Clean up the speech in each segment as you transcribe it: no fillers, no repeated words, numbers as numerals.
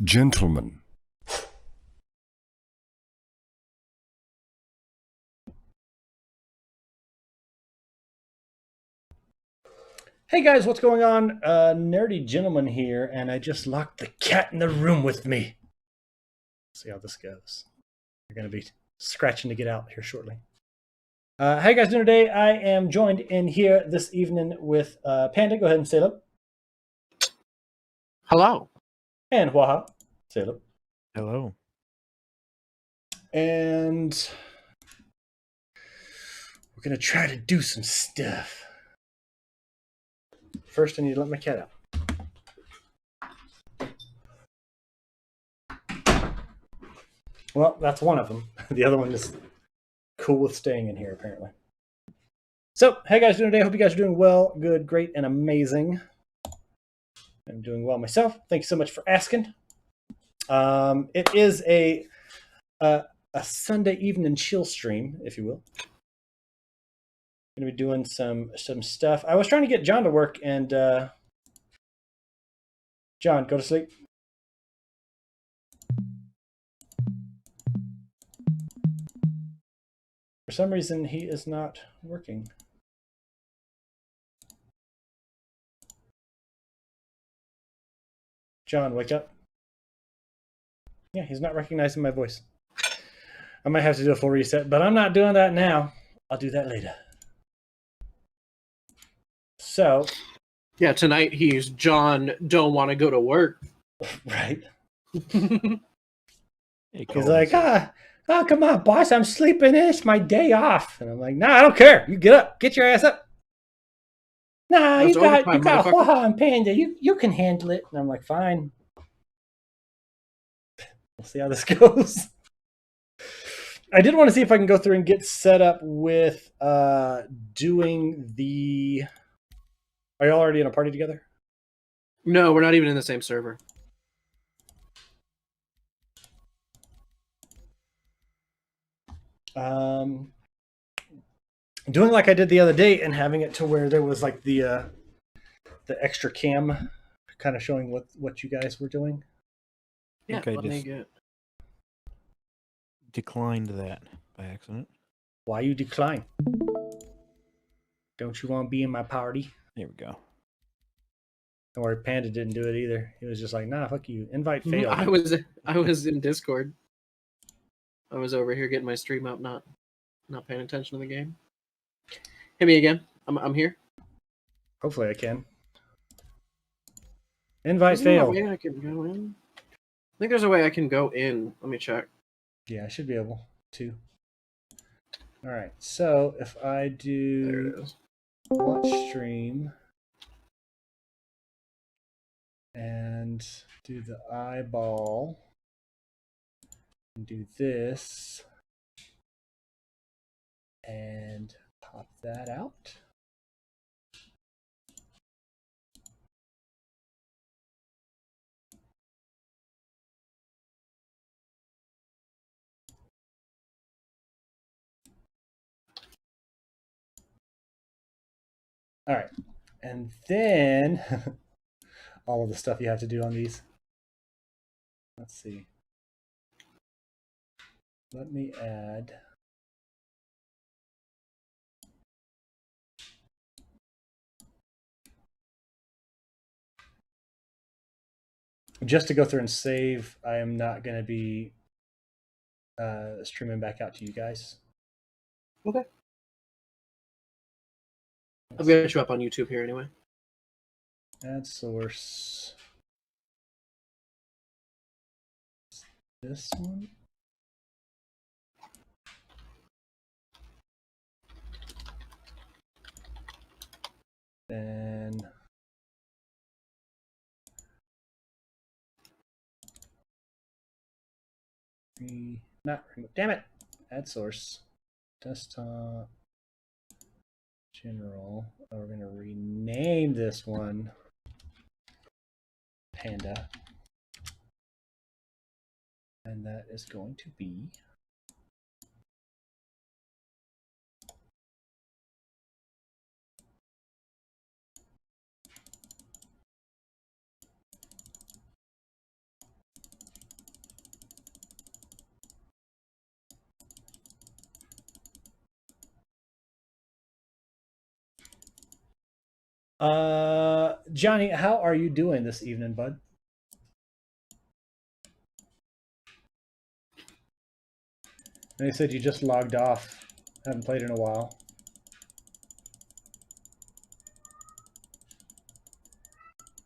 Gentlemen. Hey guys, what's going on? Nerdy Gentleman here, and I just locked the cat in the room with me. See how this goes. We're going to be scratching to get out here shortly. How you guys doing today? I am joined in here this evening with Panda. Go ahead and say hello. Hello. And Houaha. Say hello. Hello. And we're going to try to do some stuff. First, I need to let my cat out. Well, that's one of them. The other one is cool with staying in here, apparently. So, how you guys doing today? Hope you guys are doing well, good, great, and amazing. I'm doing well myself. Thank you so much for asking. It is a Sunday evening chill stream, if you will. Going to be doing some stuff. I was trying to get John to work, and John, go to sleep. For some reason, he is not working. John, wake up. Yeah, he's not recognizing my voice. I might have to do a full reset, but I'm not doing that now. I'll do that later. So. Yeah, tonight he's John, don't want to go to work. Right. Hey, he's like, come on, boss, I'm sleeping. It's my day off. And I'm like, nah, I don't care. You get up. Get your ass up. Nah, you got Houaha and Panda. You can handle it. And I'm like, fine. We'll see how this goes. I did want to see if I can go through and get set up with doing the... Are y'all already in a party together? No, we're not even in the same server. Doing like I did the other day and having it to where there was like the extra cam kind of showing what you guys were doing. Yeah, let me get... declined that by accident. Why you decline? Don't you want to be in my party? There we go. Don't worry, Panda didn't do it either. He was just like, nah, fuck you. Invite failed. I was in Discord. I was over here getting my stream up, not paying attention to the game. Hit me again. I'm here. Hopefully I can. Invite failed. I can go in. I think there's a way I can go in. Let me check. Yeah, I should be able to. All right. So if I do there it is. Watch stream and do the eyeball and do this and pop that out. All right, and then all of the stuff you have to do on these. Let's see. Let me add. Just to go through and save, I am not going to be streaming back out to you guys. Okay. I'll get you up on YouTube here anyway. Add source. This one. Then damn it. Add source. Desktop. General. We're going to rename this one Panda. And that is going to be Johnny, how are you doing this evening, bud? And he said you just logged off. Haven't played in a while.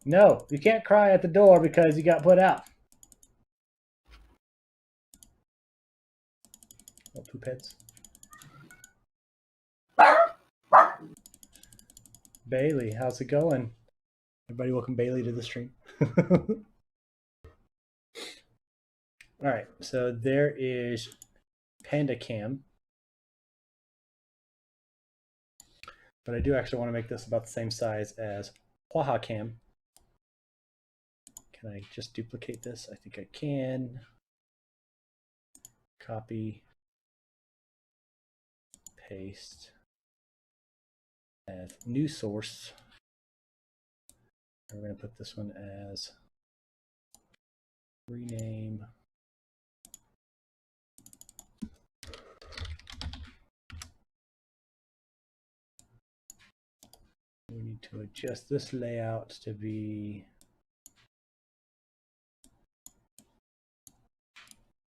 No, you can't cry at the door because you got put out. Oh, poop heads. Bailey, how's it going? Everybody, welcome Bailey to the stream. All right, so there is Panda Cam. But I do actually want to make this about the same size as Houaha Cam. Can I just duplicate this? I think I can. Copy. Paste. Add new source. And we're going to put this one as rename. We need to adjust this layout to be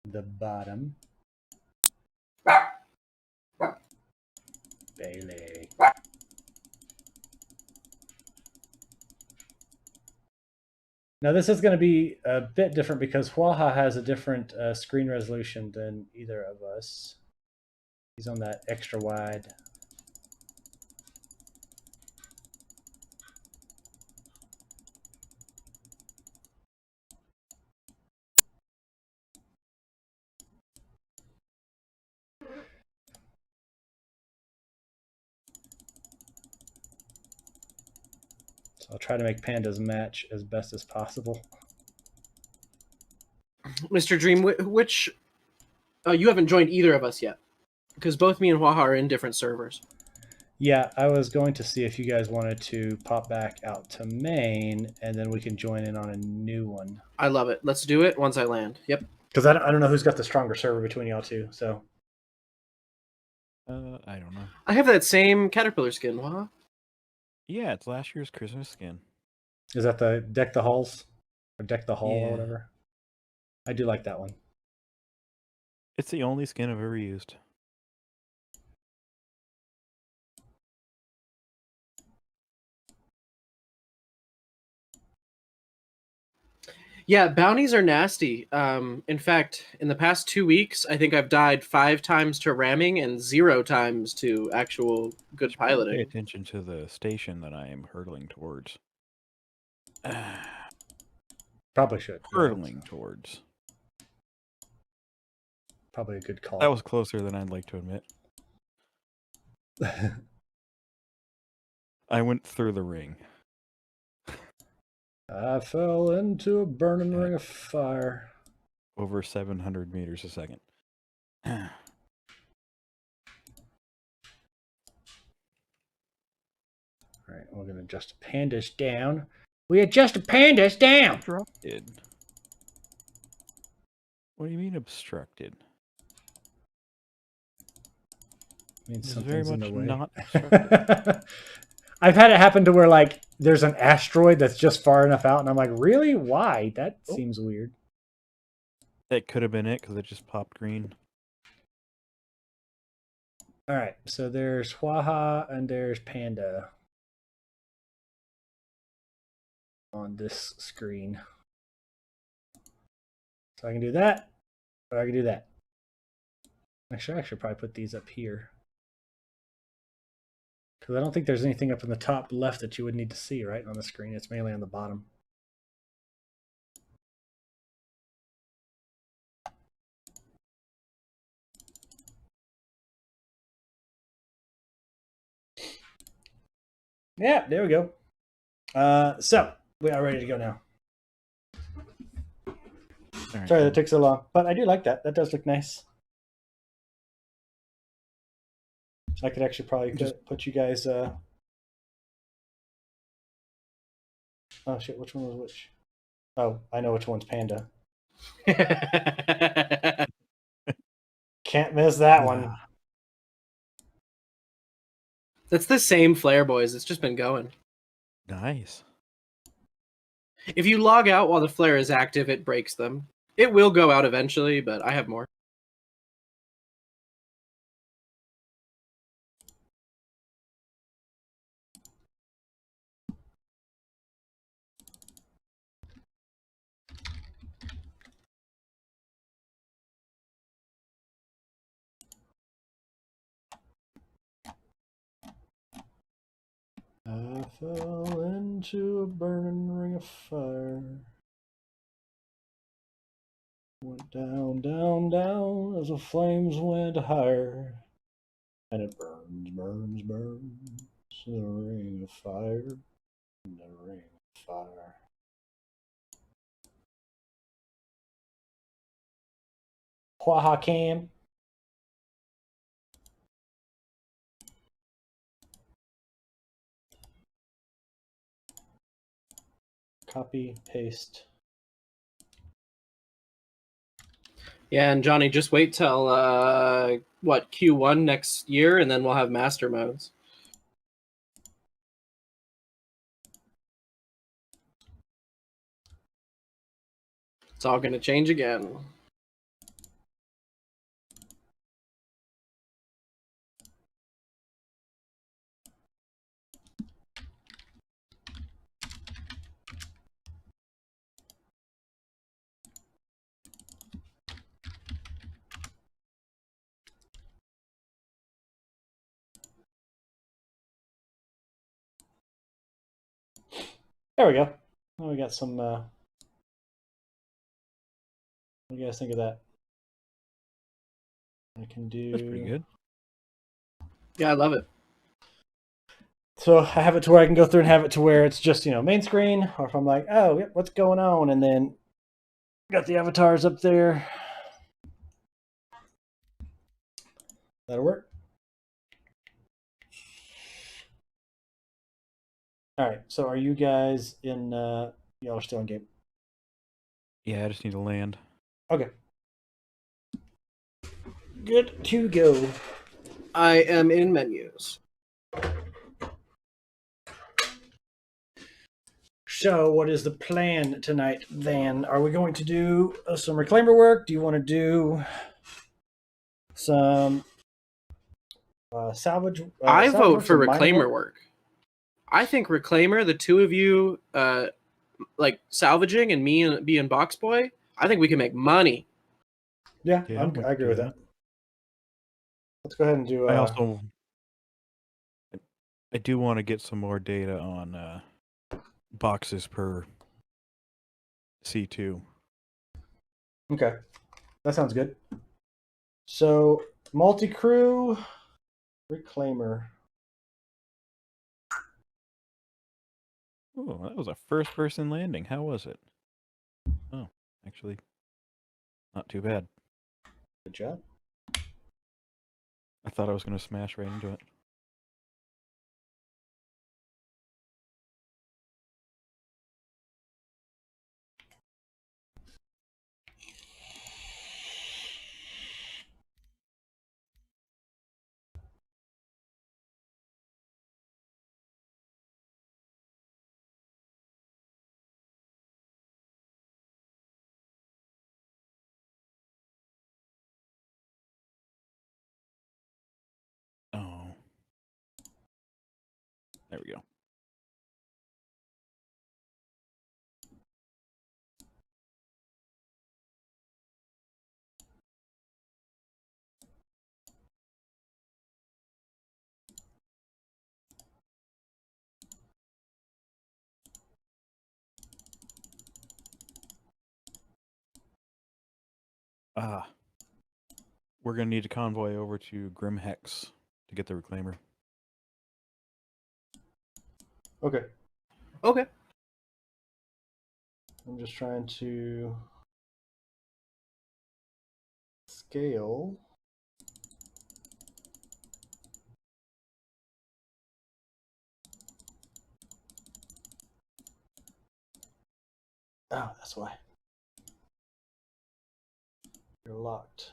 the bottom. Bailey. Now this is going to be a bit different because Houaha has a different screen resolution than either of us. He's on that extra wide. So I'll try to make Pandas match as best as possible. Mr. Dream, which you haven't joined either of us yet, because both me and Houaha are in different servers. Yeah, I was going to see if you guys wanted to pop back out to main, and then we can join in on a new one. I love it. Let's do it once I land. Yep. Because I don't know who's got the stronger server between y'all two. So I don't know. I have that same caterpillar skin, Houaha. Yeah, it's last year's Christmas skin. Is that the Deck the Halls? Or Deck the Hall Yeah. or whatever? I do like that one. It's the only skin I've ever used. Yeah, bounties are nasty. In fact, in the past 2 weeks, I think I've died 5 times to ramming and 0 times to actual good Pay piloting. attention to the station that I am hurtling towards. Probably should. Hurtling towards. Probably a good call. That was closer than I'd like to admit. I went through the ring. I fell into a burning ring of fire. Over 700 meters a second. All right, we're going to adjust the Pandas down. We adjust the Pandas down! Obstructed. What do you mean obstructed? I mean, It's something's very in the much way. not obstructed. I've had it happen to where, like, there's an asteroid that's just far enough out, and I'm like, really? Why? That seems weird. That could have been it because it just popped green. All right, so there's Houaha and there's Panda on this screen. So I can do that, or I can do that. Actually, I should probably put these up here. Because I don't think there's anything up in the top left that you would need to see, right, on the screen. It's mainly on the bottom. Yeah, there we go. So, we are ready to go now. Right. Sorry that took so long, but I do like that. That does look nice. I could actually probably put you guys... Oh, shit, which one was which? Oh, I know which one's Panda. Can't miss that one. That's the same flare, boys. It's just been going. Nice. If you log out while the flare is active, it breaks them. It will go out eventually, but I have more. I fell into a burning ring of fire. Went down, down, down as the flames went higher. And it burns, burns, burns in the ring of fire. In the ring of fire. Houaha Cam. Copy, paste. Yeah, and Johnny, just wait till what, Q1 next year, and then we'll have master modes. It's all gonna change again. There we go. Now we got some. What do you guys think of that? I can do. That's pretty good. Yeah, I love it. So I have it to where I can go through and have it to where it's just, main screen, or if I'm like, oh, yep, what's going on? And then got the avatars up there. That'll work. All right. So are you guys in, y'all are still in game? Yeah, I just need to land. Okay. Good to go. I am in menus. So, what is the plan tonight then? Are we going to do some reclaimer work? Do you want to do some salvage? I salvage vote work, for some mining reclaimer work. I think reclaimer, the two of you, like salvaging and me and being box boy, I think we can make money. Yeah, Yeah, we I could agree do with that. Let's go ahead and do. I also, I do want to get some more data on boxes per C2. Okay, that sounds good. So, multi-crew, reclaimer. Oh, that was a first-person landing. How was it? Oh, actually, not too bad. Good job. I thought I was going to smash right into it. Oh. There we go. Ah. We're going to need a convoy over to Grim Hex to get the reclaimer. Okay. Okay. I'm just trying to scale. Oh, that's why. You're locked.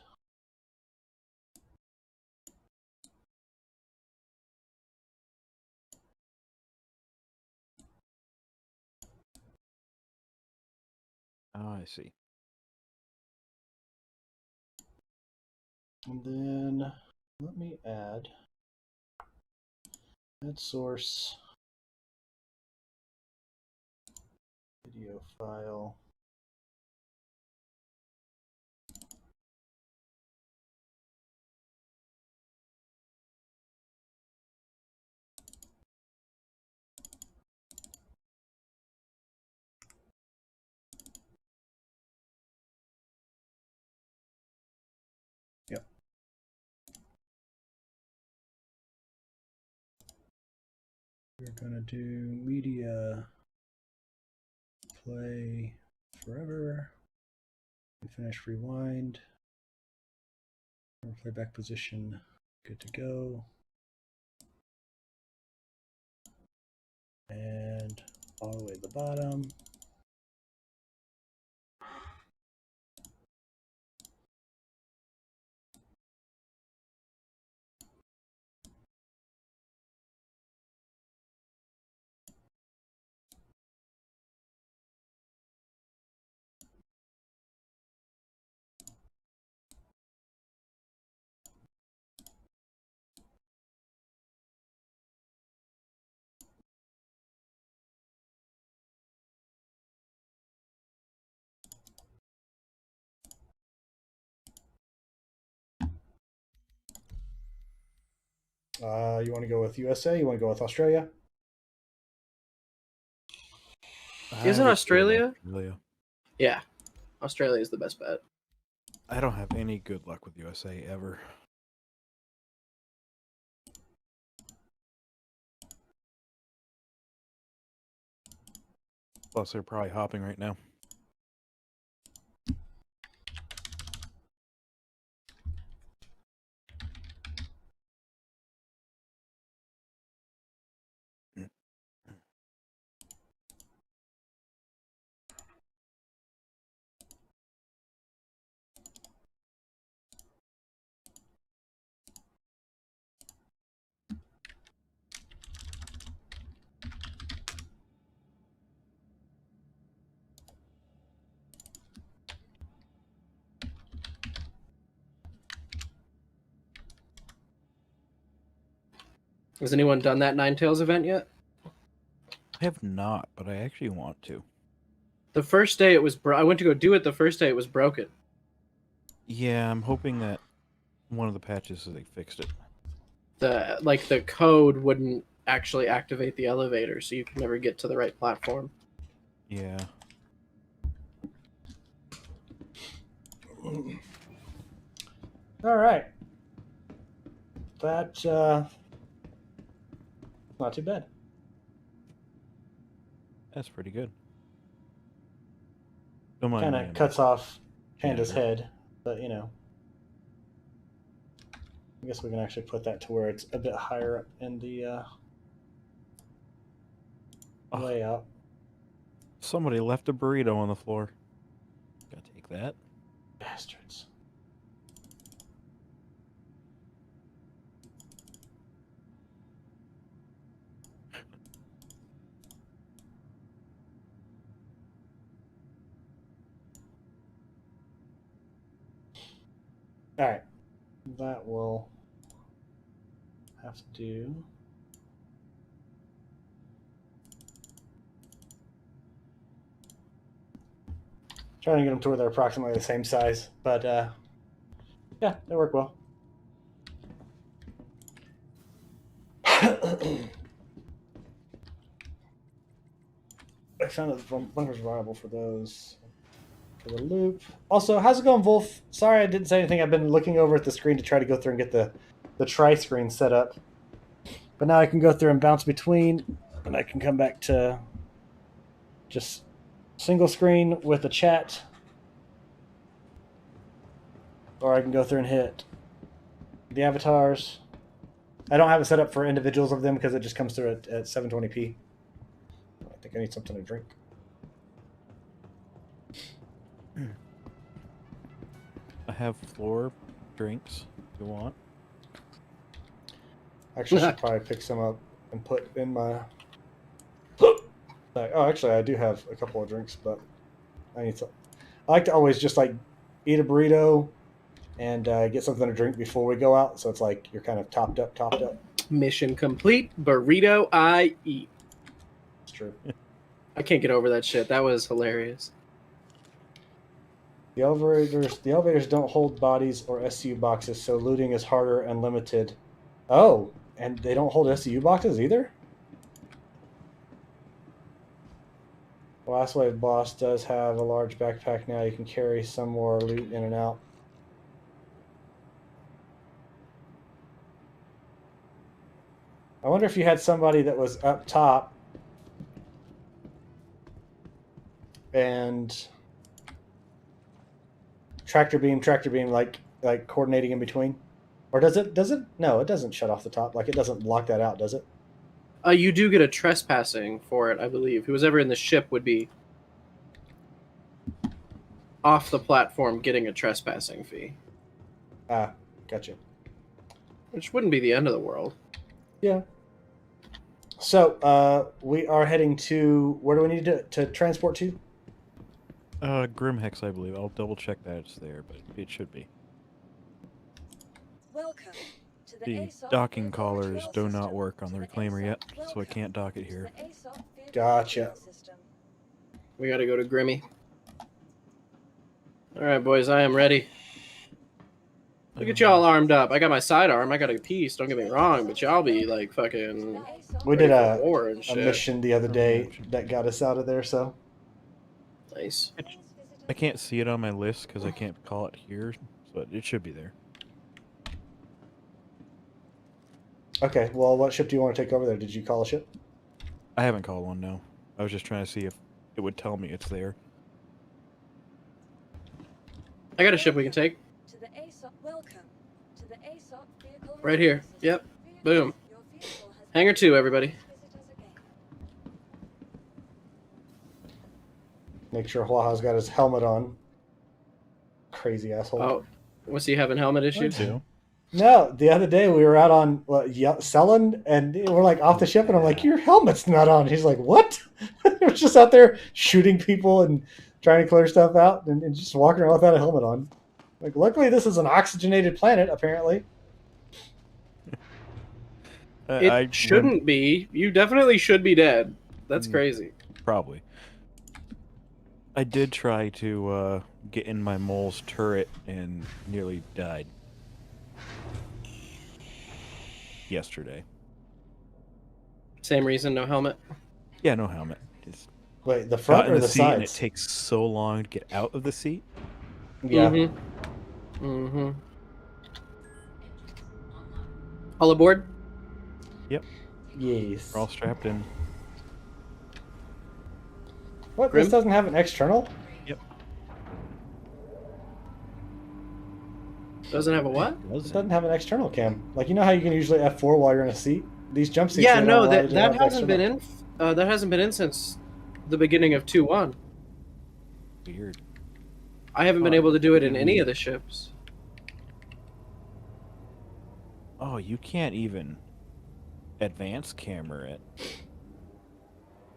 Oh, I see. And then let me add source video file. Yep. We're going to do media play forever and finish rewind. Playback position, good to go. And all the way to the bottom. You want to go with USA? You want to go with Australia? Isn't I would go with Australia? Australia. Yeah, Australia is the best bet. I don't have any good luck with USA ever. Plus, they're probably hopping right now. Has anyone done that Ninetales event yet? I have not, but I actually want to. The first day it was I went to go do it. The first day it was broken. Yeah, I'm hoping that one of the patches they fixed it. The code wouldn't actually activate the elevator, so you could never get to the right platform. Yeah. All right. That's not too bad. That's pretty good. Don't mind Kind me, of cuts off Panda's janitor. head, but you know. I guess we can actually put that to where it's a bit higher up in the layout. Somebody left a burrito on the floor. Gotta take that. Bastards. All right. That will have to do. Trying to get them to where they're approximately the same size, but yeah, they work well. I found that the bunker's viable for those. For the loop. Also, how's it going, Wolf? Sorry I didn't say anything. I've been looking over at the screen to try to go through and get the tri-screen set up. But now I can go through and bounce between, and I can come back to just single screen with a chat. Or I can go through and hit the avatars. I don't have it set up for individuals of them because it just comes through at 720p. I think I need something to drink. I have floor drinks if you want. Actually, I should probably pick some up and put in my... Oh, actually, I do have a couple of drinks, but I like to always just like eat a burrito and get something to drink before we go out. So it's like you're kind of topped up. Mission complete. Burrito I eat. It's true. I can't get over that shit. That was hilarious. The elevators don't hold bodies or SCU boxes, so looting is harder and limited. Oh, and they don't hold SCU boxes either? Last Wave Boss does have a large backpack now. You can carry some more loot in and out. I wonder if you had somebody that was up top and tractor beam, like coordinating in between. Or does it? No, it doesn't shut off the top. Like, it doesn't block that out, does it? You do get a trespassing for it, I believe. Who's ever in the ship would be off the platform getting a trespassing fee. Ah, gotcha. Which wouldn't be the end of the world. Yeah. So, we are heading to... Where do we need to transport to? Grimhex, I believe. I'll double check that it's there, but it should be. Welcome to the The ASOP docking vehicle collars control do not system. work on To the the reclaimer yet, ASOP so I can't dock it here. to the ASOP vehicle Gotcha. control system. We gotta go to Grimmy. Alright, boys, I am ready. Look at y'all armed up. I got my sidearm. I got a piece, don't get me wrong, but y'all be like fucking... We did ready for a war and shit. mission the other day that got us out of there, so... Nice. I can't see it on my list because I can't call it here, but it should be there. Okay, well, what ship do you want to take over there? Did you call a ship? I haven't called one, no. I was just trying to see if it would tell me it's there. I got a ship we can take. To the ASOP. Welcome to the ASOP vehicle Right here. control system. Yep. Boom. Your vehicle has Hangar 2, everybody. Visit us again. Make sure Houaha's got his helmet on. Crazy asshole. Oh, was he having helmet issues? too. No, the other day we were out on selling, and we're like off the ship, and I'm like, "Your helmet's not on." He's like, "What?" We're just out there shooting people and trying to clear stuff out, and just walking around without a helmet on. Like, luckily, this is an oxygenated planet, apparently. It shouldn't be. You definitely should be dead. That's crazy. Probably. I did try to get in my mole's turret and nearly died. Yesterday. Same reason, no helmet. Yeah, no helmet. Just Wait, the got front in or the the seat and it sides? takes so long to get out of the seat. Yeah. Mm-hmm. Mm-hmm. All aboard? Yep, Yes. we're all strapped in. What? Grim? This doesn't have an external? Yep. Doesn't have a what? It doesn't have an external cam. Like, you know how you can usually F4 while you're in a seat? These jump seats. Yeah, they don't no, allow you that to that have hasn't been external. in. That hasn't been in since the beginning of 2.1. Weird. I haven't been able to do it in any of the ships. Oh, you can't even advance camera it.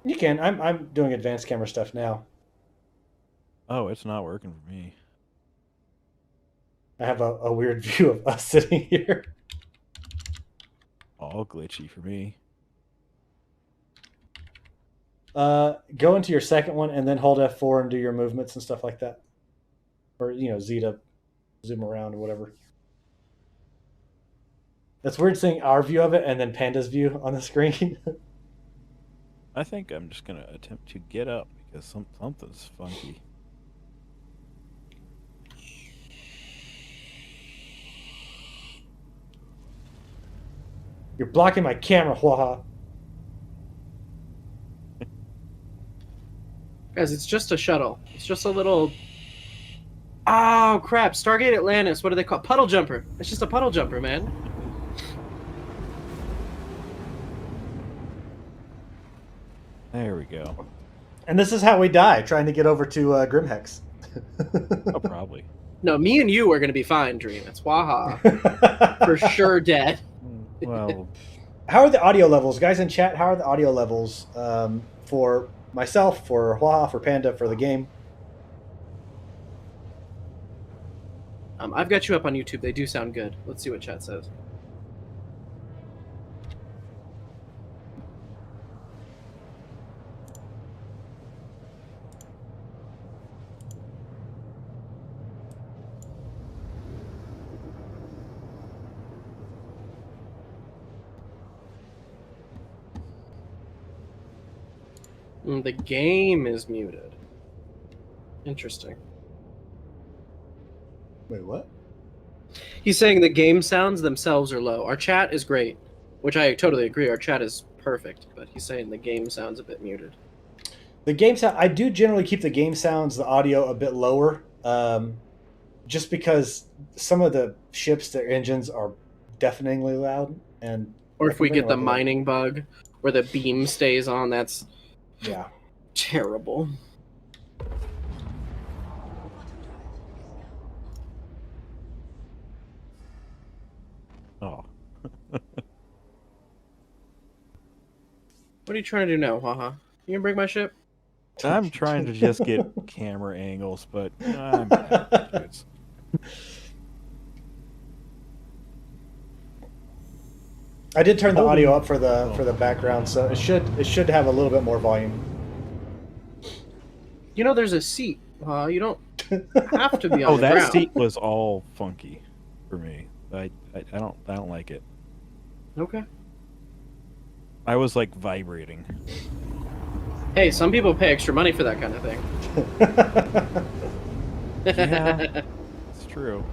You can. I'm doing advanced camera stuff now. Oh, it's not working for me. I have a weird view of us sitting here. All glitchy for me. Go into your second one and then hold F4 and do your movements and stuff like that. Or, Z to zoom around or whatever. It's weird seeing our view of it and then Panda's view on the screen. I think I'm just gonna attempt to get up because something's funky. You're blocking my camera, Houaha. Guys, it's just a shuttle. It's just a little... Oh, crap. Stargate Atlantis. What do they call it? Puddle jumper. It's just a puddle jumper, man. There we go. And this is how we die, trying to get over to Grimhex. Oh, probably. No, me and you are going to be fine, Dream. It's Houaha. For sure dead. Well, How are the audio levels? Guys in chat, how are the audio levels for myself, for Houaha, for Panda, for the game? I've got you up on YouTube. They do sound good. Let's see what chat says. The game is muted. Interesting. Wait, what? He's saying the game sounds themselves are low. Our chat is great, which I totally agree. Our chat is perfect, but he's saying the game sounds a bit muted. The game sound, I do generally keep the game sounds, the audio a bit lower, just because some of the ships, their engines are deafeningly loud, and or if we get the mining bug where the beam stays on, that's terrible. Oh. What are you trying to do now, Houaha? You gonna break my ship? I'm trying to just get camera angles, but I'm bad. I did turn the audio up for the background, so it should have a little bit more volume. You know, there's a seat. You don't have to be on the that ground. seat was all funky for me. I don't like it. Okay. I was like vibrating. Hey, some people pay extra money for that kind of thing. Yeah, it's true.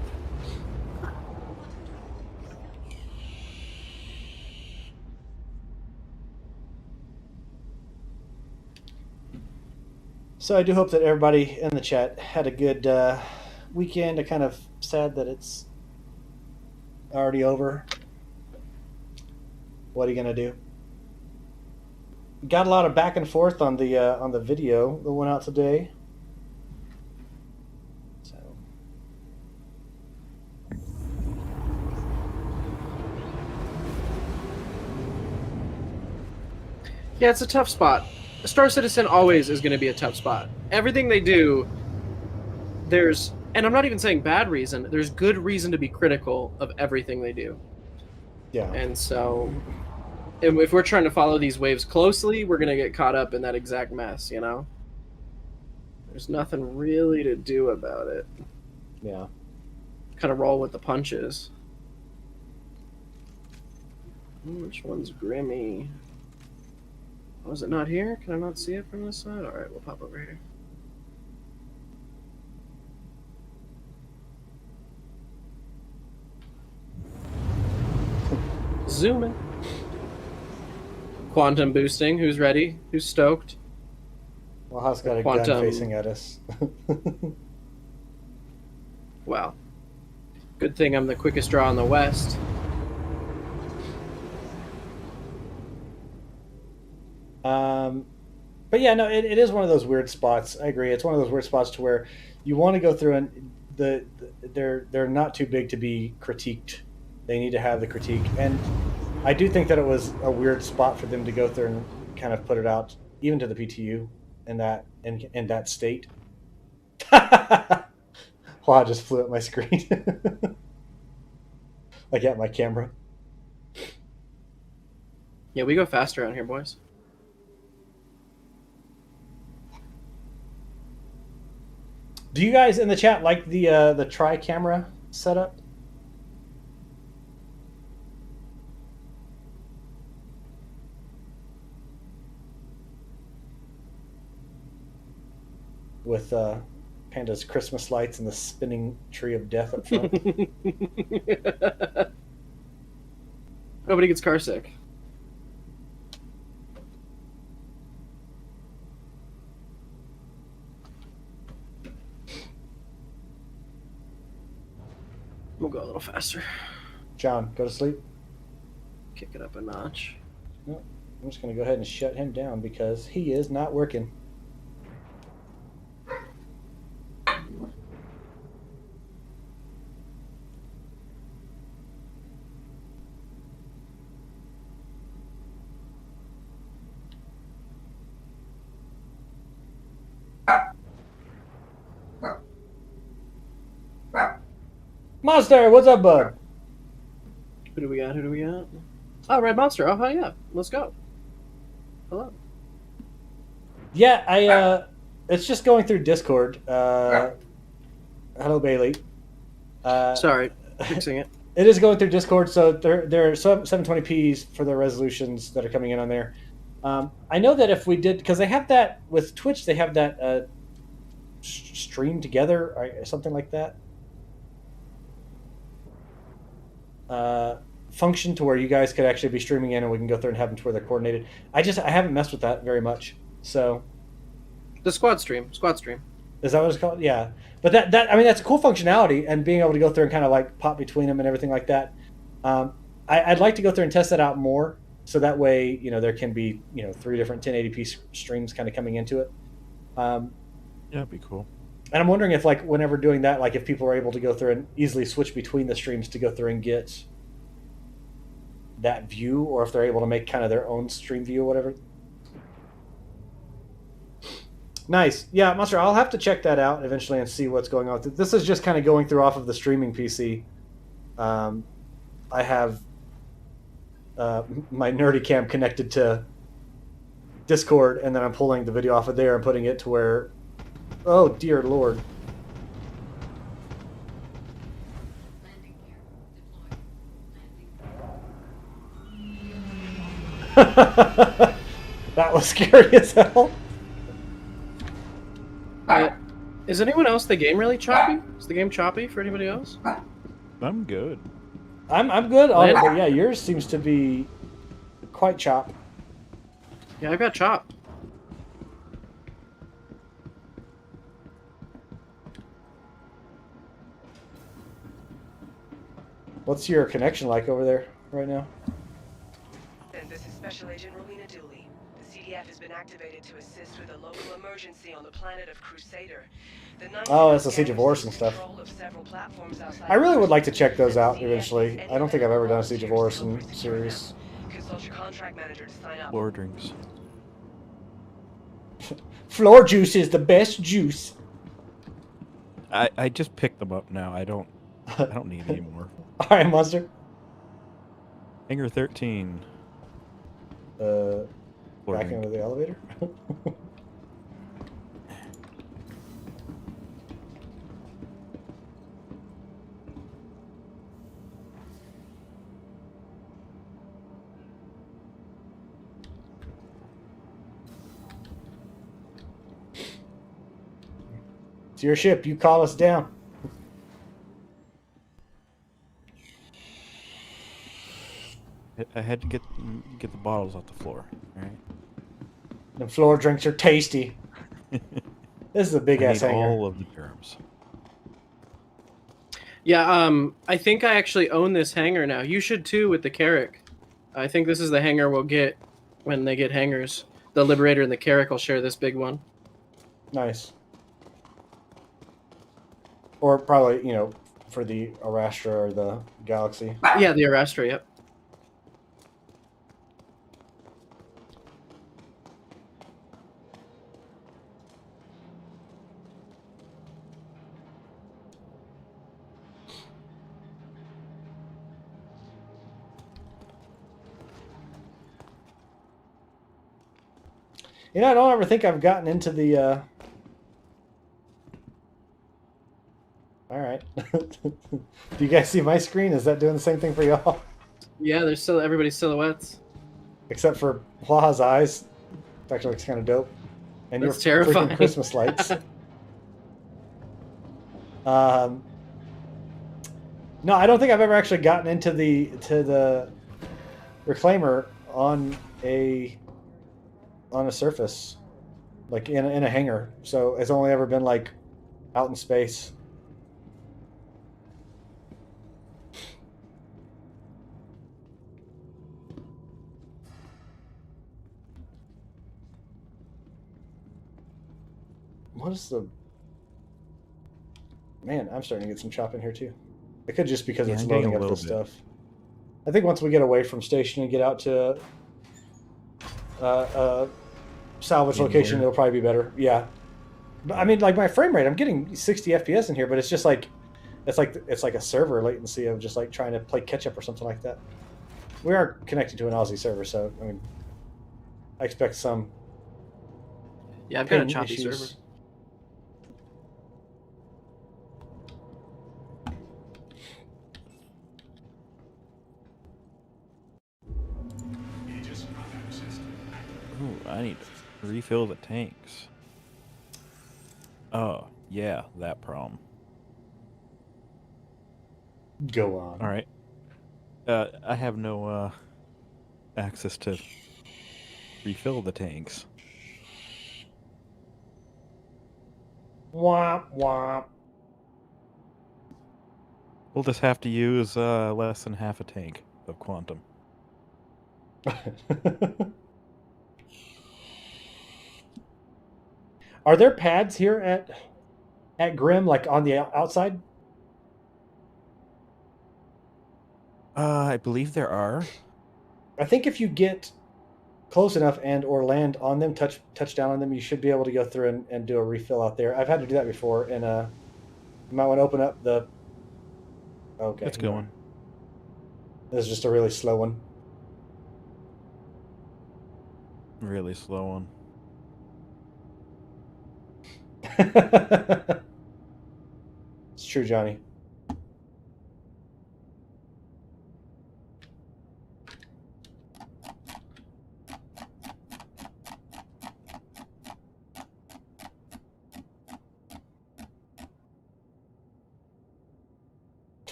So I do hope that everybody in the chat had a good weekend. I'm kind of sad that it's already over. What are you gonna do? Got a lot of back and forth on the video that went out today. So. Yeah, it's a tough spot. Star Citizen always is going to be a tough spot. Everything they do, there's, and I'm not even saying bad reason, there's good reason to be critical of everything they do. Yeah. And so, if we're trying to follow these waves closely, we're going to get caught up in that exact mess, you know? There's nothing really to do about it. Yeah. Kind of roll with the punches. Which one's Grimmy? Oh, is it not here? Can I not see it from this side? Alright, we'll pop over here. Zoom in. Quantum boosting. Who's ready? Who's stoked? Well, Haas got a gun facing at us. Wow. Good thing I'm the quickest draw in the West. But yeah, no, it is one of those weird spots. I agree. It's one of those weird spots to where you want to go through and they're not too big to be critiqued. They need to have the critique, and I do think that it was a weird spot for them to go through and kind of put it out, even to the PTU, in that state. Wow, I just flew at my screen, like at my camera. Yeah, we go fast around here, boys. Do you guys in the chat like the tri-camera setup? With Panda's Christmas lights and the spinning tree of death up front. Nobody gets car sick. We'll go a little faster. John, go to sleep. Kick it up a notch. No, I'm just going to go ahead and shut him down because he is not working. Monster, what's up, bud? Who do we got? Who do we got? Oh, Red Monster. Oh, yeah. Let's go. Hello. Yeah, it's just going through Discord. Hello, Bailey. Sorry, fixing it. It is going through Discord, so there are some 720p's for the resolutions that are coming in on there. I know that if we did, because they have that with Twitch, they have that stream together or something like that. Function to where you guys could actually be streaming in and we can go through and have them to where they're coordinated. I haven't messed with that very much. So The squad stream. is that what it's called? Yeah. But that I mean that's a cool functionality, and being able to go through and kind of like pop between them and everything like that. I'd like to go through and test that out more, so that way there can be 3 different 1080p streams kind of coming into it. Yeah, that'd be cool. And I'm wondering if like whenever doing that, like if people are able to go through and easily switch between the streams to go through and get that view, or if they're able to make kind of their own stream view or whatever. Nice. Yeah, Monster, I'll have to check that out eventually and see what's going on with it. This is just kind of going through off of the streaming PC. I have my nerdy cam connected to Discord, and then I'm pulling the video off of there and putting it to where, oh dear Lord. Landing gear deployed. That was scary as hell. Is anyone else the game really choppy? Is the game choppy for anybody else? I'm good. I'm good on it, but yeah, yours seems to be quite chopped. Yeah, I've got chop. What's your connection like over there right now? And this is Special Agent Rowena Dooley. The CDF has been activated to assist with a local emergency on the planet of Crusader. Oh, it's the Siege of Horus and stuff. I really would like to check those out eventually. I don't think I've ever done a Siege of Horus series. Consult your contract manager to sign up. Floor drinks. Floor juice is the best juice. I just picked them up now. I don't need any more. All right, Monster. Hangar 13. Back Floor into drink. the elevator. It's your ship. You call us down. I had to get the bottles off the floor. All right. The floor drinks are tasty. This is a big ass I need hangar. all of the germs. Yeah, I think I actually own this hangar now. You should too with the Carrack. I think this is the hangar we'll get when they get hangars. The Liberator and the Carrack will share this big one. Nice. Or probably, for the Arastra or the Galaxy. Yeah, the Arastra, yep. I don't ever think I've gotten into the, All right. Do you guys see my screen? Is that doing the same thing for y'all? Yeah, there's still everybody's silhouettes. Except for Houaha's eyes. It actually looks kind of dope. And That's your freaking terrifying. Christmas lights. No, I don't think I've ever actually gotten into the reclaimer on a surface, like in a hangar. So it's only ever been like out in space. What is the... Man, I'm starting to get some chop in here too. It could just because it's I'm getting loading a up this little bit. stuff. I think once we get away from station and get out to salvage In location, here. it'll probably be better. Yeah. But, I mean, like my frame rate, I'm getting 60 FPS in here, but it's just like It's like a server latency of just like trying to play catch up or something like that. We are connected to an Aussie server, so I mean, I expect some Yeah, I've got a ping choppy issues. server. Ooh, I need to refill the tanks. Oh, yeah, that problem. Go on. All right. I have no access to refill the tanks. Womp womp. We'll just have to use less than half a tank of quantum. Are there pads here at Grim, like on the outside? I believe there are. I think if you get close enough and or land on them, touch down on them, you should be able to go through and do a refill out there. I've had to do that before, and you might want to open up the. Okay, It's going. This is just a really slow one. Really slow one. It's true, Johnny.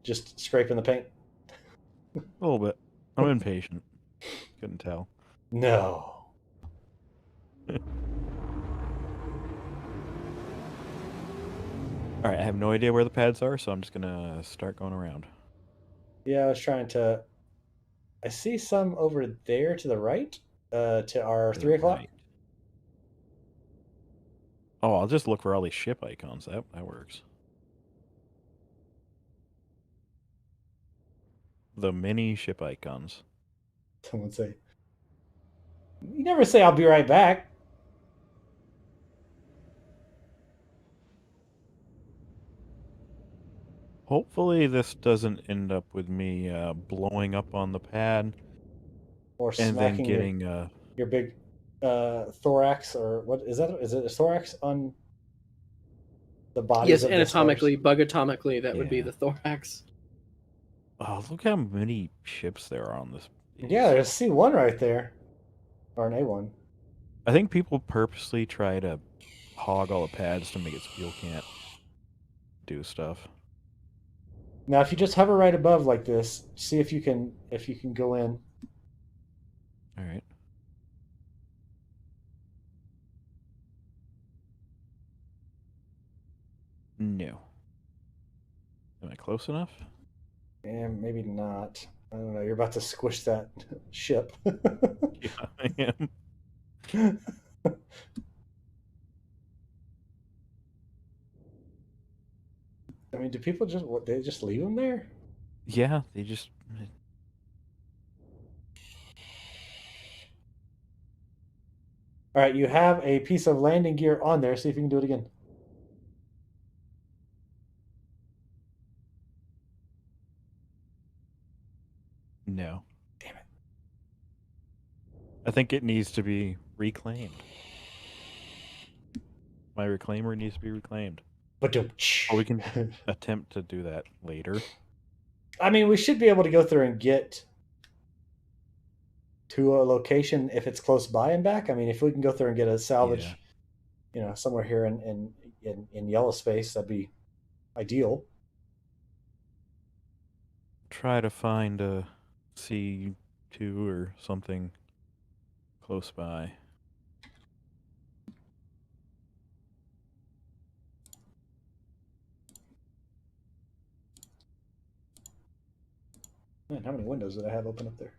Just scraping the paint. A little bit. I'm impatient. Couldn't tell. No. All right, I have no idea where the pads are, so I'm just gonna start going around. Yeah, I was trying to. I see some over there to the right, to our To the 3 o'clock. right. Oh, I'll just look for all these ship icons. That works. The mini ship icons. Someone say. You never say I'll be right back. Hopefully this doesn't end up with me blowing up on the pad Or and then smacking getting your big thorax, or what is that? Is it a thorax on the bodies Yes, of the anatomically, stars? bug atomically, that would be Yeah. the thorax. oh, look how many ships there are on this. Yeah, there's C1 right there. Or an A1. I think people purposely try to hog all the pads to make it so people can't do stuff. Now, if you just hover right above like this, see if you can go in. All right. No. Am I close enough? And maybe not. I don't know. You're about to squish that ship. Yeah, I am. I mean, do people they just leave them there? Yeah, they just. All right, you have a piece of landing gear on there. See if you can do it again. No. Damn it. I think it needs to be reclaimed. My reclaimer needs to be reclaimed. But don't. Or we can attempt to do that later. I mean, we should be able to go through and get to a location if it's close by and back. I mean, if we can go through and get a salvage, somewhere here in yellow space, that'd be ideal. Try to find a C2 or something close by. Man, how many windows did I have open up there?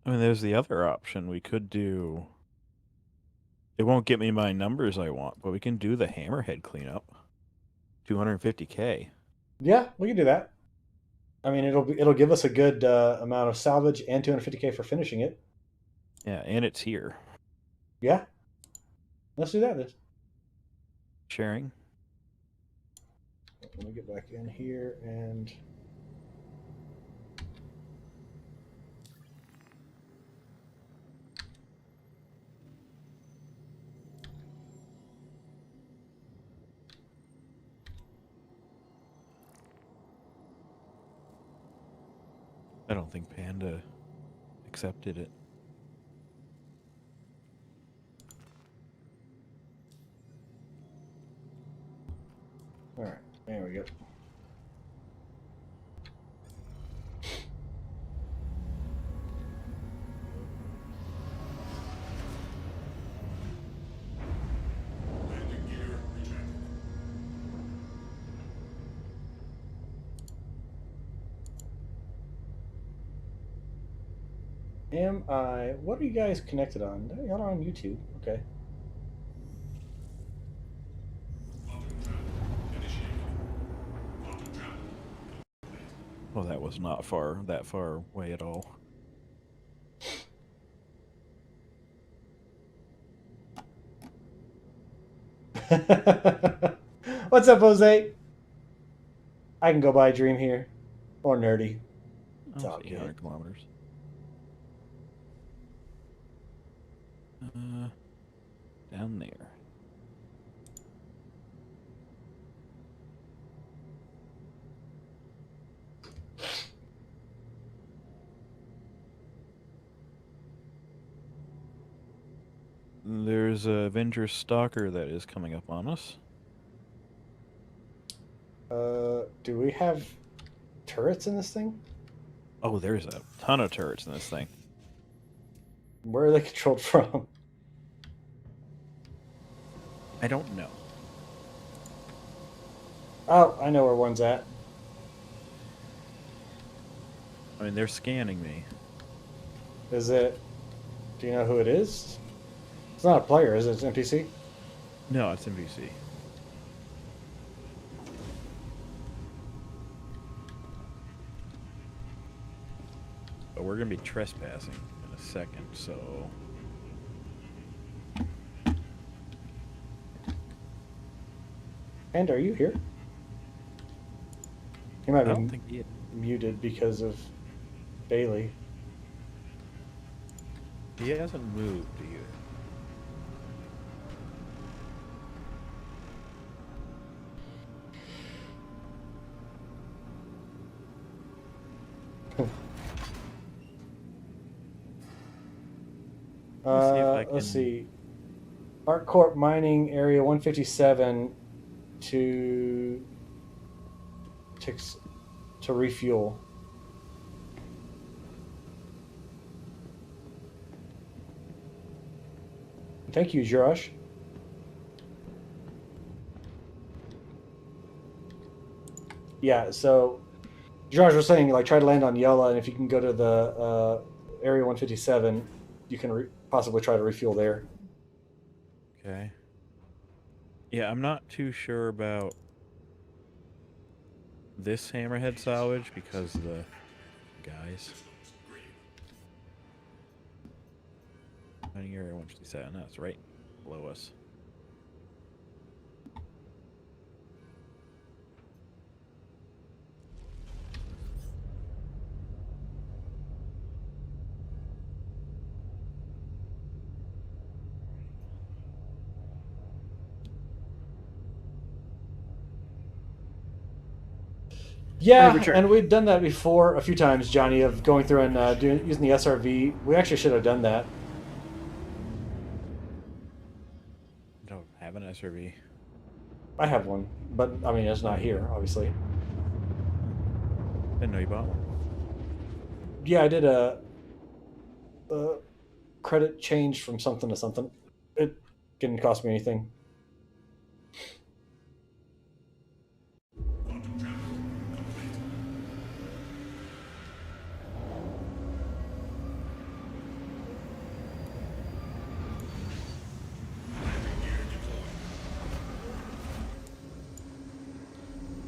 I mean, there's the other option. We could do. It won't get me my numbers I want, but we can do the hammerhead cleanup. 250K. Yeah, we can do that. I mean, it'll give us a good amount of salvage and 250K for finishing it. Yeah, and it's here. Yeah. Let's do that then. Sharing. Let me get back in here and. I don't think Panda accepted it. All right, there we go. Am I? What are you guys connected on? Y'all are on YouTube. Okay. Well, that was not that far away at all. What's up, Jose? I can go by Dream here, or Nerdy. It's all Almost 800 good. kilometers. Down there. There's a Avenger Stalker that is coming up on us. Do we have turrets in this thing? Oh, there's a ton of turrets in this thing. Where are they controlled from? I don't know. Oh, I know where one's at. I mean, they're scanning me. Is it? Do you know who it is? It's not a player, is it? It's NPC? No, it's NPC. But we're going to be trespassing in a second, so... And are you here? He might I be don't think he is. muted because of Bailey. He hasn't moved either. Let's see. ArcCorp Mining Area 157 to refuel. Thank you, Josh. Yeah, so Josh was saying, like, try to land on Yella, and if you can go to the Area 157, you can possibly try to refuel there. Okay. Yeah, I'm not too sure about this hammerhead salvage because of the guys. Mining area 157, that's right below us. Yeah, return. and we'd done that before a few times, Johnny, of going through and using the SRV. We actually should have done that. Don't have an SRV. I have one, but I mean, it's not here, obviously. Didn't know you bought one. Yeah, I did a credit change from something to something. It didn't cost me anything.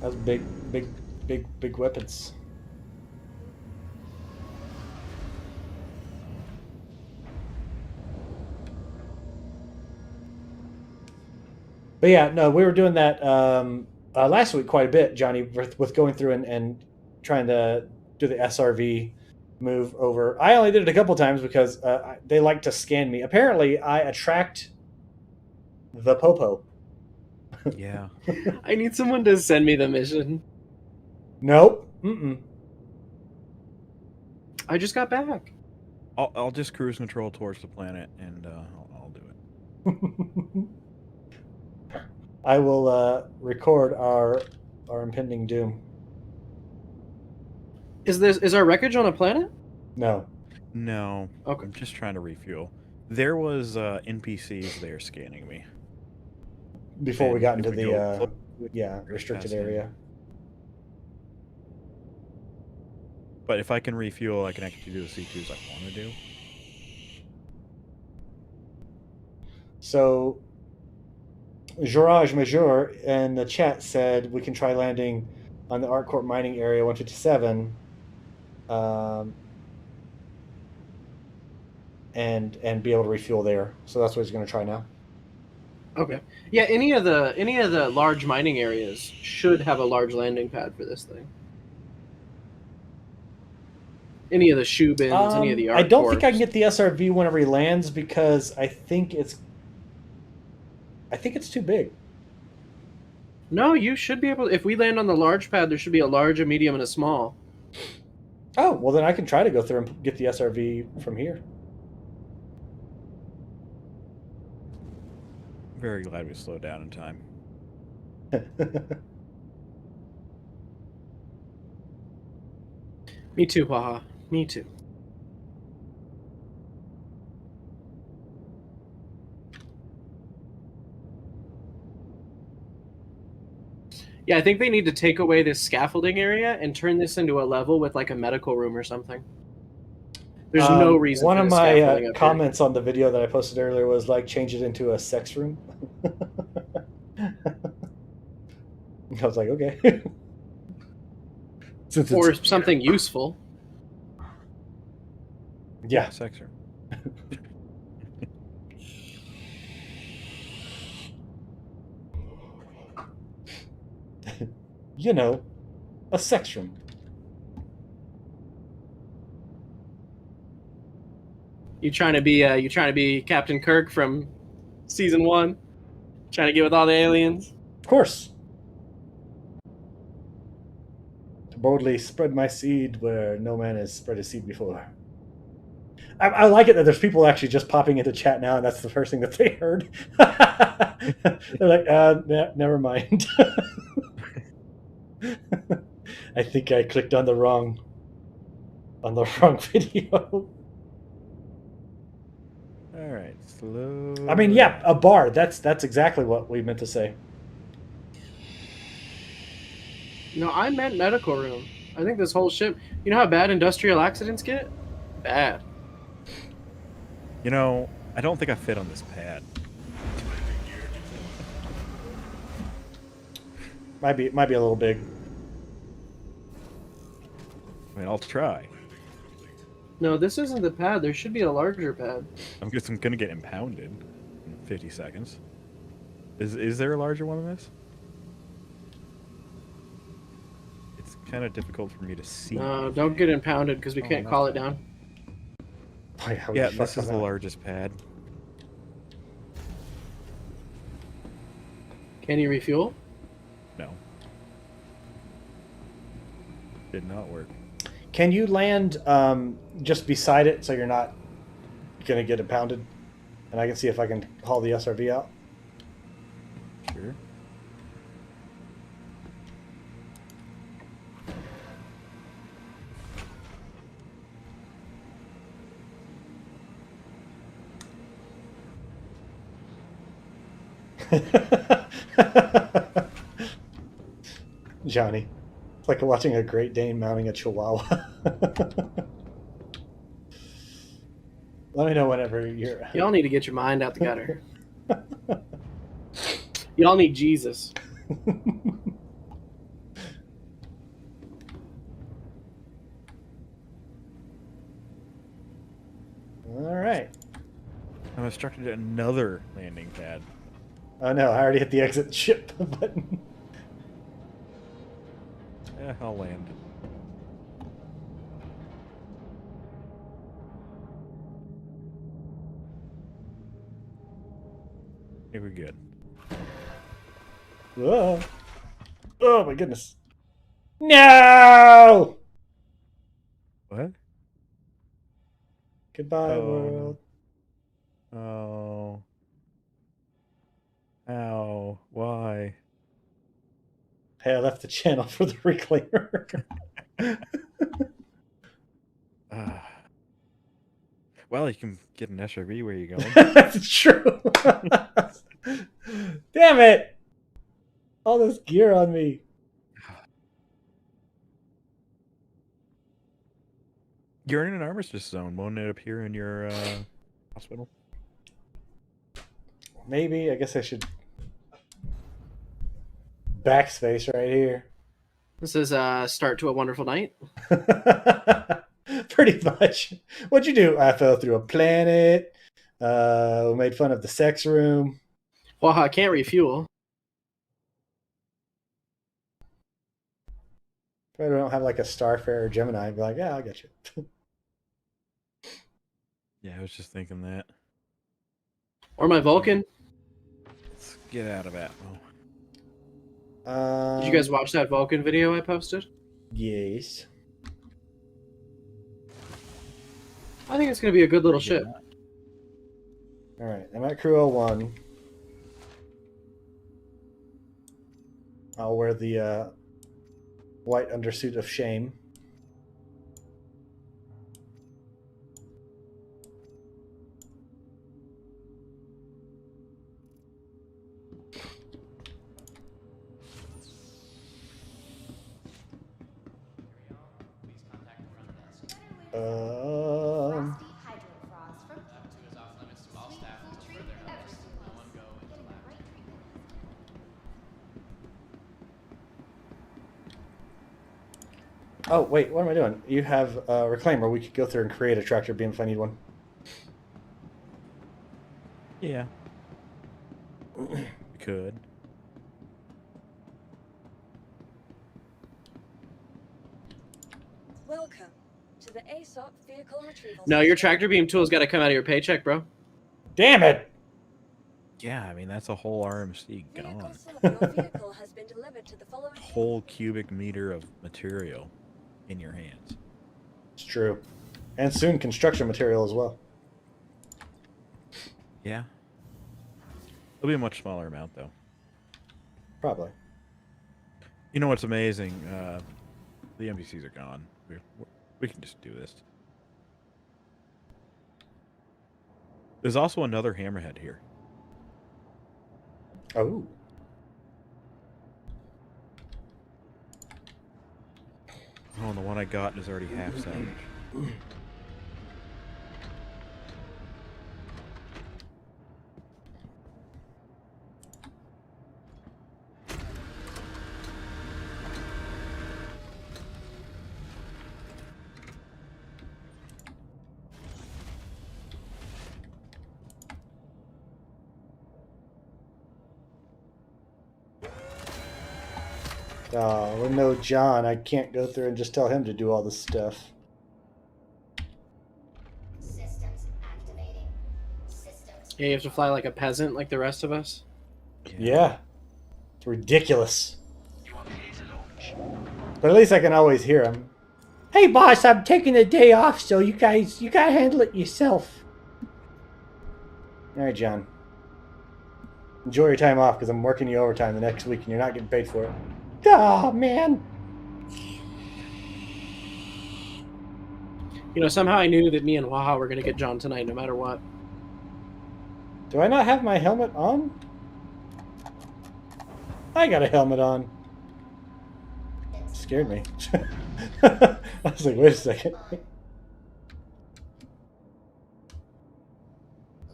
That's big weapons. But yeah, no, we were doing that last week quite a bit, Johnny, with going through and trying to do the SRV move over. I only did it a couple times because they like to scan me. Apparently, I attract the popo. Yeah. I need someone to send me the mission. Nope. Mm-mm. I just got back. I'll just cruise control towards the planet, and I'll do it. I will record our impending doom. Is our wreckage on a planet? No. No. Okay. I'm just trying to refuel. There was NPCs there scanning me. Before we And got if into we go the restricted pass in. area. But if I can refuel, I can actually do the C2s I want to do. So, Jourage Major in the chat said we can try landing on the ArcCorp mining area 157, and be able to refuel there. So that's what he's going to try now. Okay. Yeah, any of the large mining areas should have a large landing pad for this thing. Any of the shoe bins, any of the I don't think I can ArcCorps. get the SRV whenever he lands because I think it's too big. No, you should be able. If we land on the large pad, there should be a large, a medium, and a small. Oh, well then I can try to go through and get the SRV from here. Very glad we slowed down in time. Me too, Houaha. Me too. Yeah, I think they need to take away this scaffolding area and turn this into a level with like a medical room or something. There's no reason. One for of this my scaffolding up here. comments on the video that I posted earlier was like, change it into a sex room. I was like, okay. Since Or it's, something useful. yeah. Sex room. You know, a sex room. You trying to be Captain Kirk from season 1? Trying to get with all the aliens? Of course. To boldly spread my seed where no man has spread his seed before. I like it that there's people actually just popping into chat now, and that's the first thing that they heard. They're like, never mind. I think I clicked on the wrong video. All right, slow. I mean, yeah, a bar. That's exactly what we meant to say. No, I meant medical room. I think this whole ship. You know how bad industrial accidents get? Bad. You know, I don't think I fit on this pad. Might be a little big. I mean, I'll try. No, this isn't the pad. There should be a larger pad. I'm gonna get impounded in 50 seconds. Is there a larger one than this? It's kind of difficult for me to see. No, don't get impounded because we can't call it down. Yeah, this is the largest pad. Can you refuel? No. Did not work. Can you land just beside it so you're not gonna get impounded? And I can see if I can haul the SRV out. Sure. Johnny. It's like watching a Great Dane mounting a Chihuahua. Let me know whenever you're... Y'all need to get your mind out the gutter. Y'all need Jesus. All right. I'm instructed another landing pad. Oh no, I already hit the exit ship button. Yeah, I'll land. I think we're good. Whoa. Oh my goodness. No! What? Goodbye, Oh. world. Oh. Ow. Why? Hey, I left the channel for the reclaimer. Ah. Well, you can get an SRV. Where you going? That's true. Damn it! All this gear on me. You're in an armistice zone. Won't it appear in your hospital? Maybe. I guess I should backspace right here. This is start to a wonderful night. Pretty much. What'd you do? I fell through a planet. We made fun of the sex room. Houaha can't refuel. If I don't have like a Starfarer Gemini, I'd be like, yeah, I'll get you. Yeah, I was just thinking that. Or my Vulcan. Let's get out of Atmo. Did you guys watch that Vulcan video I posted? Yes. I think it's going to be a good little ship. All right, I'm at Crew 01. I'll wear the white undersuit of shame. Oh, wait, what am I doing? You have a reclaimer. We could go through and create a tractor beam if I need one. Yeah. We could. Welcome to the ASOP vehicle retrieval. No, your system. tractor beam tool's got to come out of your paycheck, bro. Damn it! Yeah, I mean, that's a whole RMC Vehicle gone. select- Your vehicle has been delivered to the following. Whole cubic meter of material in your hands. It's true. And soon construction material as well. Yeah. It'll be a much smaller amount, though. Probably. You know what's amazing? The NPCs are gone. We can just do this. There's also another hammerhead here. Oh. Oh, and the one I got is already half salvaged. Oh, well, no, John. I can't go through and just tell him to do all this stuff. Systems activating. Systems. Yeah, you have to fly like a peasant like the rest of us. Yeah. It's ridiculous. But at least I can always hear him. Hey, boss, I'm taking the day off, so you gotta handle it yourself. All right, John. Enjoy your time off, because I'm working you overtime the next week, and you're not getting paid for it. Oh, man. You know, somehow I knew that me and Houaha were going to get John tonight no matter what. Do I not have my helmet on? I got a helmet on. Scared me. I was like, wait a second.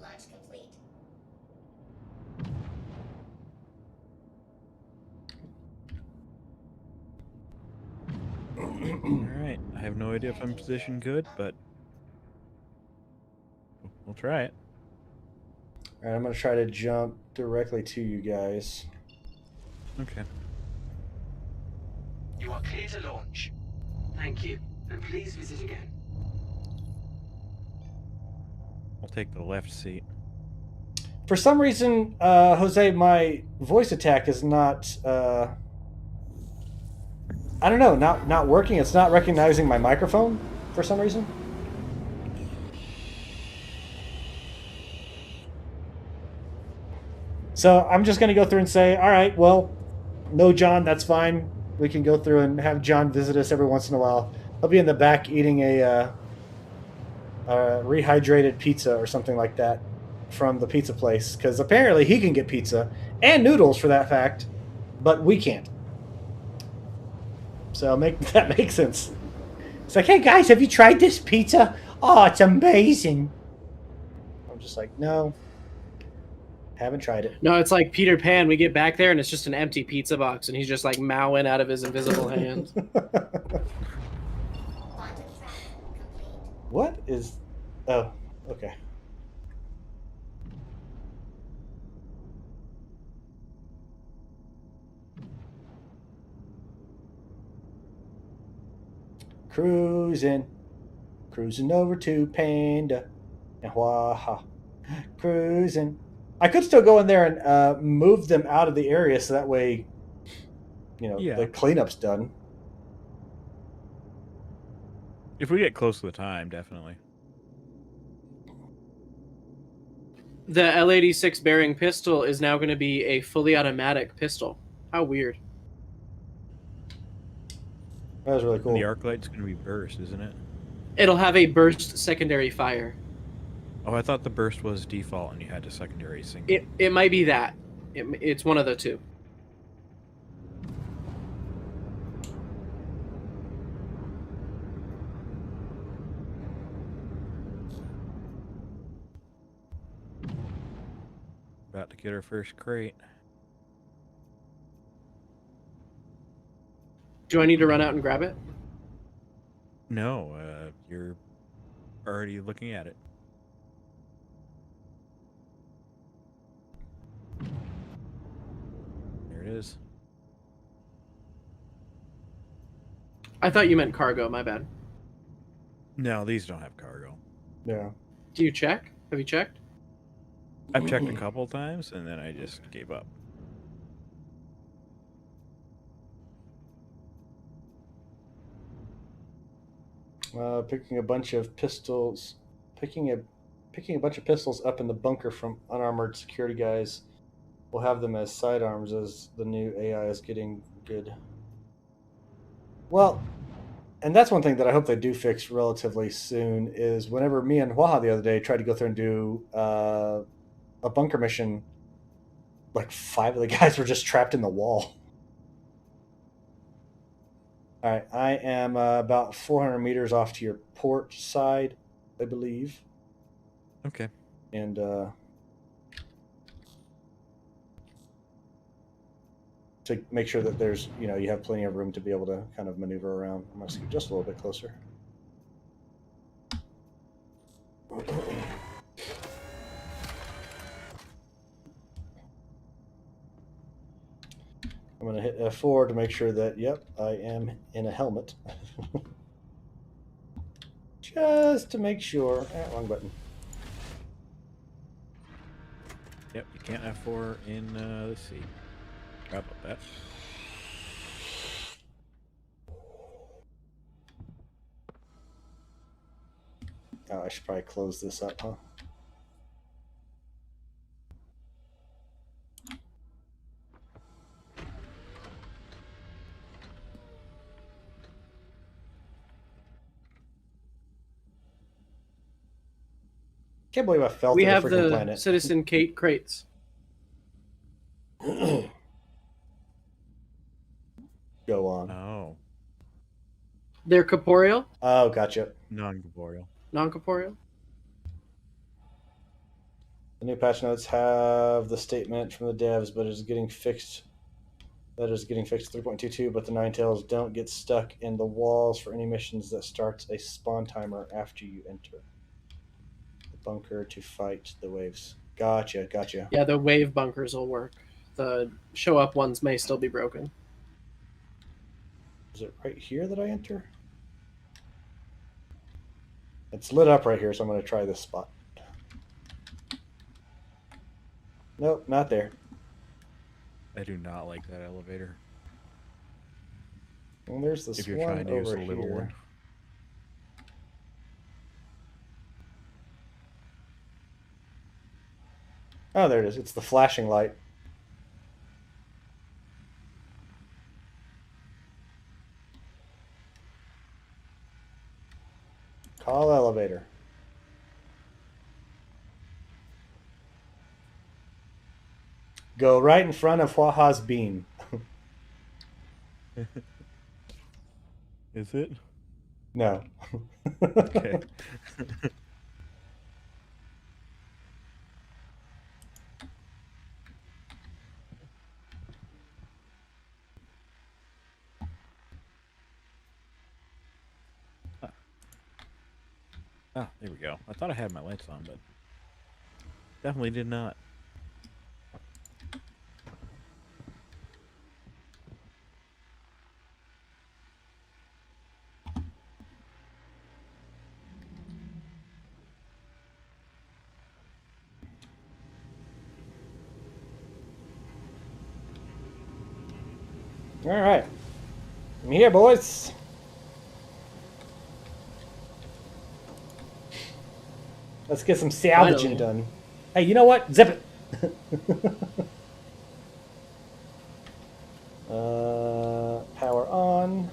Launch complete. Alright, I have no idea if I'm positioned good, but we'll try it. All right, I'm going to try to jump directly to you guys. Okay. You are clear to launch. Thank you, and please visit again. I'll take the left seat. For some reason, Jose, my voice attack is not. I don't know, not working. It's not recognizing my microphone for some reason. So I'm just going to go through and say, all right, well, no John, that's fine. We can go through and have John visit us every once in a while. I'll be in the back eating a rehydrated pizza or something like that from the pizza place, because apparently he can get pizza and noodles for that fact, but we can't. So that makes sense. It's like, hey guys, have you tried this pizza? Oh, it's amazing. I'm just like, no, haven't tried it. No, it's like Peter Pan. We get back there and it's just an empty pizza box, and he's just like mowing out of his invisible hand. Quantum track complete. What is? Oh, okay. Cruising over to Panda and Houaha. Cruising. I could still go in there and move them out of the area, so that way, Yeah. the cleanup's done. If we get close to the time, definitely. The L86 bearing pistol is now going to be a fully automatic pistol. How weird. That was really cool. And the arc light's going to be burst, isn't it? It'll have a burst secondary fire. Oh, I thought the burst was default and you had a secondary single. It might be that. It's one of the two. About to get our first crate. Do I need to run out and grab it? No, you're already looking at it. There it is. I thought you meant cargo. My bad. No, these don't have cargo. Yeah. Do you check? Have you checked? I've checked a couple times and then I just gave up. Picking a bunch of pistols up in the bunker from unarmored security guys. We'll have them as sidearms as the new AI is getting good. Well, and that's one thing that I hope they do fix relatively soon, is whenever me and Houaha the other day tried to go through and do a bunker mission, like 5 of the guys were just trapped in the wall. All right, I am about 400 meters off to your port side, I believe. Okay. And to make sure that there's, you have plenty of room to be able to kind of maneuver around. I'm going to scoot just a little bit closer. I'm going to hit F4 to make sure that, yep, I am in a helmet. Just to make sure. Wrong button. Yep, you can't have 4 in the sea. How about that? Oh, I should probably close this up, huh? Can't believe I fell We through have the freaking the planet. Citizen Kate crates. Go on. Oh, They're corporeal, Oh, gotcha. non-corporeal. non-corporeal. The new patch notes have the statement from the devs, but it is getting fixed. That is getting fixed 3.22, but the Ninetales don't get stuck in the walls for any missions that starts a spawn timer after you enter the bunker to fight the waves. Gotcha, gotcha. Yeah, the wave bunkers will work. The show up ones may still be broken. Is it right here that I enter? It's lit up right here, so I'm going to try this spot. Nope, not there. I do not like that elevator. And there's this If you're one trying to use over the little here. one. Oh, there it is. It's the flashing light. Call elevator. Go right in front of Houaha's beam. Is it? No. Okay. Ah, there we go. I thought I had my lights on, but definitely did not. All right. I'm here, boys. Let's get some salvaging Finally. done. Hey, you know what? Zip it. Power on.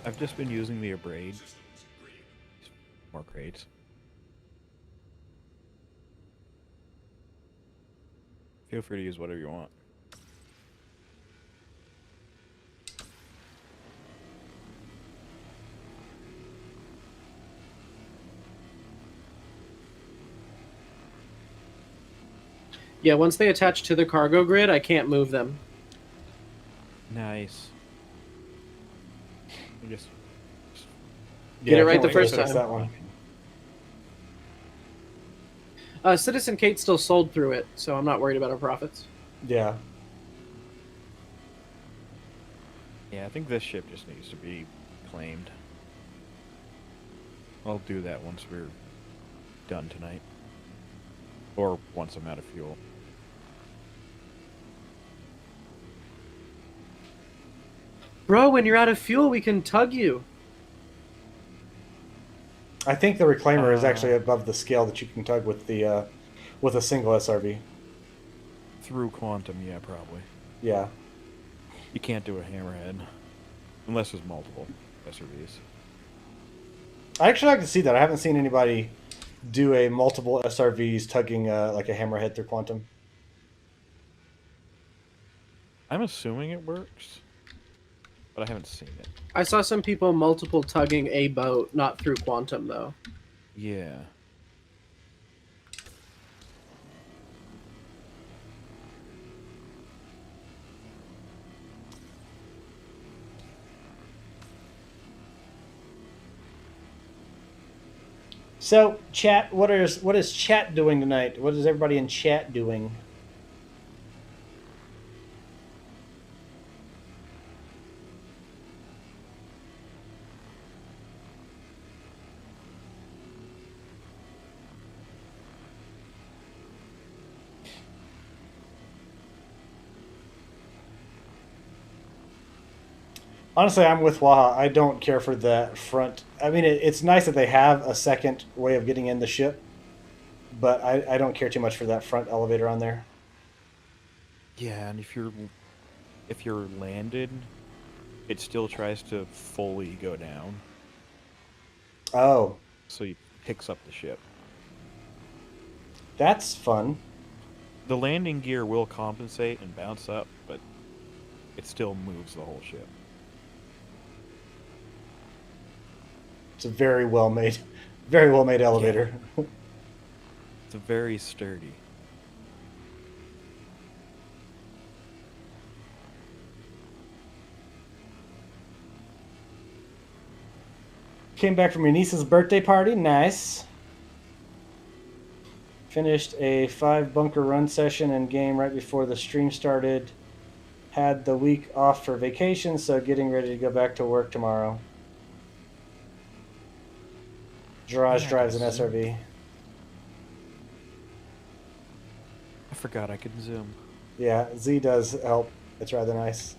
I've just been using the abrade. More crates. Feel free to use whatever you want. Yeah, once they attach to the cargo grid, I can't move them. Nice. You just Get it I right can't the wait to first fix time. That one. Citizen Kate still sold through it, so I'm not worried about our profits. Yeah. Yeah, I think this ship just needs to be claimed. I'll do that once we're done tonight. Or once I'm out of fuel. Bro, when you're out of fuel, we can tug you. I think the reclaimer is actually above the scale that you can tug with a single SRV. Through quantum, yeah, probably. Yeah. You can't do a hammerhead. Unless there's multiple SRVs. I actually like to see that. I haven't seen anybody do a multiple SRVs tugging like a hammerhead through quantum. I'm assuming it works. But I haven't seen it. I saw some people multiple tugging a boat, not through quantum, though. Yeah. So, chat, what is chat doing tonight? What is everybody in chat doing? Honestly, I'm with Houaha. I don't care for that front. I mean, it's nice that they have a second way of getting in the ship, but I don't care too much for that front elevator on there. Yeah, and if you're landed, it still tries to fully go down. Oh, So it picks up the ship. that's fun. The landing gear will compensate and bounce up, but it still moves the whole ship. It's a very well made elevator. It's a very sturdy. Came back from your niece's birthday party. Nice. Finished a 5 bunker run session in game right before the stream started. Had the week off for vacation, so getting ready to go back to work tomorrow. Jiraj Yeah, drives an I can SRV. I forgot I could zoom. Yeah, Z does help. It's rather nice.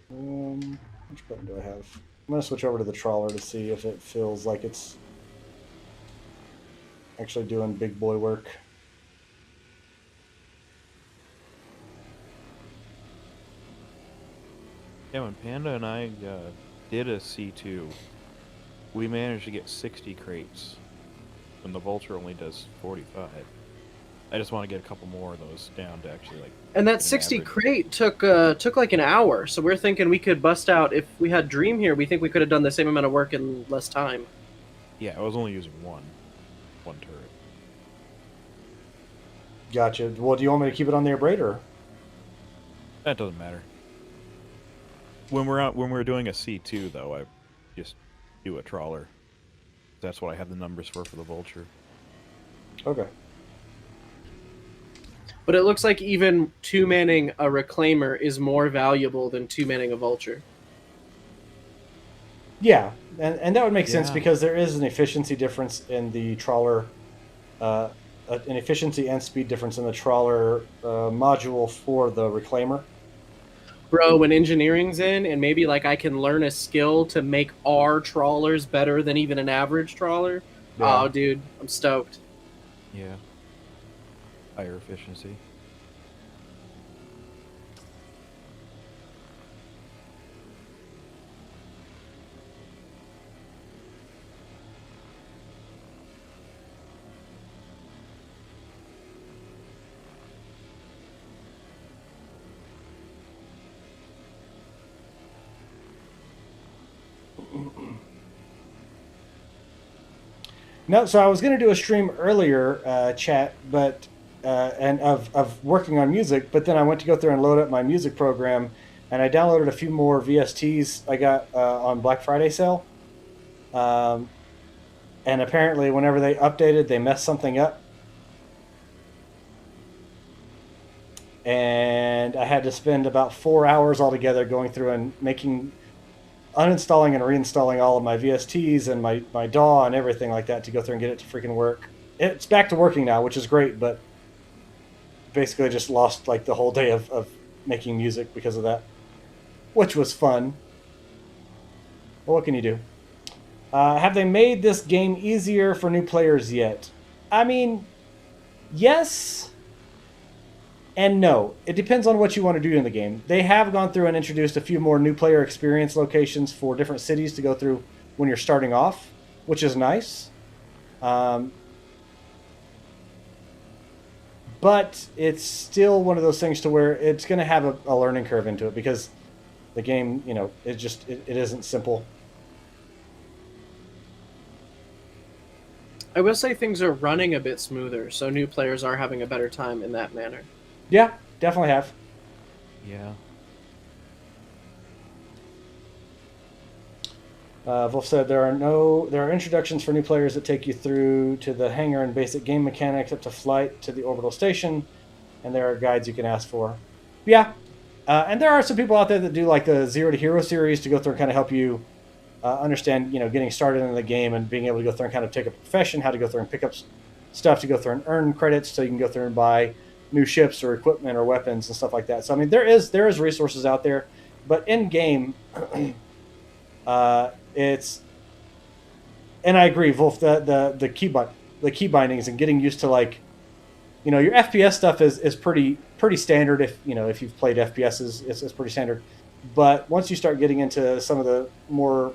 Which button do I have? I'm going to switch over to the trawler to see if it feels like it's actually doing big boy work. Yeah, when Panda and I did a C2, we managed to get 60 crates, when the Vulture only does 45. I just want to get a couple more of those down to actually like. And get that an 60 average. crate took like an hour. So we're thinking we could bust out if we had Dream here. We think we could have done the same amount of work in less time. Yeah, I was only using one turret. Gotcha. Well, do you want me to keep it on the abrader? That doesn't matter. When we're doing a C2 though, I just do a trawler. That's what I have the numbers for the Vulture. Okay. But it looks like even two-manning a Reclaimer is more valuable than two-manning a Vulture. Yeah, and that would make sense Yeah. because there is an efficiency difference in the trawler, an efficiency and speed difference in the trawler module for the Reclaimer. Bro, when engineering's in, and maybe like I can learn a skill to make our trawlers better than even an average trawler. Yeah. Oh, dude, I'm stoked. Yeah. Higher efficiency. No, so I was going to do a stream earlier, chat, but and of working on music, but then I went to go through and load up my music program, and I downloaded a few more VSTs I got on Black Friday sale. And apparently, whenever they updated, they messed something up, and I had to spend about 4 hours altogether going through and uninstalling and reinstalling all of my VSTs and my DAW and everything like that to go through and get it to freaking work. It's back to working now, which is great, but basically just lost like the whole day of making music because of that, which was fun. Well, what can you do? Have they made this game easier for new players yet? I mean, yes and no. It depends on what you want to do in the game. They have gone through and introduced a few more new player experience locations for different cities to go through when you're starting off, which is nice. But it's still one of those things to where it's going to have a learning curve into it because the game, it isn't simple. I will say things are running a bit smoother, so new players are having a better time in that manner. Yeah, definitely have. Yeah. Wolf said there are introductions for new players that take you through to the hangar and basic game mechanics up to flight to the orbital station, and there are guides you can ask for. Yeah, and there are some people out there that do like the Zero to Hero series to go through and kind of help you understand, getting started in the game and being able to go through and kind of take a profession, how to go through and pick up stuff to go through and earn credits so you can go through and buy new ships or equipment or weapons and stuff like that. So I mean, there is resources out there, but in game, it's, and I agree, Wolf, the key bindings and getting used to like, your FPS stuff is pretty standard. If you've played FPSs, it's pretty standard. But once you start getting into some of the more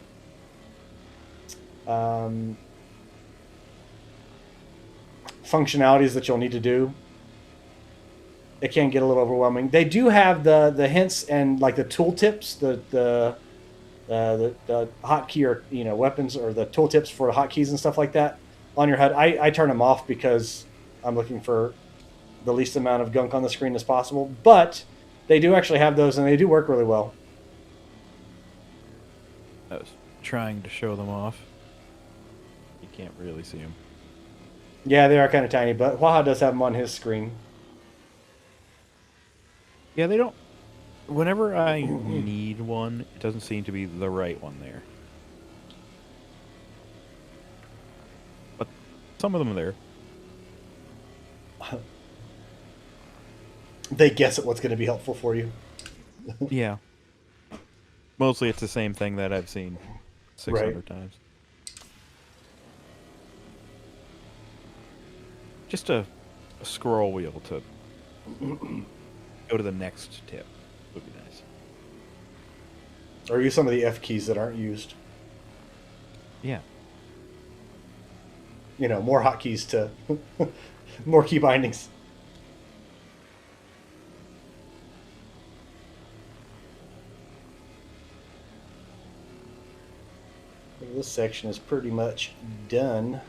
functionalities that you'll need to do, it can get a little overwhelming. They do have the hints and like the tooltips, the hotkey or weapons or the tooltips for hotkeys and stuff like that on your HUD. I turn them off because I'm looking for the least amount of gunk on the screen as possible. But they do actually have those, and they do work really well. I was trying to show them off. You can't really see them. Yeah, they are kind of tiny, but Houaha does have them on his screen. Yeah, they don't. Whenever I need one, it doesn't seem to be the right one there. But some of them are there. They guess at what's going to be helpful for you. Yeah. Mostly it's the same thing that I've seen 600 Right. times. Just a scroll wheel to go to the next tip would be nice. Or use some of the F keys that aren't used. Yeah. You know, more hotkeys to more key bindings. This section is pretty much done.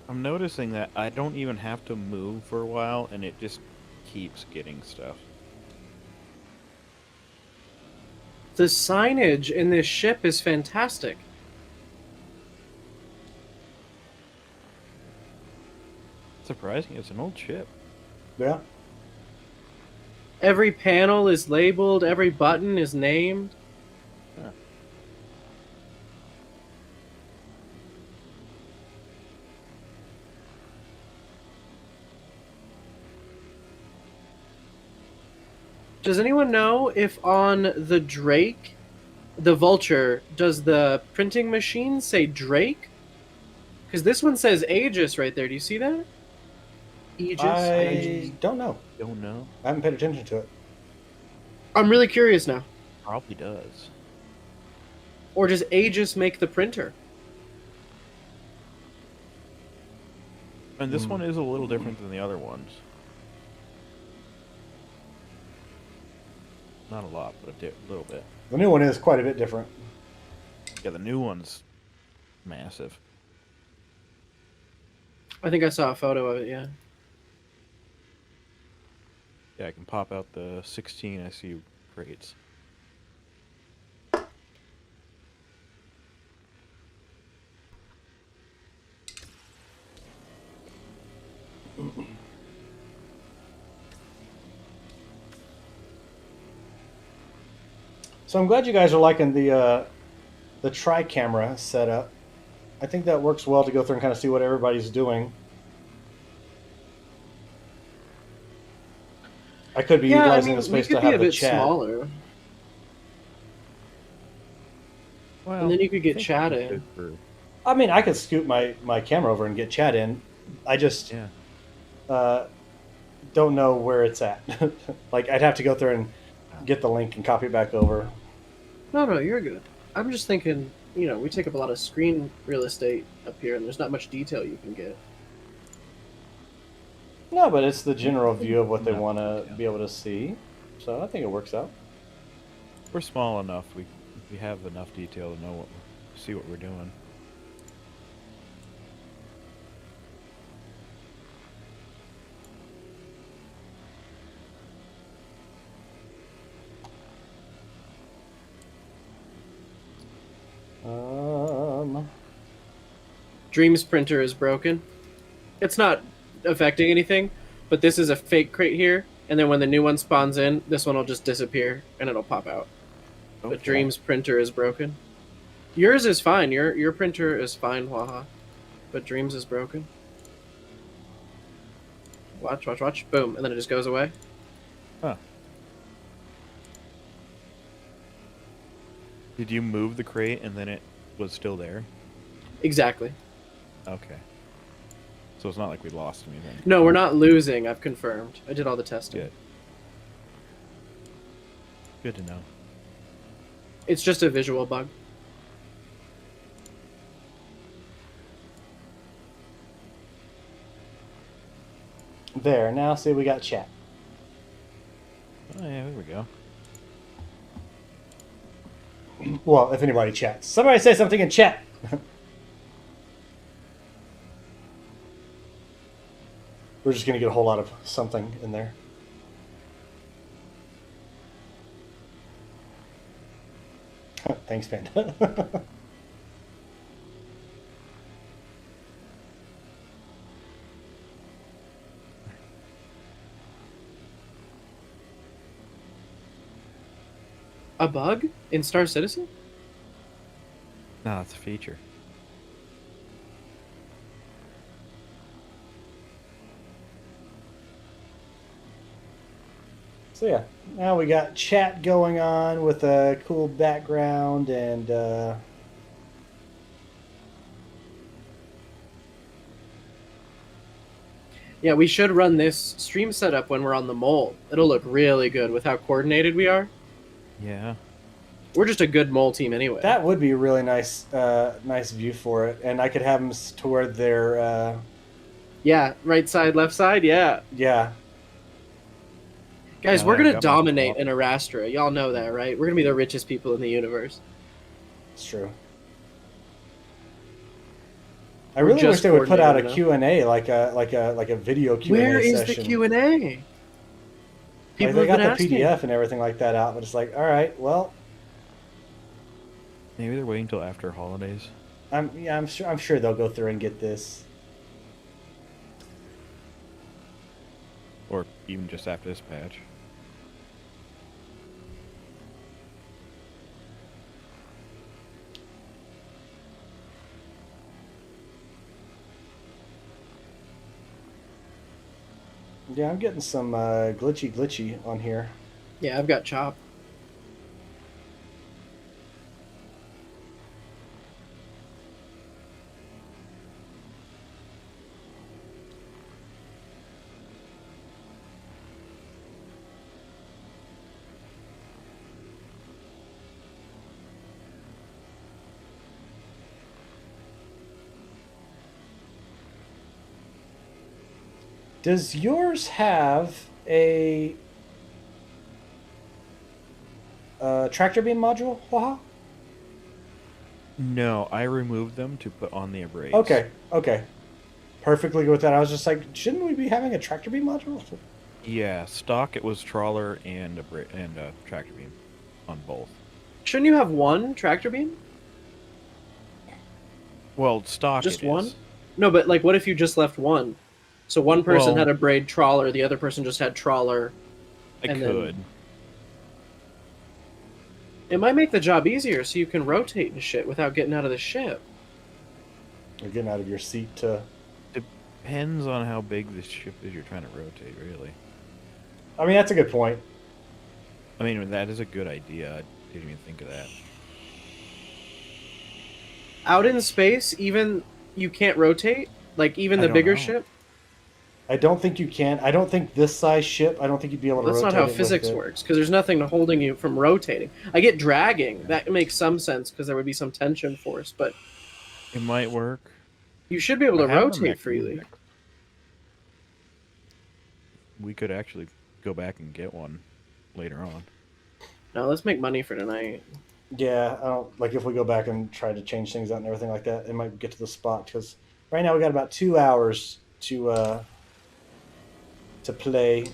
I'm noticing that I don't even have to move for a while, and it just keeps getting stuff. The signage in this ship is fantastic. Surprising, it's an old ship. Yeah. Every panel is labeled, every button is named. Does anyone know if on the Drake, the Vulture, does the printing machine say Drake? Because this one says Aegis right there. Do you see that? Aegis? I don't know. Don't know. I haven't paid attention to it. I'm really curious now. Probably does. Or does Aegis make the printer? And this one is a little different than the other ones. Not a lot, but a little bit. The new one is quite a bit different. Yeah, the new one's massive. I think I saw a photo of it, yeah. Yeah, I can pop out the 16 SU crates. So I'm glad you guys are liking the tri-camera setup. I think that works well to go through and kind of see what everybody's doing. I could be utilizing the space we to could be have a the bit chat. smaller. Well, And then you could get I think chat we in. could for- I mean, I could scoot my camera over and get chat in. I just Yeah. don't know where it's at. Like, I'd have to go through and get the link and copy it back over. No, you're good. I'm just thinking, you know, we take up a lot of screen real estate up here, and there's not much detail you can get. No, but it's the general view of what they No, want to yeah. be able to see. So I think it works out. We're small enough. We have enough detail to know see what we're doing. Dream's printer is broken. It's not affecting anything, but this is a fake crate here, and then when the new one spawns in, this one will just disappear and it'll pop out. Okay. But Dream's printer is broken. Yours is fine. Your printer is fine, Houaha. But Dream's is broken. Watch. Boom, and then it just goes away. Huh. Did you move the crate and then it was still there? Exactly. Okay. So it's not like we lost anything. No, we're not losing. I've confirmed. I did all the testing. Good. Good to know. It's just a visual bug. There, now see we got chat. Oh yeah, there we go. Well, if anybody chats. Somebody say something in chat. We're just going to get a whole lot of something in there. Thanks, Panda. A bug in Star Citizen? No, it's a feature. So yeah, now we got chat going on with a cool background and Yeah, we should run this stream setup when we're on the mole. It'll look really good with how coordinated we are. Yeah. We're just a good mole team anyway. that would be a really nice nice view for it. And I could have them toward their Yeah, right side, left side, yeah. yeah. Guys, Yeah, we're I gonna got my dominate fault. in Arastra. Y'all know that, right? We're gonna be the richest people in the universe. It's true. I We're really wish just they would put out a coordinated, Q&A, like a video Q&A Where is session. the Q&A? Like People they have got been the asking. PDF and everything like that out, but it's like, all right, well, Maybe they're waiting till after holidays. I'm sure they'll go through and get this. Or even just after this patch. Yeah, I'm getting some glitchy on here. Yeah, I've got Chop. Does yours have a tractor beam module, Houaha? No, I removed them to put on the abrades. Okay. Perfectly good with that. I was just like, shouldn't we be having a tractor beam module? Yeah, stock it was trawler and tractor beam on both. Shouldn't you have one tractor beam? Well, stock Just it one? is. No, but like, what if you just left one? So one person Well- had a braid trawler, the other person just had trawler. I And then- could. It might make the job easier so you can rotate and shit without getting out of the ship. You're getting out of your seat to... Depends on how big the ship is you're trying to rotate, really. I mean, that's a good point. I mean, that is a good idea. I didn't even think of that. Out in space, even you can't rotate? Like, even I the don't bigger know. ship? I don't think you can. I don't think this size ship, I don't think you'd be able to That's rotate not how it with physics it. works, because there's nothing holding you from rotating. I get dragging. That makes some sense, because there would be some tension force, but It might work. you should be able to I have a rotate mech- freely. We could actually go back and get one later on. No, let's make money for tonight. Yeah, I don't like if we go back and try to change things out and everything like that, it might get to the spot because right now we got about 2 hours to play.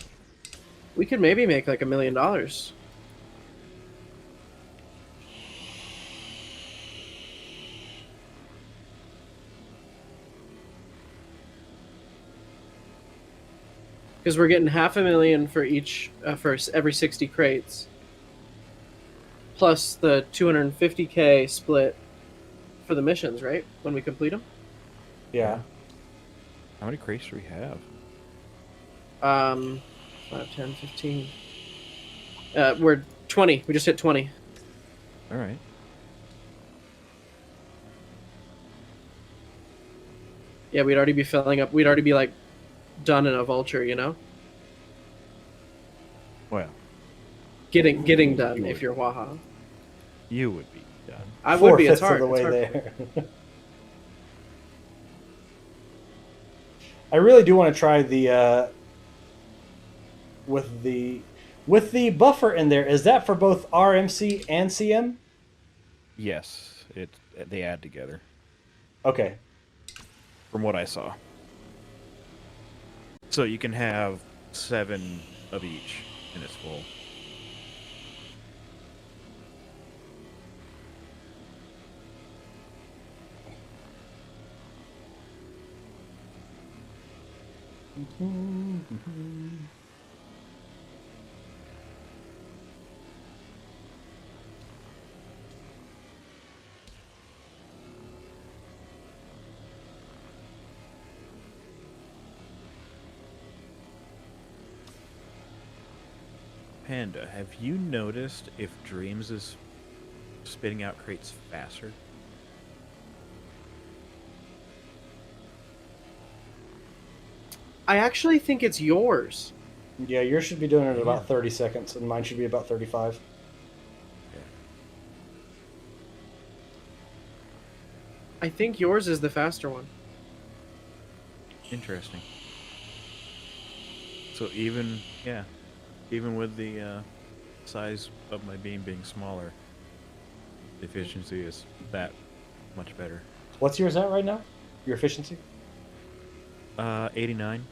We could maybe make like $1 million. Because we're getting $500,000 for each for every 60 crates, plus the 250K split for the missions, right? When we complete them. Yeah. How many crates do we have? 5, 10, 15. We're 20. We just hit 20. All right. Yeah, we'd already be filling up. We'd already be like done in a vulture, you know? Well, Getting done You if would. you're Houaha. you would be done. I would be. It's 4/5 hard. of the It's way hard. there. I really do want to try the with the buffer in there. Is that for both RMC and CM? Yes, they add together. Okay. From what I saw. So you can have 7 of each, and it's full. Panda, have you noticed if Dreams is spitting out crates faster? I actually think it's yours. Yeah, yours should be doing it in about 30 seconds, and mine should be about 35. I think yours is the faster one. Interesting. So even with the size of my beam being smaller, the efficiency is that much better. What's yours at right now? Your efficiency? 89.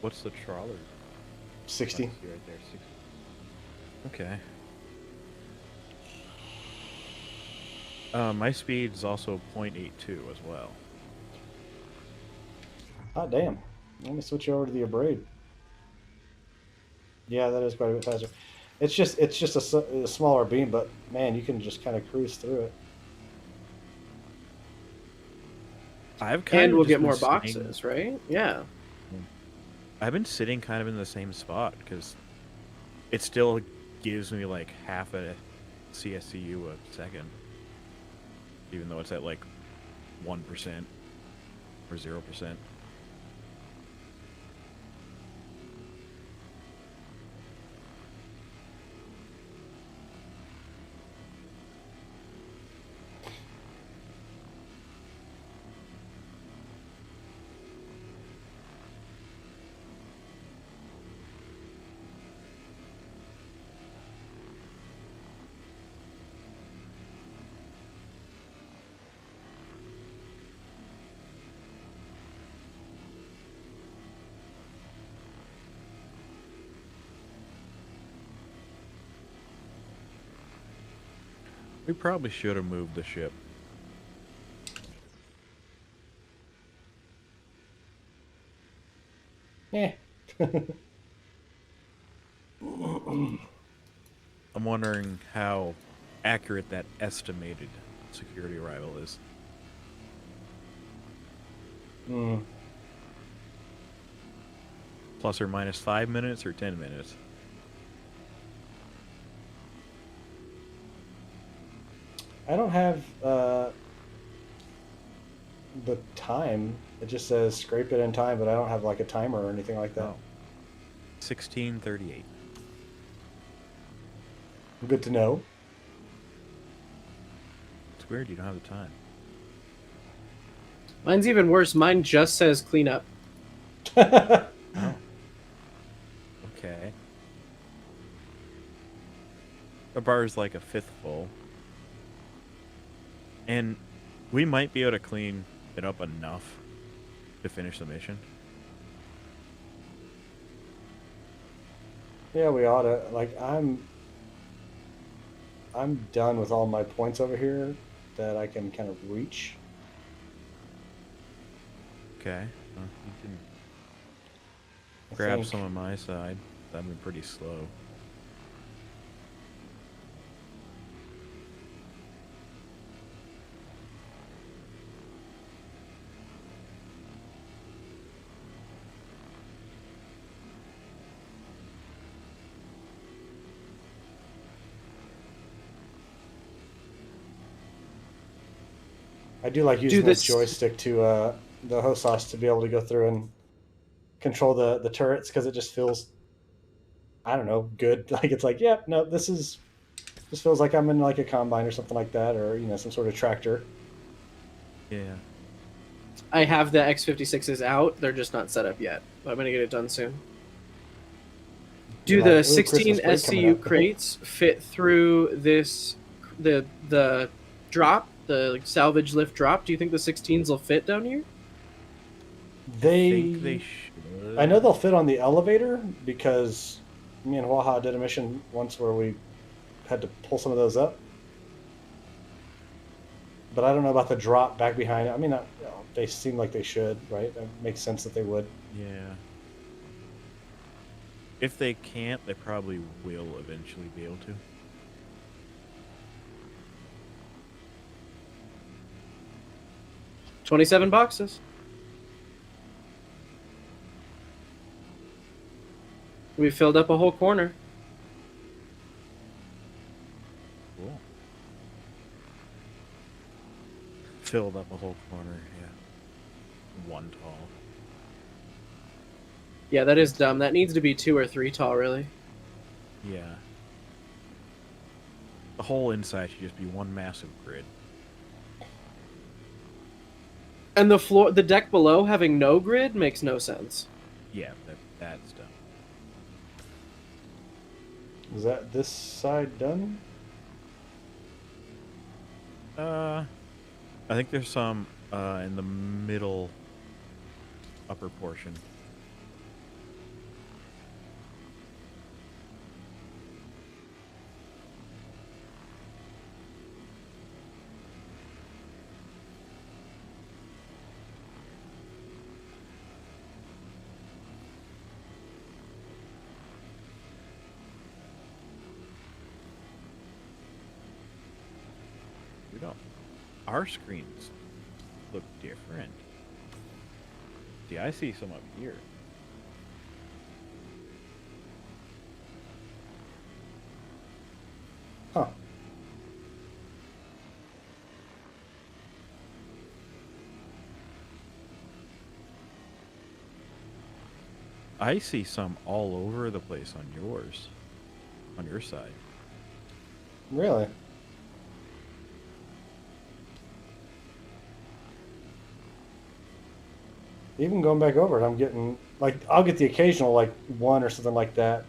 What's the trawler? 60. Right there, 60. Okay. My speed is also 0.82 as well. Hot damn. Let me switch you over to the abrade. Yeah, that is quite a bit faster. It's just a smaller beam, but man, you can just kind of cruise through it. And we'll get more boxes, right? Yeah. I've been sitting kind of in the same spot because it still gives me like half a CSCU a second, even though it's at like 1% or 0%. We probably should have moved the ship. Yeah. I'm wondering how accurate that estimated security arrival is. Plus or minus 5 minutes or 10 minutes? I don't have the time. It just says scrape it in time, but I don't have like a timer or anything like that. Oh. 16:38. Good to know. It's weird you don't have the time. Mine's even worse. Mine just says cleanup. Oh. Okay. Our bar is like a fifth full. And we might be able to clean it up enough to finish the mission. Yeah, we ought to. Like, I'm done with all my points over here that I can kind of reach. Okay. Well, you can I grab think. some on my side. That'd be pretty slow. I do like using this- this joystick to the host sauce to be able to go through and control the turrets because it just feels, I don't know, good. Like it's like, yeah, no, this feels like I'm in like a combine or something like that, or some sort of tractor. Yeah. I have the X56s out. They're just not set up yet. But I'm going to get it done soon. Do You're the like, "Ooh, 16 Christmas break coming SCU up." crates fit through this the drop the like, salvage lift drop. Do you think the 16s will fit down here? I think they should. I know they'll fit on the elevator because me and Houaha did a mission once where we had to pull some of those up. But I don't know about the drop back behind. I mean, they seem like they should, right? It makes sense that they would. Yeah. If they can't, they probably will eventually be able to. $27 boxes. We filled up a whole corner. Cool. Filled up a whole corner, yeah. One tall. Yeah, that is dumb. That needs to be 2 or 3 tall, really. Yeah. The whole inside should just be one massive grid. And the deck below having no grid makes no sense. Yeah, that's dumb. Is that this side done? I think there's some in the middle upper portion. We don't. Our screens look different. See, I see some up here. Huh. I see some all over the place on yours. On your side. Really? Even going back over it, I'm getting, like, I'll get the occasional, like, one or something like that.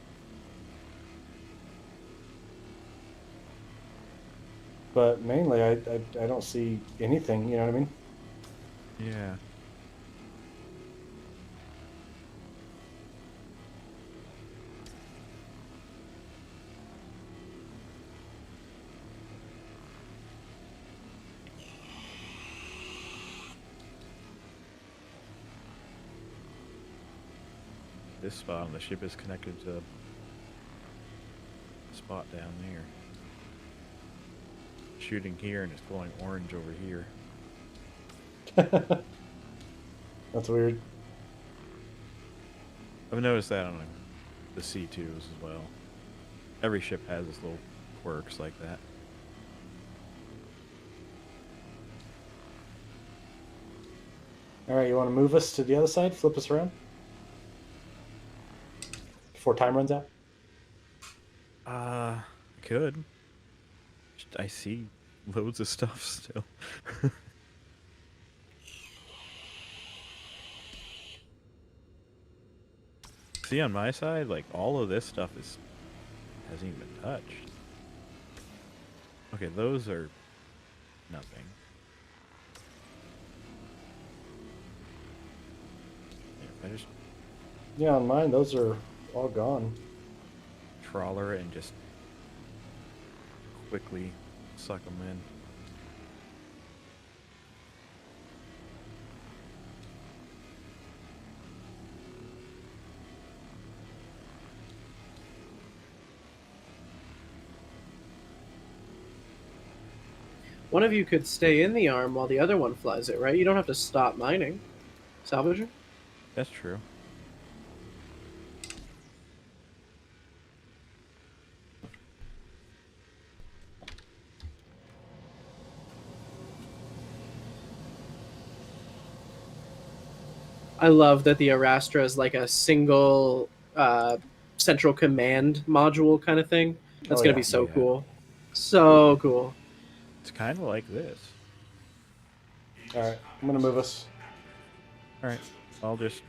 But mainly, I don't see anything, you know what I mean? Yeah. This spot on the ship is connected to a spot down there. Shooting here and it's glowing orange over here. That's weird. I've noticed that on the C2s as well. Every ship has its little quirks like that. Alright, you want to move us to the other side? Flip us around? Before time runs out? I could. I see loads of stuff still. See, on my side, like, all of this stuff hasn't even been touched. Okay, those are nothing. Yeah, if I just Yeah, on mine, those are all gone. trawler it and just quickly suck them in. One of you could stay in the arm while the other one flies it, right? You don't have to stop mining. Salvager? That's true. I love that the Arastra is like a single central command module kind of thing. That's Oh, going to yeah. be so Yeah. cool. So cool. It's kind of like this. Alright, I'm going to move us. Alright, I'll just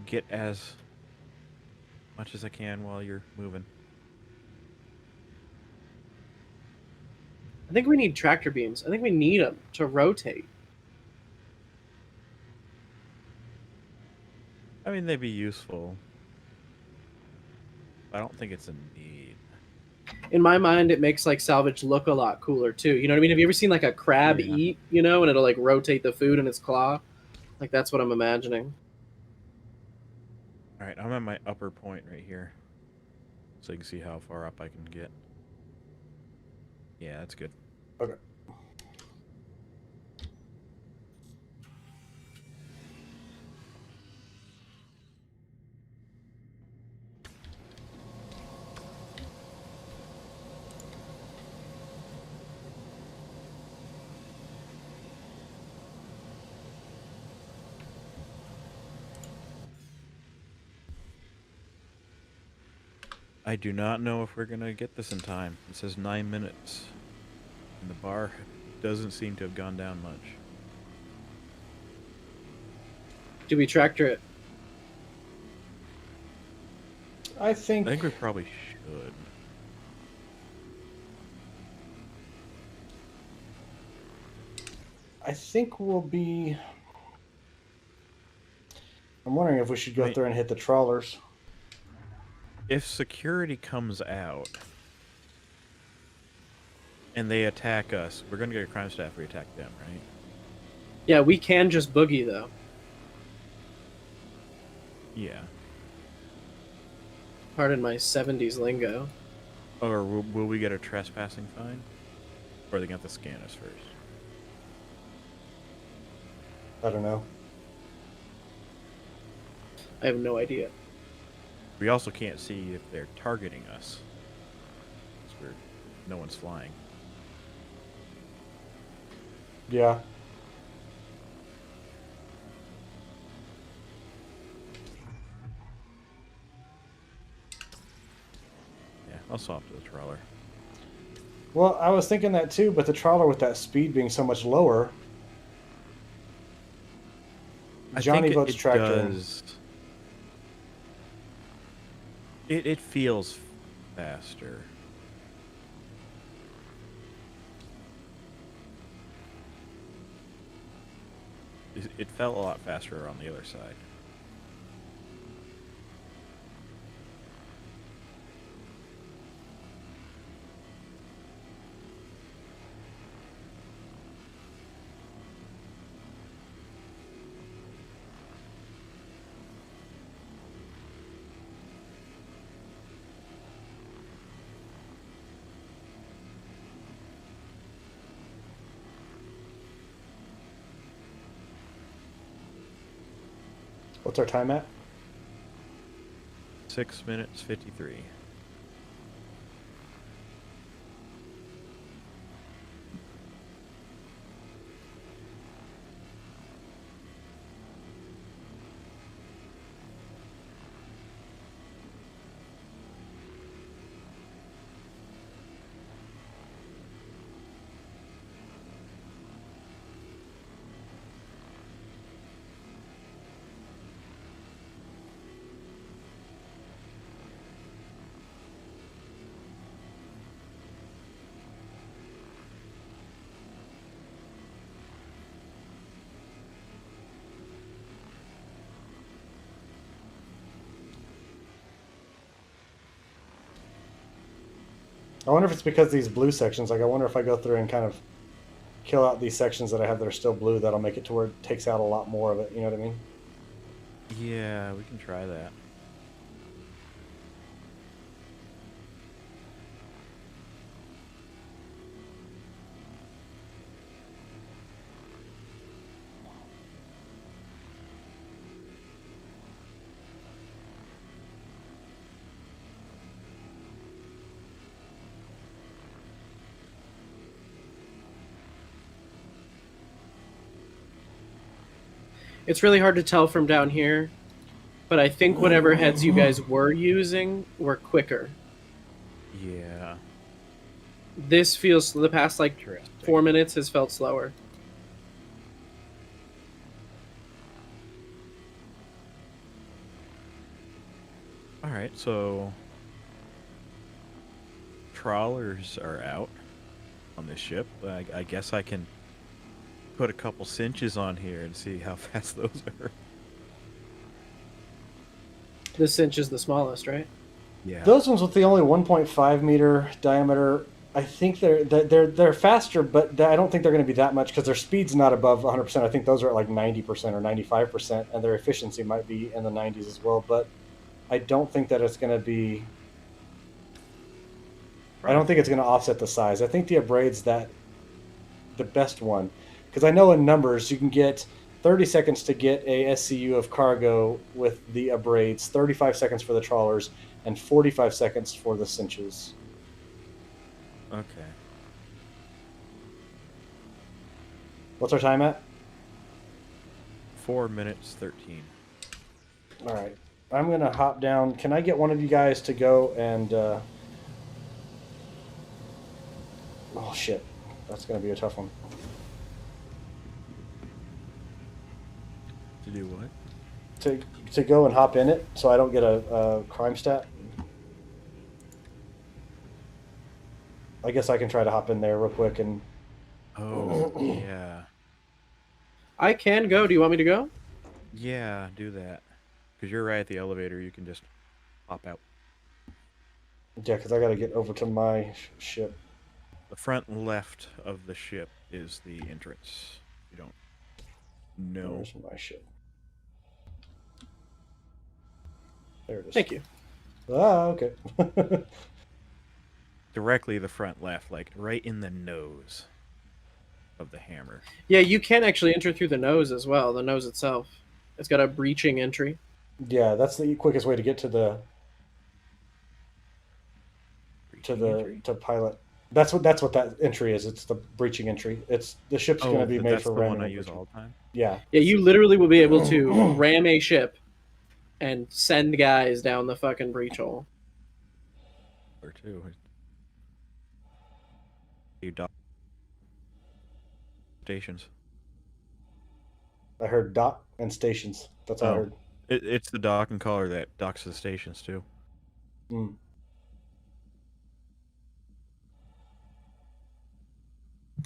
get as much as I can while you're moving. I think we need tractor beams. I think we need them to rotate. I mean, they'd be useful. I don't think it's a need. In my mind, it makes like salvage look a lot cooler too. You know what I mean? Have you ever seen like a crab Yeah. eat, you know, and it'll like rotate the food in its claw? Like that's what I'm imagining. All right, I'm at my upper point right here, so you can see how far up I can get. Yeah, that's good. Okay. I do not know if we're gonna get this in time. It says 9 minutes, and the bar doesn't seem to have gone down much. Do we tractor it? I think I think we probably should. we'll be. I'm wondering if we should go Wait. through and hit the trawlers. If security comes out and they attack us, we're gonna get a crime staff if we attack them, right? Yeah, we can just boogie though. Yeah. Pardon my 70s lingo. Or will we get a trespassing fine? Or are they gonna have to scan us first? I don't know. I have no idea. We also can't see if they're targeting us. 'Cause no one's flying. Yeah. Yeah, I'll swap to the trawler. Well, I was thinking that too, but the trawler with that speed being so much lower. Johnny votes tractor. It feels faster. It felt a lot faster on the other side. What's our time at? 6 minutes 53. I wonder if it's because these blue sections, like I wonder if I go through and kind of kill out these sections that I have that are still blue, that'll make it to where it takes out a lot more of it, you know what I mean? Yeah, we can try that. It's really hard to tell from down here, but I think whatever heads you guys were using were quicker. Yeah. This feels, the past like Interesting. 4 minutes has felt slower. Alright, so trawlers are out. on this ship. I guess I can put a couple cinches on here and see how fast those are. This cinch is the smallest, right? Yeah. Those ones with the only 1.5 meter diameter, I think they're faster, but I don't think they're going to be that much because their speed's not above 100%. I think those are at like 90% or 95%, and their efficiency might be in the 90s as well. But I don't think that it's going to be. I don't think it's going to offset the size. I think the Abraid's the best one, because I know in numbers you can get 30 seconds to get a SCU of cargo with the Abraids, 35 seconds for the trawlers, and 45 seconds for the cinches. Okay. What's our time at? 4 minutes 13. All right. I'm going to hop down. Can I get one of you guys to go and... Oh, shit. That's going to be a tough one. To do what? To go and hop in it so I don't get a crime stat. I guess I can try to hop in there real quick and... Oh, yeah. I can go. Do you want me to go? Yeah, do that. Because you're right at the elevator. You can just pop out. Yeah, because I got to get over to my ship. The front left of the ship is the entrance. You don't know. Where's my ship? There it is. Thank you. Ah, okay. Directly the front left, like right in the nose of the hammer. Yeah, you can actually enter through the nose as well. The nose itself. It's got a breaching entry. Yeah, that's the quickest way to get to the Entry? to pilot. That's what that entry is. It's the breaching entry. It's the ship's going to be made that's for the ramming. one I and use breaching. all the time. Yeah. Yeah, you literally will be able to ram a ship and send guys down the fucking breach hole. Or two. You dock stations. I heard dock and stations. That's all I Oh. heard. It's the dock and collar that docks to the stations too. Mm.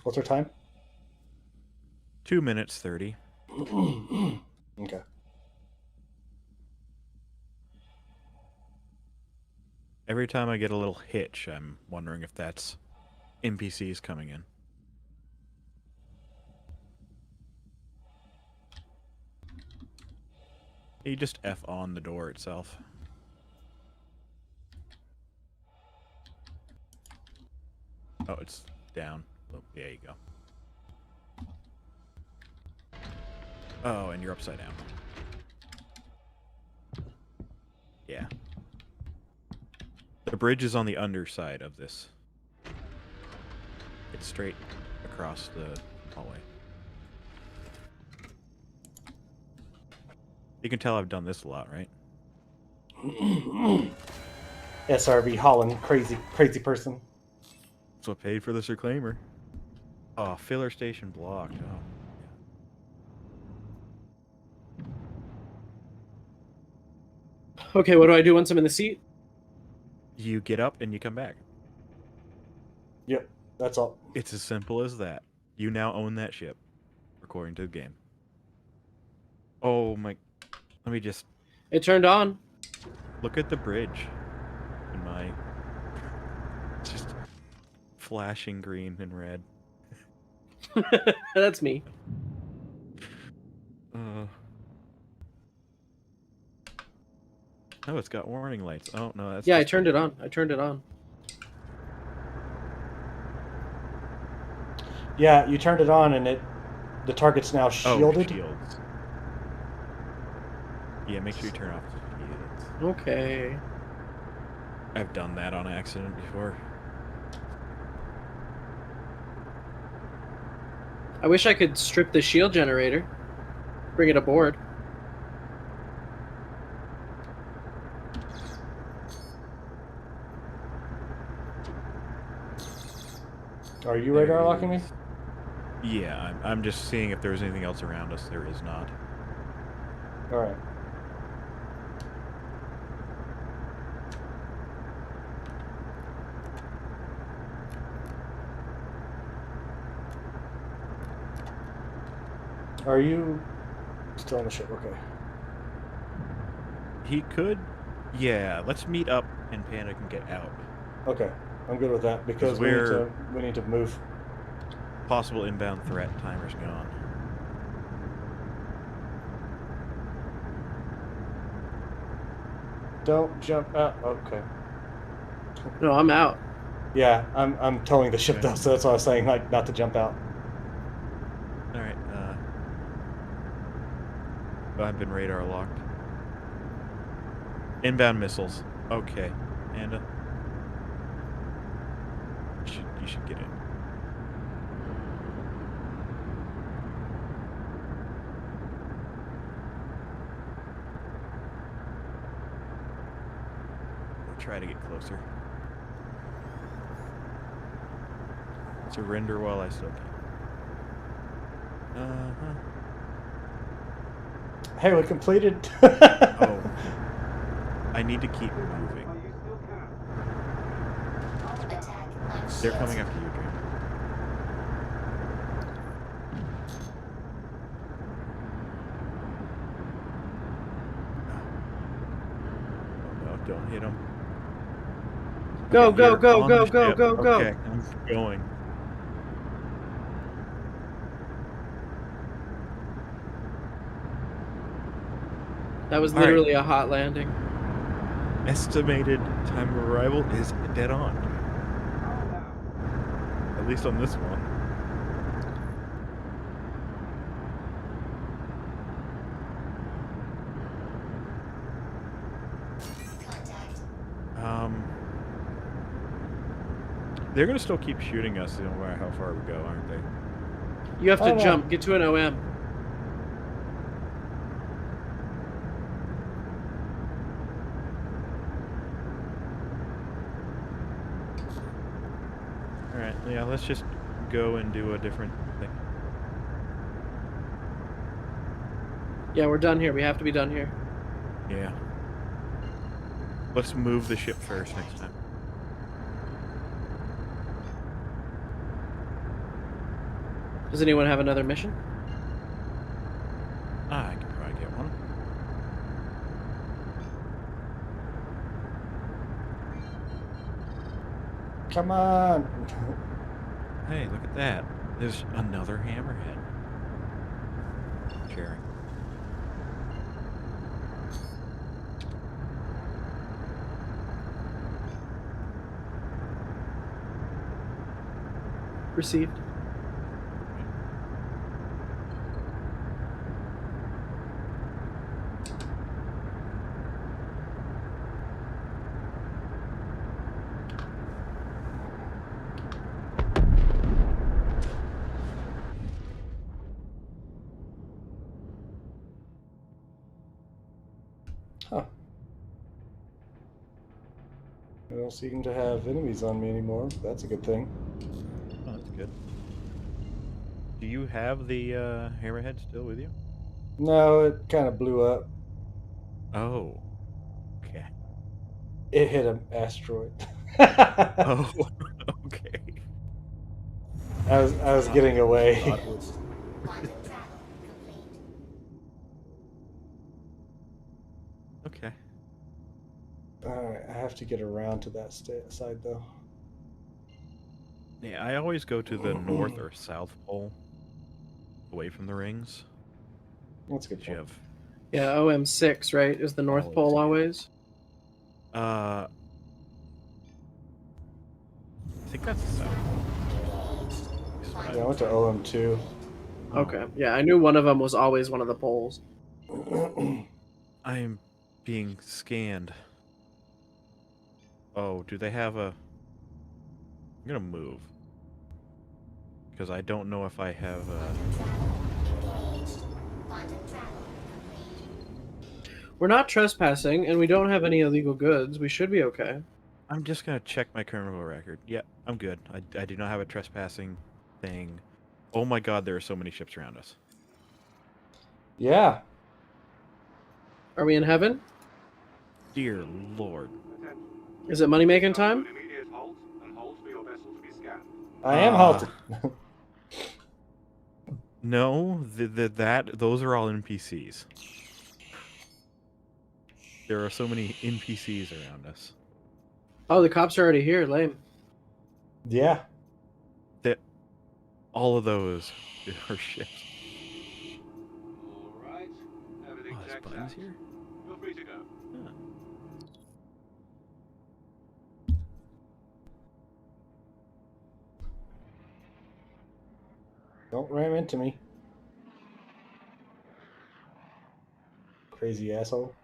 What's our time? 2 minutes 30. Okay. Every time I get a little hitch, I'm wondering if that's NPCs coming in. You just F on the door itself. Oh, it's down. Oh, there you go. Oh, and you're upside down. Yeah. The bridge is on the underside of this. It's straight across the hallway. You can tell I've done this a lot, right? SRV Holland, crazy person. That's what paid for this reclaimer. Oh, filler station blocked. Oh. Okay, what do I do once I'm in the seat? You get up and you come back. Yep, that's all. It's as simple as that. You now own that ship, according to the game. Oh my... Let me just It turned on. look at the bridge. In my... It's just flashing green and red. That's me. Oh, it's got warning lights. Oh, no, that's... Yeah, I just- turned it on. I turned it on. Yeah, you turned it on and the target's now Oh, shielded. shields. Yeah, make sure you turn off the shields. Okay. I've done that on accident before. I wish I could strip the shield generator. Bring it aboard. Are you radar locking me? Yeah, I'm just seeing if there's anything else around us. There is not. All right. Are you still on the ship? Okay. He could. Yeah, let's meet up and Panda can get out. Okay, I'm good with that because we need to move. Possible inbound threat timer's gone. Don't jump out. Okay. No, I'm out. Yeah, I'm towing the ship Okay. though, so that's why I was saying like not to jump out. All right. I've been radar locked. Inbound missiles. Okay, Panda. You should get in. I'll try to get closer. Surrender while I still can. Uh-huh. Hey, we completed. Oh. I need to keep moving. Attack on They're shields. coming after you, Dream. Oh, no, don't hit them. Go, go, you're go, on go, the go, ship. go, go. Okay, I'm going. That was All right. literally a hot landing. Estimated time of arrival is dead on. At least on this one. Contact. They're gonna still keep shooting us no matter how far we go, aren't they? You have to Oh, no. jump. Get to an OM. Alright, yeah, let's just go and do a different thing. Yeah, we're done here. We have to be done here. Yeah. Let's move the ship first next time. Does anyone have another mission? I can probably get one. Come on. Hey, look at that. There's another hammerhead. Sharing. Received. Huh. I don't seem to have enemies on me anymore. That's a good thing. Oh, that's good. Do you have the hammerhead still with you? No, it kind of blew up. Oh. Okay. It hit an asteroid. Oh, okay. I was getting away. Thought it was- Quantum travel complete. Okay. Alright, I have to get around to that side though. Yeah, I always go to the north or south pole, away from the rings. That's a good Did you point. have? Yeah, OM6, right? Is the North Always. Pole always? I think that's the south pole. Yeah, I went to OM2. Okay. Yeah, I knew one of them was always one of the poles. I am being scanned. Oh, do they have a... I'm gonna move. Because I don't know if I have Engaged. Quantum travel complete. We're not trespassing, and we don't have any illegal goods. We should be okay. I'm just gonna check my criminal record. Yeah, I'm good. I do not have a trespassing thing. Oh my god, there are so many ships around us. Yeah. Are we in heaven? Dear lord. Is it money making time? Immediate halt and hold for your vessel to be scanned. I am halted. No, those are all NPCs. There are so many NPCs around us. Oh, the cops are already here. Lame. Yeah. That all of those are ships. All right. Everything Oh, there's checked buttons out. here. Feel free to go. Huh. Don't ram into me. Crazy asshole.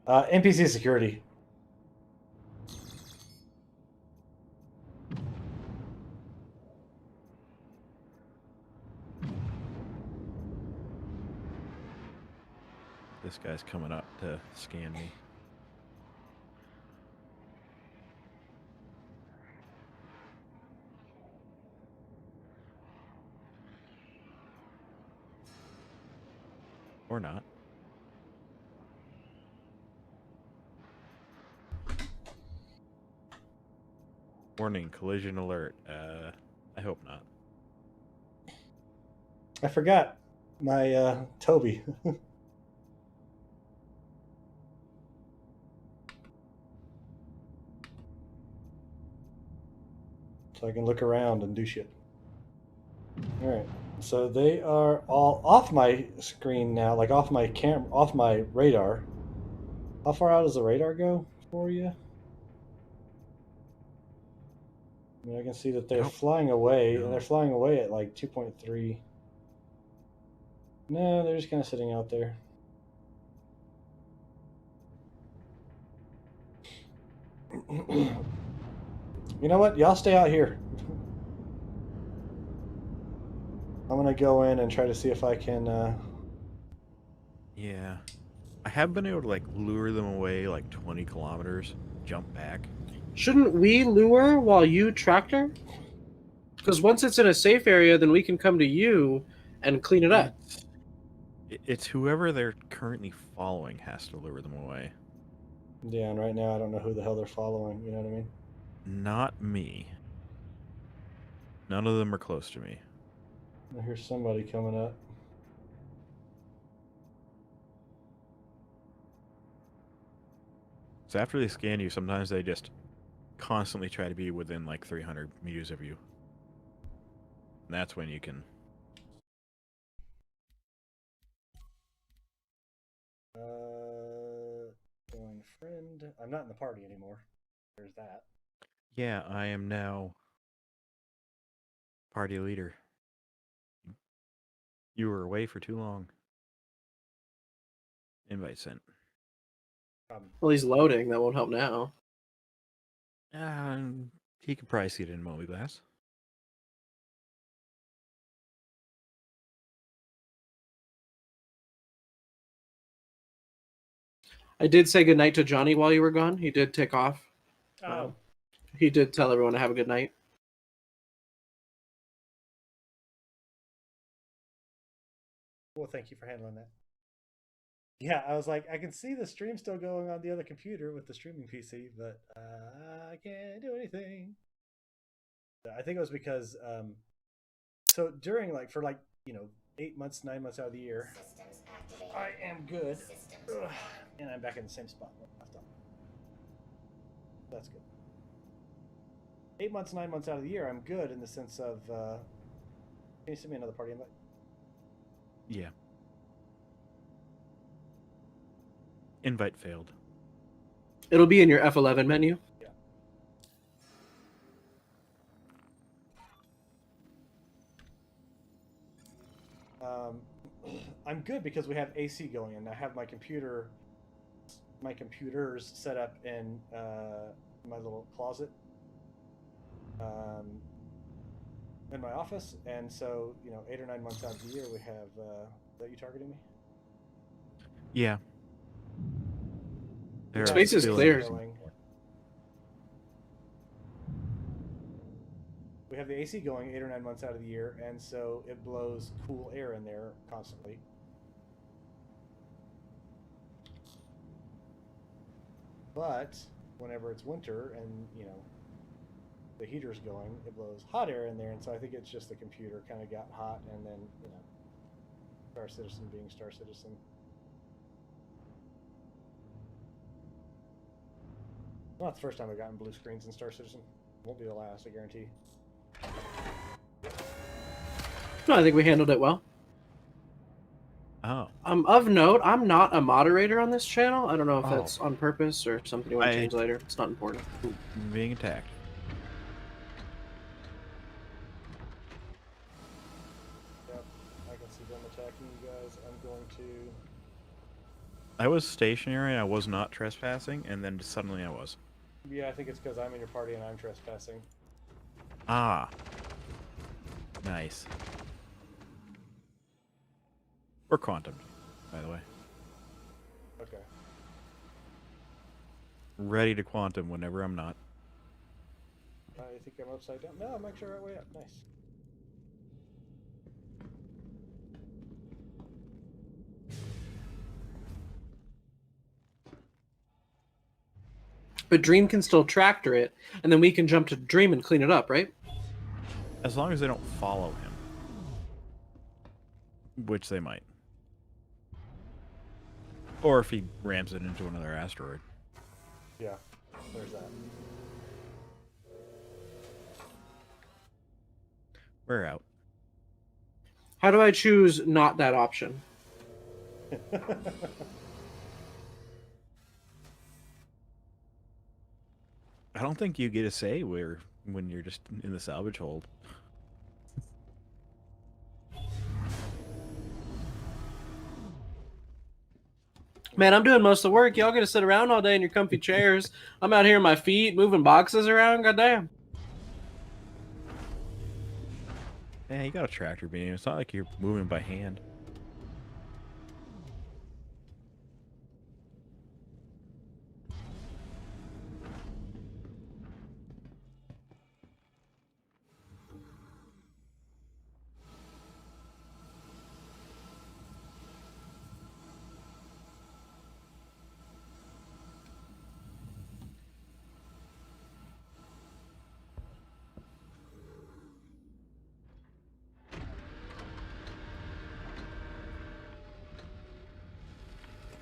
NPC security. This guy's coming up to scan me. Or not. Warning, collision alert. I hope not. I forgot my Toby. So I can look around and do shit. Alright. So they are all off my screen now, like off my off my radar. How far out does the radar go for you? I mean, I can see that they're Oh, flying away, no. and they're flying away at like 2.3. No, they're just kind of sitting out there. You know what? Y'all stay out here. I'm gonna go in and try to see if I can. Yeah. I have been able to like lure them away like 20 kilometers, jump back. Shouldn't we lure while you tractor? Because once it's in a safe area, then we can come to you and clean it up. It's whoever they're currently following has to lure them away. Yeah, and right now I don't know who the hell they're following. You know what I mean? Not me. None of them are close to me. I hear somebody coming up. So after they scan you, sometimes they just constantly try to be within like 300 meters of you. And that's when you can. Join friend. I'm not in the party anymore. There's that. Yeah, I am now party leader. You were away for too long. Invite sent. Well, he's loading. That won't help now. He could probably see it in Moby Glass. I did say goodnight to Johnny while you were gone. He did take off. Oh. He did tell everyone to have a good night. Well, thank you for handling that. Yeah, I was like, I can see the stream still going on the other computer with the streaming PC, but I can't do anything. I think it was because, so during like, for like, 8 months, 9 months out of the year, Systems activated. I am good. Systems Ugh, and I'm back in the same spot where I left off. That's good. 8 months, 9 months out of the year, I'm good in the sense of, can you send me another party invite? Yeah. Invite failed. It'll be in your F11 menu. Yeah. I'm good because we have AC going, and I have my computers set up in my little closet in my office, and so 8 or 9 months out of the year we have. That you targeting me? Yeah. Space is clear. We have the AC going 8 or 9 months out of the year, and so it blows cool air in there constantly. But whenever it's winter and the heater's going, it blows hot air in there, and so I think it's just the computer kind of got hot, and then, you know, Star Citizen being Star Citizen. Not the first time I've gotten blue screens in Star Citizen. Won't be the last, I guarantee. No, I think we handled it well. Oh. Of note, I'm not a moderator on this channel. I don't know if Oh. that's on purpose or something you want to change later. It's not important. Being attacked. Yep, I can see them attacking you guys. I'm going to... I was stationary and I was not trespassing, and then suddenly I was. Yeah, I think it's because I'm in your party and I'm trespassing. Ah. Nice. Or quantum, by the way. Okay. Ready to quantum whenever I'm not. I think I'm upside down. No, I'm actually right way up. Nice. But Dream can still tractor it, and then we can jump to Dream and clean it up, right? As long as they don't follow him. Which they might. Or if he rams it into another asteroid. Yeah, there's that. We're out. How do I choose not that option? I don't think you get a say when you're just in the salvage hold. Man, I'm doing most of the work. Y'all gonna sit around all day in your comfy chairs. I'm out here on my feet, moving boxes around. Goddamn. Yeah, you got a tractor beam. It's not like you're moving by hand.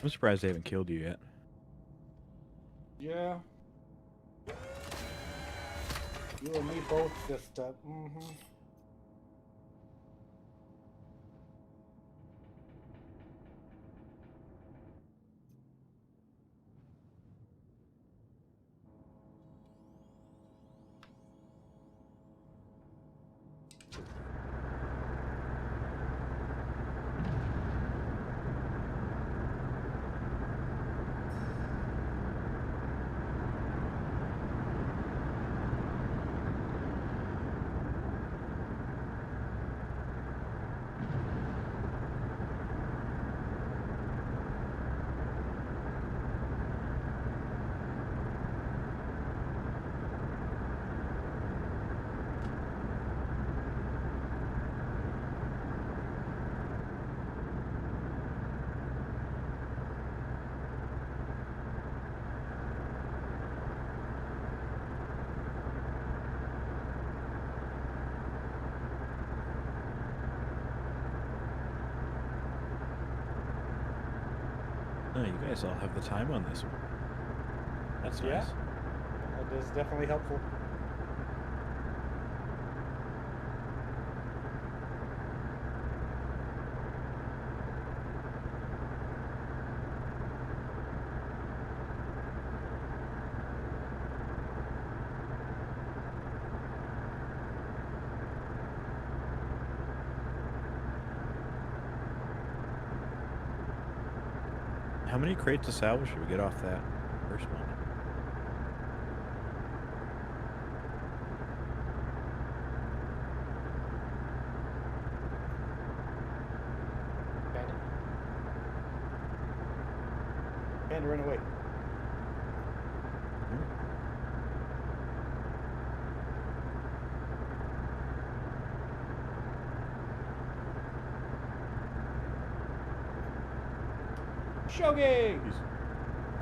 I'm surprised they haven't killed you yet. Yeah. You and me both just, Oh, you guys all have the time on this one. That's Yeah. nice. that is definitely helpful. How many crates of salvage should we get off that first one? Panda, run away. Shogi! He's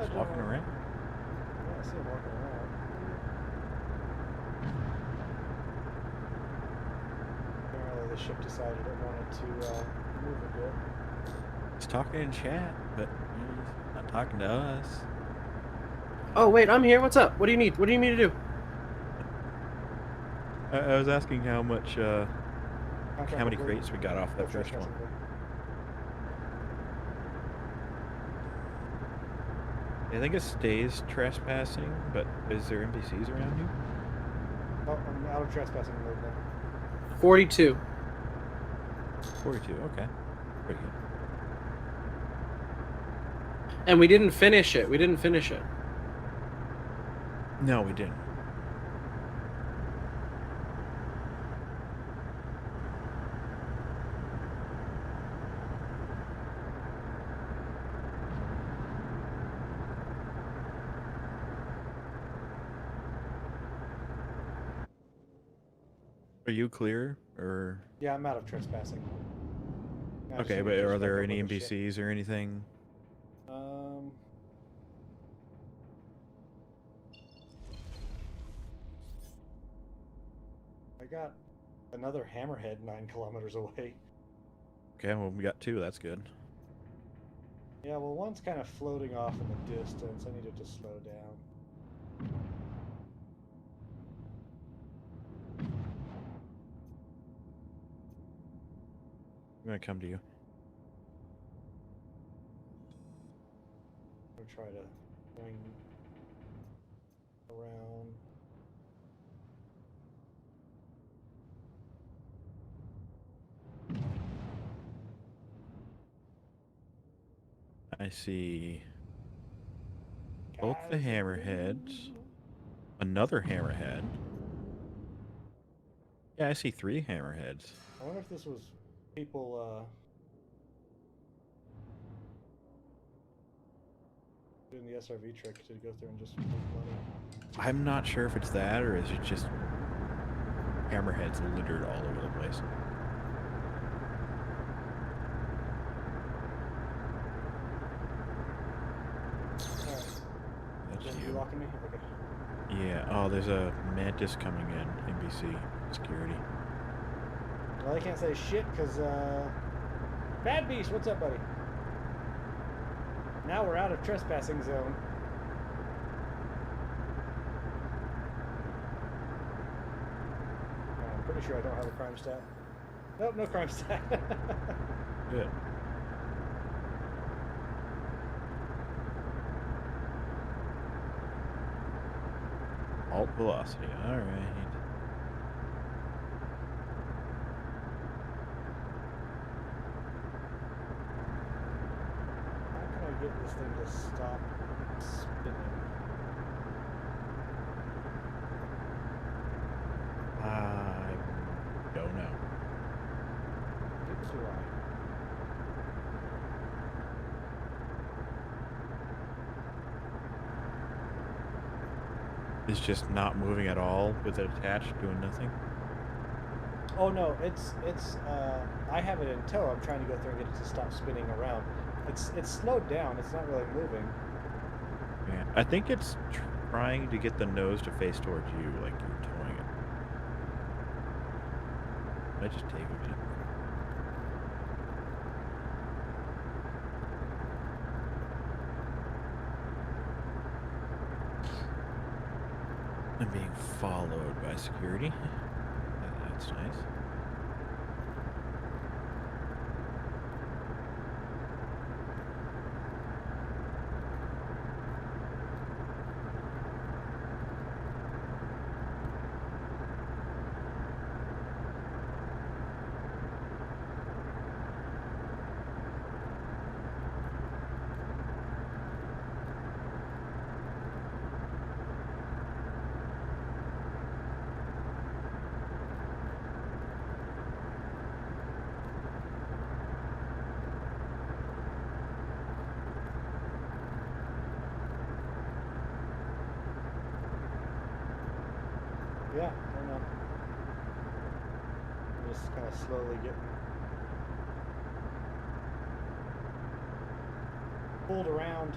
just walking around. Yeah, I see him walking around. the ship decided it wanted to move a bit. He's talking in chat, but he's not talking to us. Oh wait, I'm here. What's up? What do you need? What do you need me to do? I was asking how much, how Contract many complete. crates we got off No that first one. trespassing, I think it stays trespassing, but is there NPCs around you? bro. Oh, I'm out of trespassing mode now. 42. 42, okay. Pretty good. And we didn't finish it. We didn't finish it. No, we didn't. Are you clear, or Yeah, I'm out of trespassing. I just okay? need But to are just there back any up with the ship. NPCs or anything? I got another hammerhead 9 kilometers away. Okay, well we got 2. That's good. Yeah, well, one's kind of floating off in the distance. I needed to slow down. I'm gonna come to you. I'm gonna try to bring around. I see both the Guys, hammerheads, another hammerhead. Yeah, I see 3 hammerheads. I wonder if this was people doing the SRV trick to go through and just make money. I'm not sure if it's that or is it just hammerheads littered all over the place. Alright, That's you you. locking me? Okay. Yeah. Oh, there's a mantis coming in. NBC security. Well, I can't say shit because, Bad Beast, what's up, buddy? Now we're out of trespassing zone. I'm pretty sure I don't have a crime stat. Nope, no crime stat. Good. Alt velocity. All right. How can I get this thing to stop spinning? I don't know. Neither do I. It's just not moving at all with it attached, doing nothing. Oh no, it's I have it in tow. I'm trying to go through and get it to stop spinning around. It's slowed down. It's not really moving. Yeah, I think it's trying to get the nose to face towards you, like you're towing it. I just take it. I'm being followed by security. That's nice. Yeah, I don't know. I'm just kind of slowly getting pulled around.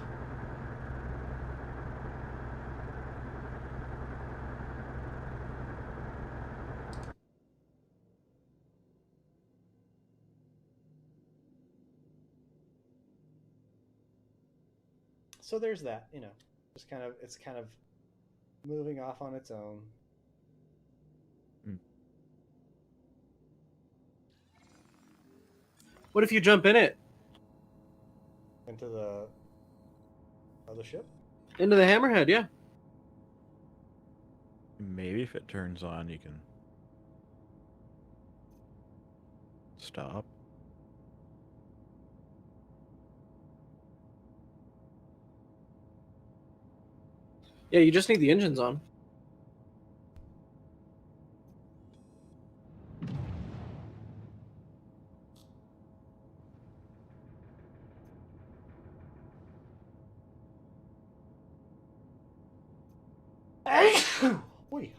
so there's that. You know, just kind of it's kind of moving off on its own. What if you jump in it? Into the other ship. Into the hammerhead, yeah. Maybe if it turns on, you can stop. Yeah, you just need the engines on. Wait.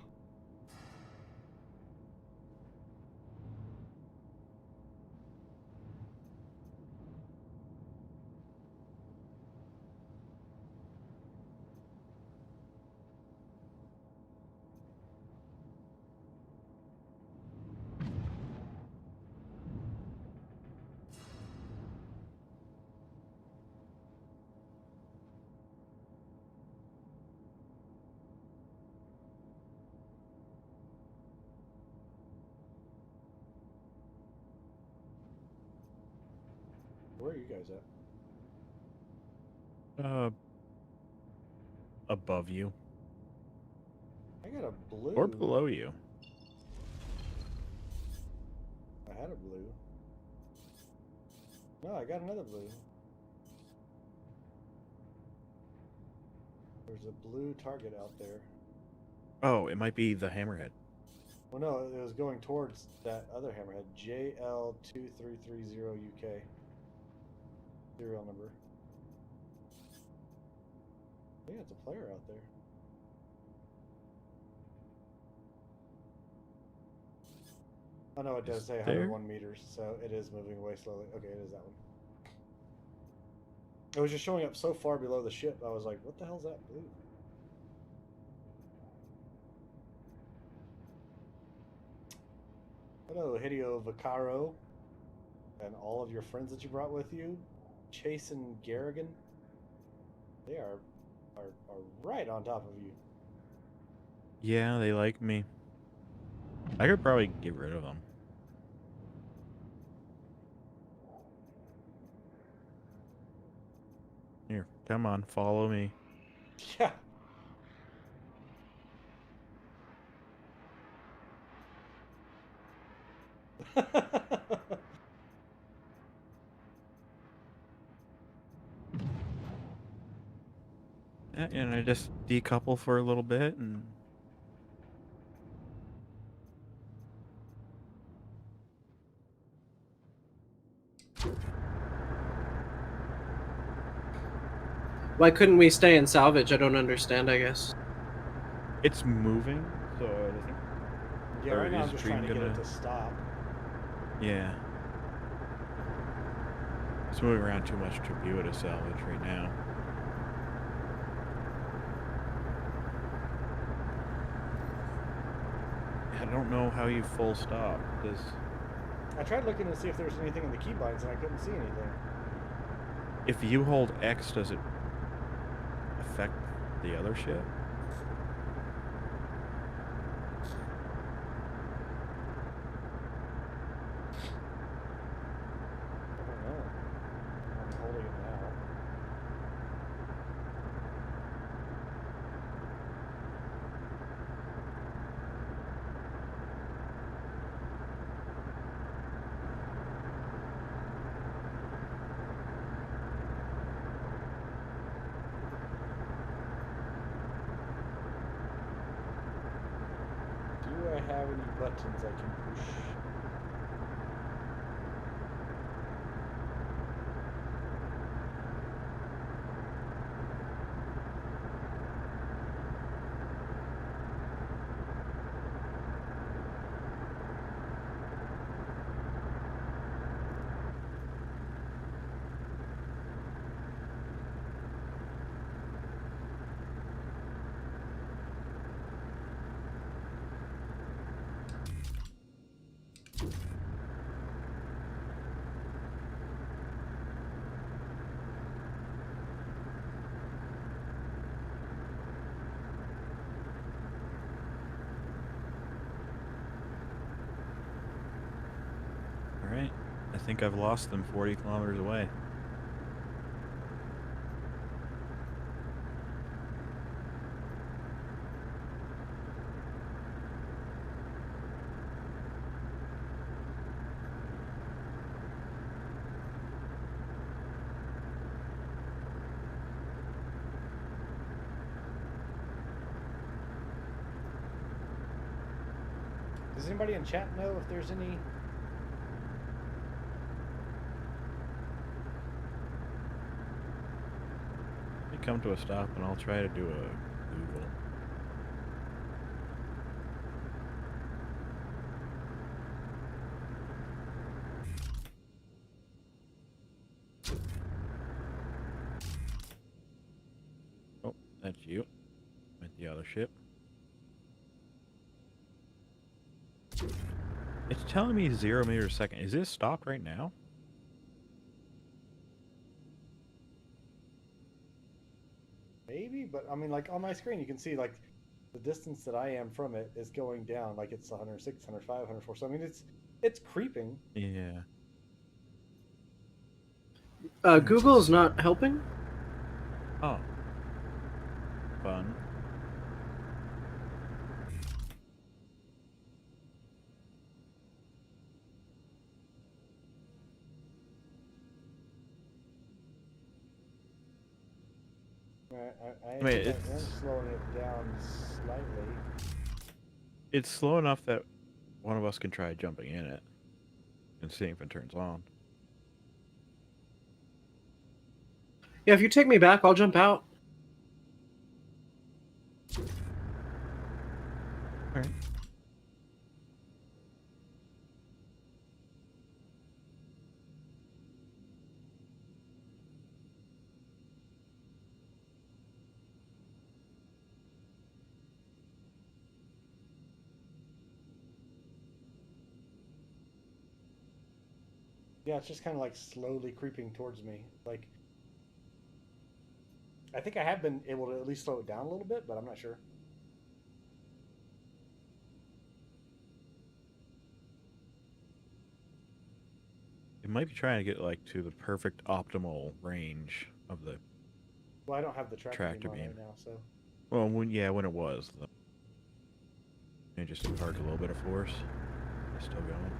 Where are you guys at? Above you. I got a blue. Or below you. I had a blue. No, I got another blue. There's a blue target out there. Oh, it might be the hammerhead. Well, no, it was going towards that other hammerhead. JL2330 UK. Serial number. I think it's a player out there. Oh no, it does say 101 meters, so it is moving away slowly. Okay, it is that one. It was just showing up so far below the ship, I was like, what the hell's that blue? Hello, Hideo Vaccaro, and all of your friends that you brought with you. Chase and Garrigan. They are right on top of you. Yeah, they like me. I could probably get rid of them. Here, come on, follow me. Yeah. And I just decouple for a little bit and... Why couldn't we stay and salvage? I don't understand, I guess. It's moving, so I think... Yeah, Or right now I'm is just Dream trying to get it gonna- to stop. Yeah. It's moving around too much to be able to salvage right now. I don't know how you full stop, because... I tried looking to see if there was anything in the keybinds and I couldn't see anything. If you hold X, does it affect the other ship? I don't know. I'm holding it now. Do I have any buttons I can push? think I've lost them 40 kilometers away. Does anybody in chat know if there's any? You come to a stop and I'll try to do a Google. Oh, that's you. At the other ship. It's telling me 0 meters a second. Is this stopped right now? Maybe, but I mean, like on my screen, you can see like the distance that I am from it is going down. Like it's 106, 105, 104. So I mean, it's creeping. Yeah. Google's not helping. Oh. Fun. I Wait, am it's- slowing it down slightly. It's slow enough that one of us can try jumping in it and seeing if it turns on. Yeah, if you take me back, I'll jump out. Alright. Yeah, it's just kind of like slowly creeping towards me. Like, I think I have been able to at least slow it down a little bit, but I'm not sure. It might be trying to get like to the perfect optimal range of the. Well, I don't have the tractor Tractor beam on beam. right now, so. Well, when it was, though. It just imparted a little bit of force. It's still going.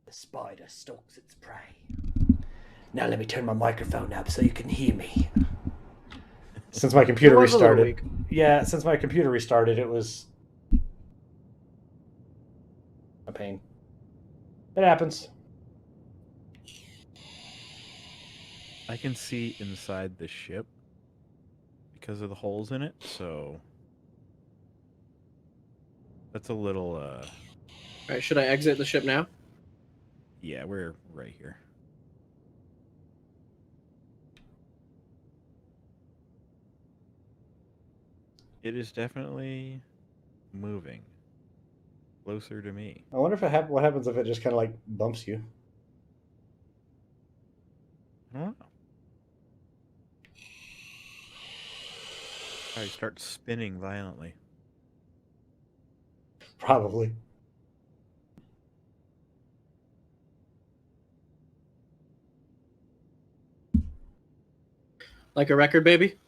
The spider stalks its prey. Now let me turn my microphone up so you can hear me. Since my computer It was a little restarted. weak. Yeah, since my computer restarted, it was a pain. It happens. I can see inside the ship because of the holes in it, so that's a little. All right, should I exit the ship now? Yeah, we're right here. It is definitely moving closer to me. I wonder if what happens if it just kind of like bumps you. I don't know. I start spinning violently. Probably. Like a record, baby?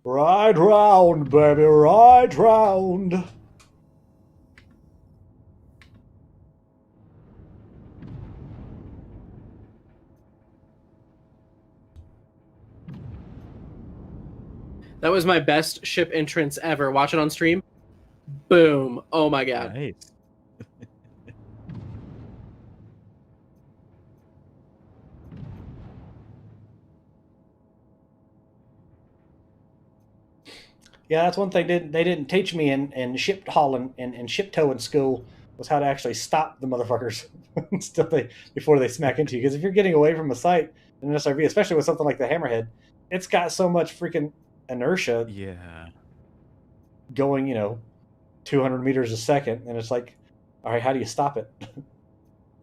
Ride round, baby, ride round. That was my best ship entrance ever. Watch it on stream. Boom. Oh my god. Nice. Yeah, that's one thing they didn't teach me in ship hauling and ship towing school was how to actually stop the motherfuckers before they smack into you. Because if you're getting away from a site in an SRV, especially with something like the Hammerhead, it's got so much freaking inertia Yeah. going, 200 meters a second, and it's like, all right, how do you stop it?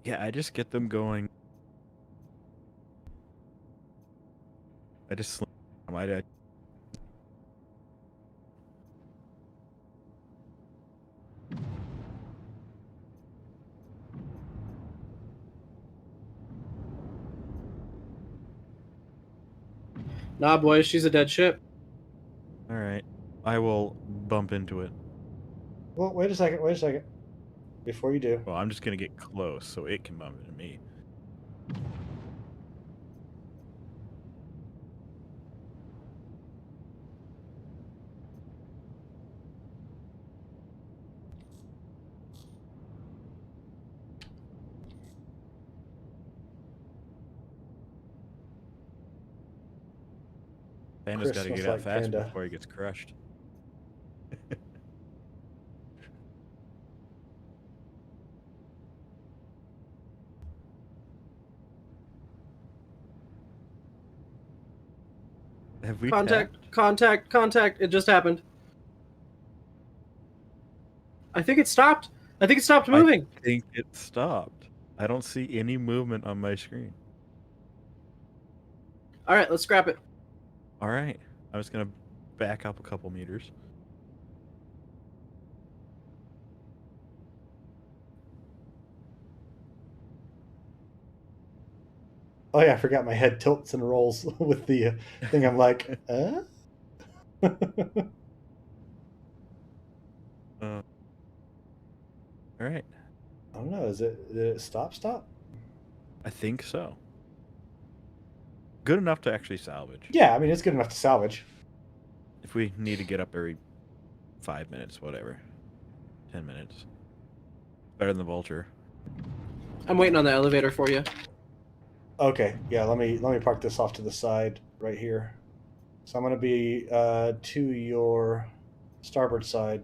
Yeah, I just get them going. I just slam them. Nah, boys, she's a dead ship. All right. I will bump into it. Well, wait a second. Before you do, Well, I'm just gonna get close so it can bump into me. Panda's got to Christmas get out like fast Panda. before he gets crushed. Have we Contact, tapped? contact. It just happened. I think it stopped. I think it stopped moving. I think it stopped. I don't see any movement on my screen. All right, let's scrap it. All right. I'm just gonna back up a couple meters. Oh yeah, I forgot my head tilts and rolls with the thing. I'm like, All right. I don't know. Did it stop? I think so. Good enough to actually salvage. Yeah, I mean it's good enough to salvage. If we need to get up every 5 minutes, whatever. 10 minutes. Better than the vulture. I'm waiting on the elevator for you. Okay, yeah. Let me park this off to the side right here. So I'm gonna be to your starboard side,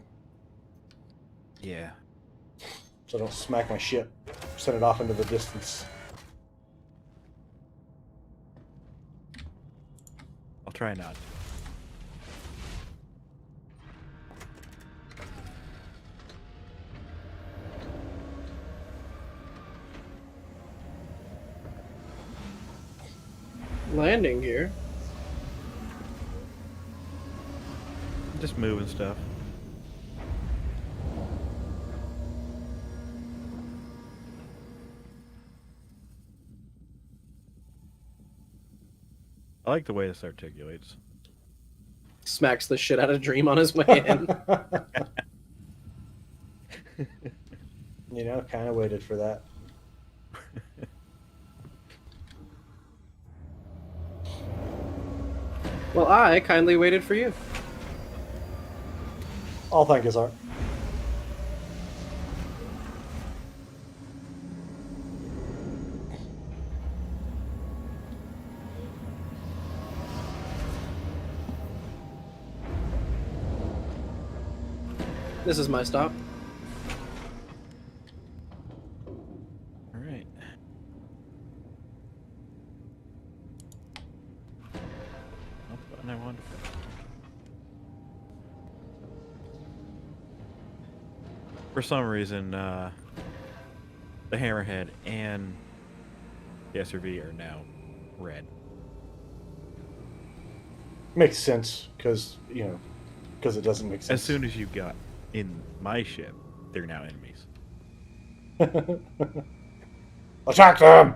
Yeah. so I don't smack my ship. Send it off into the distance. I'll try not. Landing here. Just moving stuff. I like the way this articulates. Smacks the shit out of Dream on his way in. Kind of waited for that. Well, I kindly waited for you. All thank his art. This is my stop. All right. Not the button I wanted to press. For some reason, the Hammerhead and the SRV are now red. Makes sense because it doesn't make sense. As soon as you got in my ship, they're now enemies. Attack them!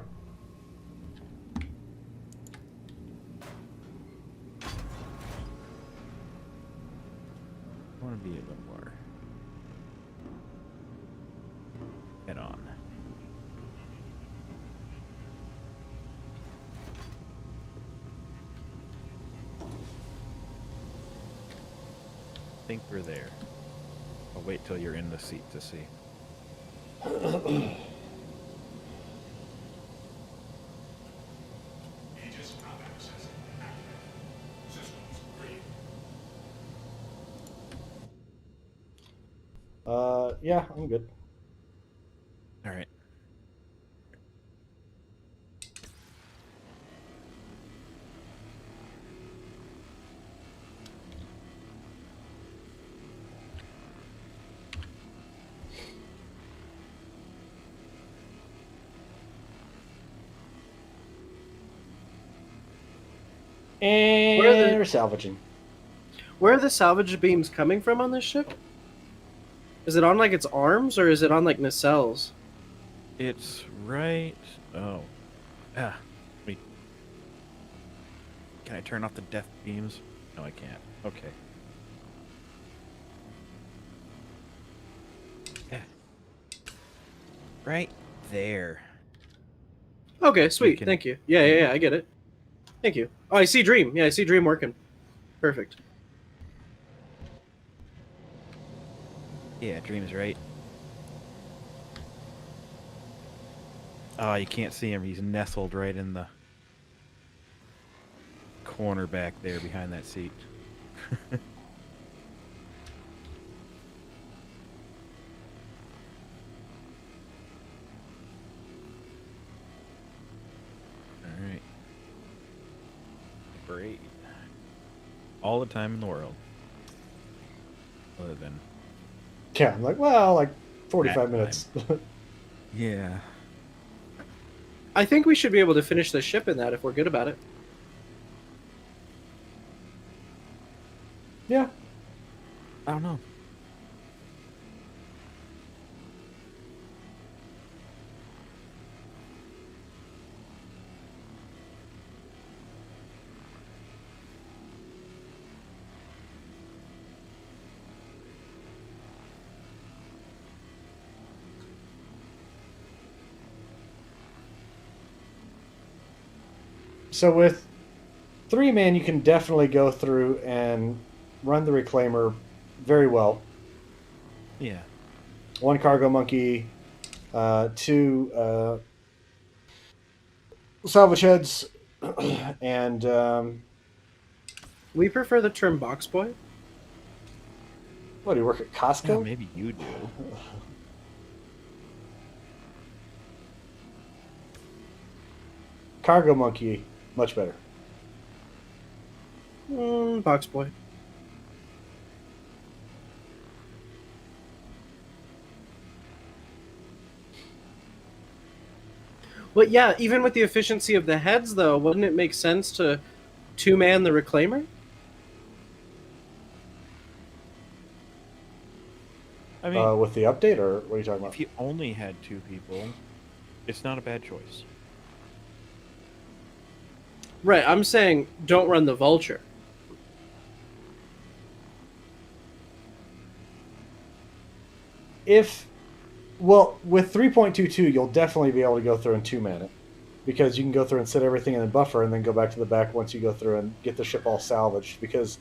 I want to be a little more head on. I think we're there. I'll wait till you're in the seat to see. Yeah, I'm good. All right. And we're salvaging. Where are the salvage beams coming from on this ship? Is it on like its arms or is it on like nacelles? It's right. Oh. Ah. Wait. Can I turn off the death beams? No, I can't. Okay. Yeah. Right there. Okay, sweet. can- Thank you. Yeah, I get it. Thank you. Oh, I see Dream. Yeah, I see Dream working. Perfect. Yeah, Dream's right. Oh, you can't see him. He's nestled right in the corner back there behind that seat. Alright. Great. All the time in the world. Other than... Yeah, I'm like, well, like 45 That minutes. Yeah. I think we should be able to finish the ship in that if we're good about it. Yeah. I don't know. So with 3-man, you can definitely go through and run the reclaimer very well. Yeah. 1 cargo monkey, 2 salvage heads, and We prefer the term box boy. what do you work at Yeah, Costco? maybe you do. Cargo monkey, much better. Box boy. But yeah, even with the efficiency of the heads, though, wouldn't it make sense to 2-man the reclaimer? I mean, With the update, or what are you talking about? if you only had 2 people, it's not a bad choice. Right, I'm saying don't run the vulture. Well, with 3.22, you'll definitely be able to go through and 2-man it. Because you can go through and set everything in the buffer and then go back to the back once you go through and get the ship all salvaged. Because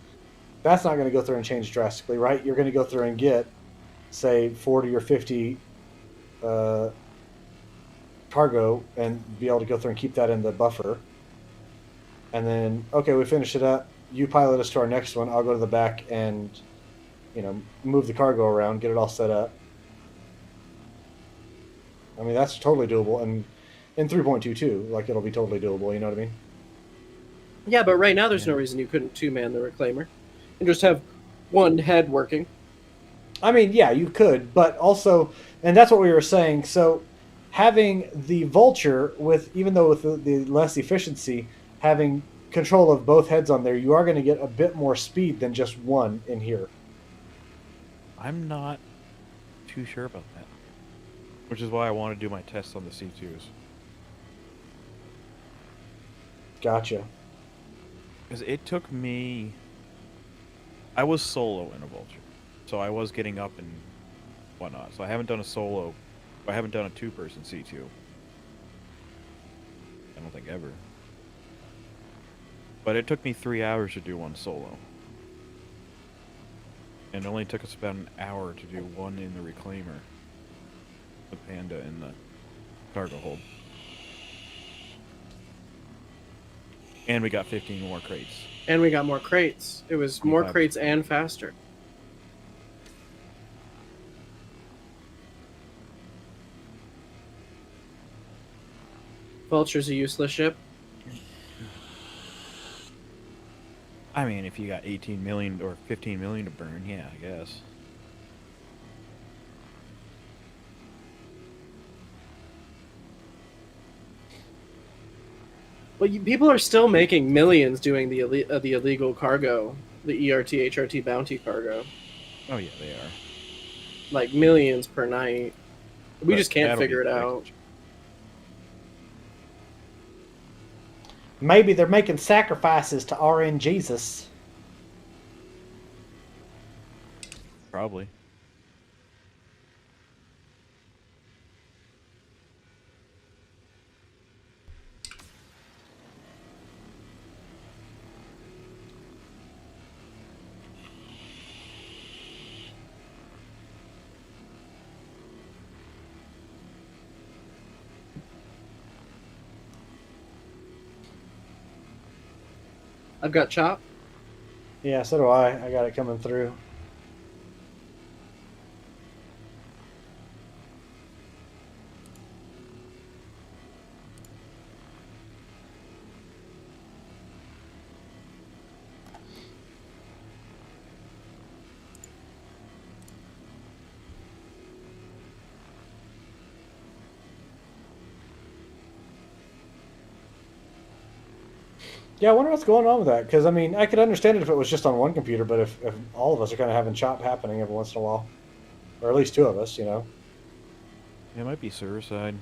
that's not going to go through and change drastically, right? You're going to go through and get, say, 40 or 50 cargo and be able to go through and keep that in the buffer. And then, okay, we finished it up. You pilot us to our next one. I'll go to the back and, move the cargo around, get it all set up. I mean, that's totally doable. And in 3.22, like, it'll be totally doable, you know what I mean? Yeah, but right now there's no reason you couldn't 2-man the reclaimer. And just have 1 head working. I mean, yeah, you could, but also, and that's what we were saying, so having the vulture, even though with the less efficiency, having control of both heads on there, you are going to get a bit more speed than just 1 in here. I'm not too sure about that. Which is why I want to do my tests on the C2s. Gotcha. Because it took me... I was solo in a vulture. So I was getting up and whatnot. So I haven't done a solo... I haven't done a 2-person C2. I don't think ever. But it took me 3 hours to do 1 solo. And it only took us about an hour to do 1 in the reclaimer. The Panda in the cargo hold. And we got 15 more crates. And we got more crates. It was more 25. crates and faster. Vulture's a useless ship. I mean, if you got 18 million or 15 million to burn, yeah, I guess. But people are still making millions doing the illegal cargo, the ERT HRT bounty cargo, Oh yeah, they are. like millions per night. We But just can't that'll be figure it out. fixed. Maybe they're making sacrifices to RN Jesus. Probably. I've got Chop. Yeah, so do I. I got it coming through. Yeah, I wonder what's going on with that. Because, I mean, I could understand it if it was just on one computer, but if all of us are kind of having chop happening every once in a while, or at least two of us, you know, It might be server side.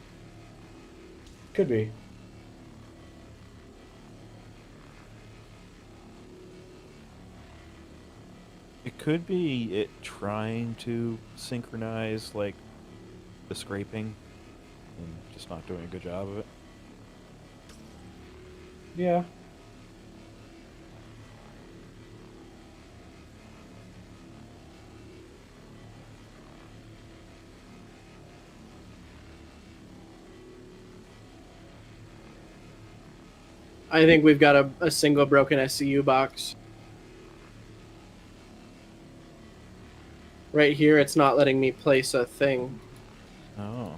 could be. It could be it trying to synchronize like the scraping and just not doing a good job of it. Yeah. I think we've got a single broken SCU box. Right here, it's not letting me place a thing. Oh.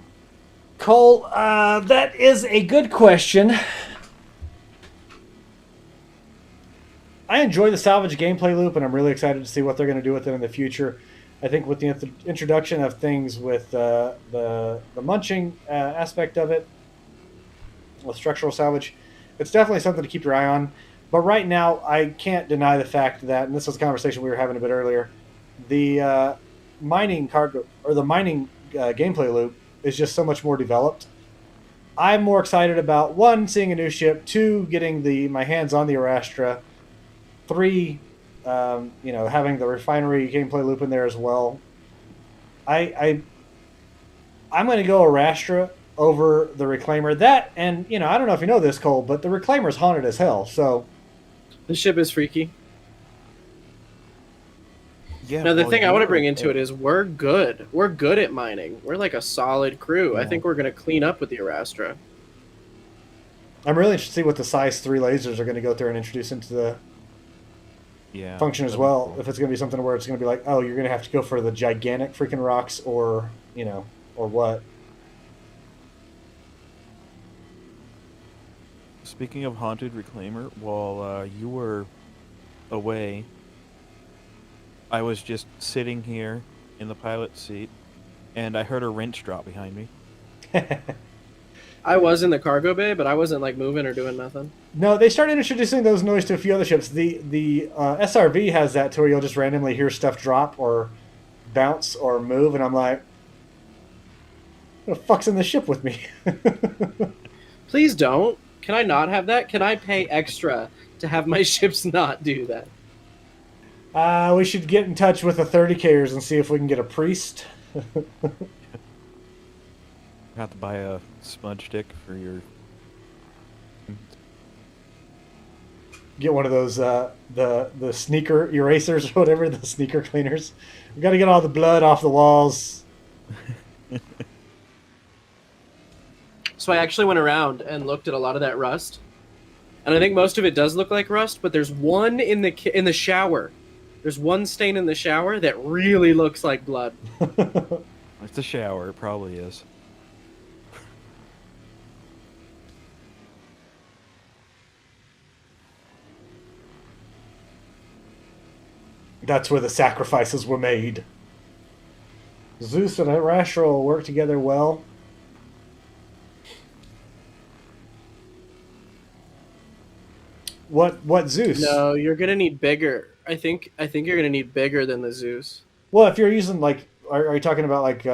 Cole, that is a good question. I enjoy the salvage gameplay loop, and I'm really excited to see what they're going to do with it in the future. I think with the introduction of things with the munching aspect of it, with structural salvage, it's definitely something to keep your eye on. But right now, I can't deny the fact that, and this was a conversation we were having a bit earlier, the mining cargo or the mining gameplay loop is just so much more developed. I'm more excited about one, seeing a new ship, two, getting my hands on the Arastra, three, having the refinery gameplay loop in there as well. I'm going to go Arastra over the Reclaimer. That, and I don't know if you know this, Cole, but the Reclaimer's haunted as hell. So The ship is freaky. Yeah. Now, the well, thing I want to you're- bring into it is we're good. We're good at mining. We're like a solid crew. I Yeah. think we're going to clean up with the Arastra. I'm really interested to see what the size 3 lasers are going to go through and introduce into the yeah, function as that'd be well. cool. If it's going to be something where it's going to be like, oh, you're going to have to go for the gigantic freaking rocks, or or what. Speaking of haunted reclaimer, while you were away, I was just sitting here in the pilot seat, and I heard a wrench drop behind me. I was in the cargo bay, but I wasn't like moving or doing nothing. No, they started introducing those noise to a few other ships. The SRV has that to where you'll just randomly hear stuff drop or bounce or move, and I'm like, what the fuck's in the ship with me? Please don't. Can I not have that? Can I pay extra to have my ships not do that? We should get in touch with the 30Kers and see if we can get a priest. Have to buy a smudge stick for your. Get one of those the sneaker erasers or whatever, the sneaker cleaners. We got to get all the blood off the walls. So I actually went around and looked at a lot of that rust, and I think most of it does look like rust. But there's one in the shower. There's one stain in the shower that really looks like blood. It's a shower. It probably is. That's where the sacrifices were made. Zeus and Arashra will work together well. What Zeus? No, you're gonna need bigger. I think you're gonna need bigger than the Zeus. Well, if you're using like, are you talking about like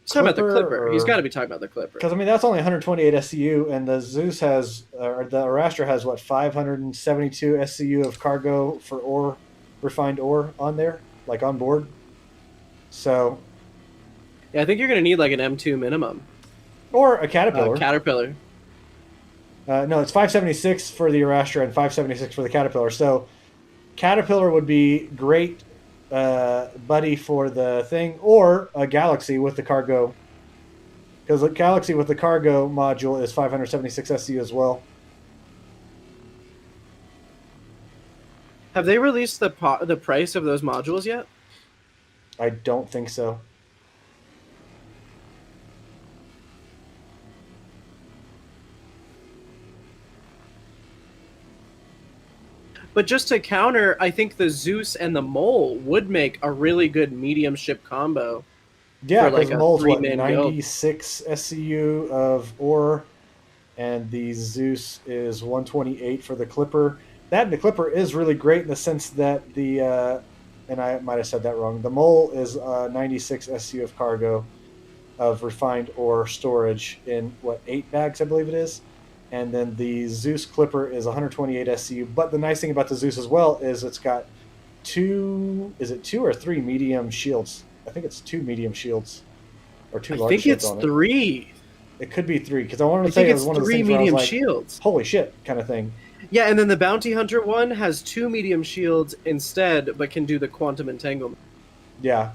He's talking about the Clipper. He's got to be talking about the Clipper. Because I mean that's only 128 SCU, and the Zeus has, or the Arastra has what 572 SCU of cargo for ore, refined ore on there, like on board. So. Yeah, I think you're gonna need like an M2 minimum. Or a Caterpillar. Caterpillar. No, it's 576 for the Arastra and 576 for the Caterpillar. So Caterpillar would be great buddy for the thing, or a Galaxy with the cargo. Because the Galaxy with the cargo module is 576 SCU as well. Have they released the price of those modules yet? I don't think so. But just to counter, I think the Zeus and the Mole would make a really good medium ship combo. Yeah, for like because a Mole's what, three-man 96 SCU of ore, and the Zeus is 128 for the Clipper. That and the Clipper is really great in the sense that the, and I might have said that wrong, the Mole is 96 SCU of cargo of refined ore storage in, what, 8 bags, I believe it is? And then the Zeus Clipper is 128 SCU. But the nice thing about the Zeus as well is it's got two or three medium shields? I think it's 2 medium shields. Or 2 large shields on it. I think it's 3. It could be 3, because I wanted to I say think it it's was one of those 3 things where I was medium like, shields. holy shit, kind of thing. Yeah, and then the Bounty Hunter one has 2 medium shields instead, but can do the quantum entanglement. Yeah.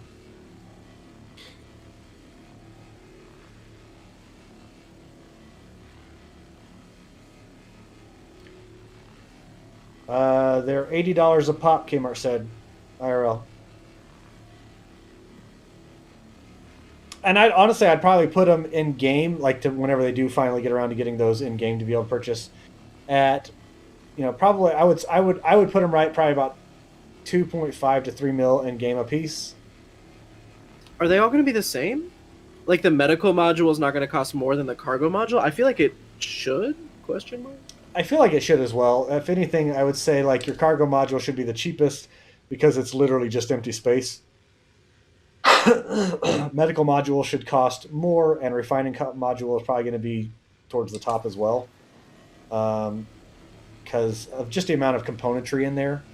They're $80 a pop, Kmart said. IRL. And I'd probably put them in game, like to whenever they do finally get around to getting those in game to be able to purchase. At, probably I would put them right probably about 2.5 to 3 mil in game a piece. Are they all going to be the same? Like the medical module is not going to cost more than the cargo module? I feel like it should? Question mark. I feel like it should as well. If anything, I would say like your cargo module should be the cheapest because it's literally just empty space. Medical module should cost more, and refining module is probably going to be towards the top as well, because of just the amount of componentry in there,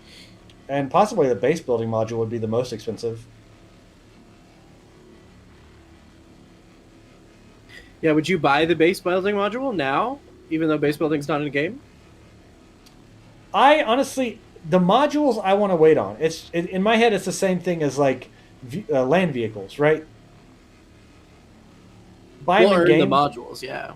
and possibly the base building module would be the most expensive. Yeah, would you buy the base building module now, even though base building's not in the game? I honestly, the modules I want to wait on. In my head, it's the same thing as like land vehicles, right? Buy them in game. The modules, yeah.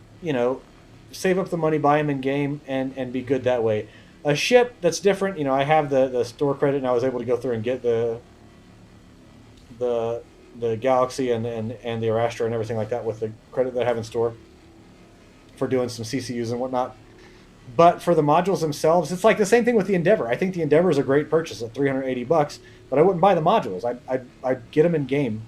Save up the money, buy them in game, and be good that way. A ship that's different. I have the store credit, and I was able to go through and get the Galaxy and the Arastra and everything like that with the credit that I have in store for doing some CCUs and whatnot. But for the modules themselves, it's like the same thing with the Endeavor. I think the Endeavor is a great purchase at $380, but I wouldn't buy the modules. I'd get them in game.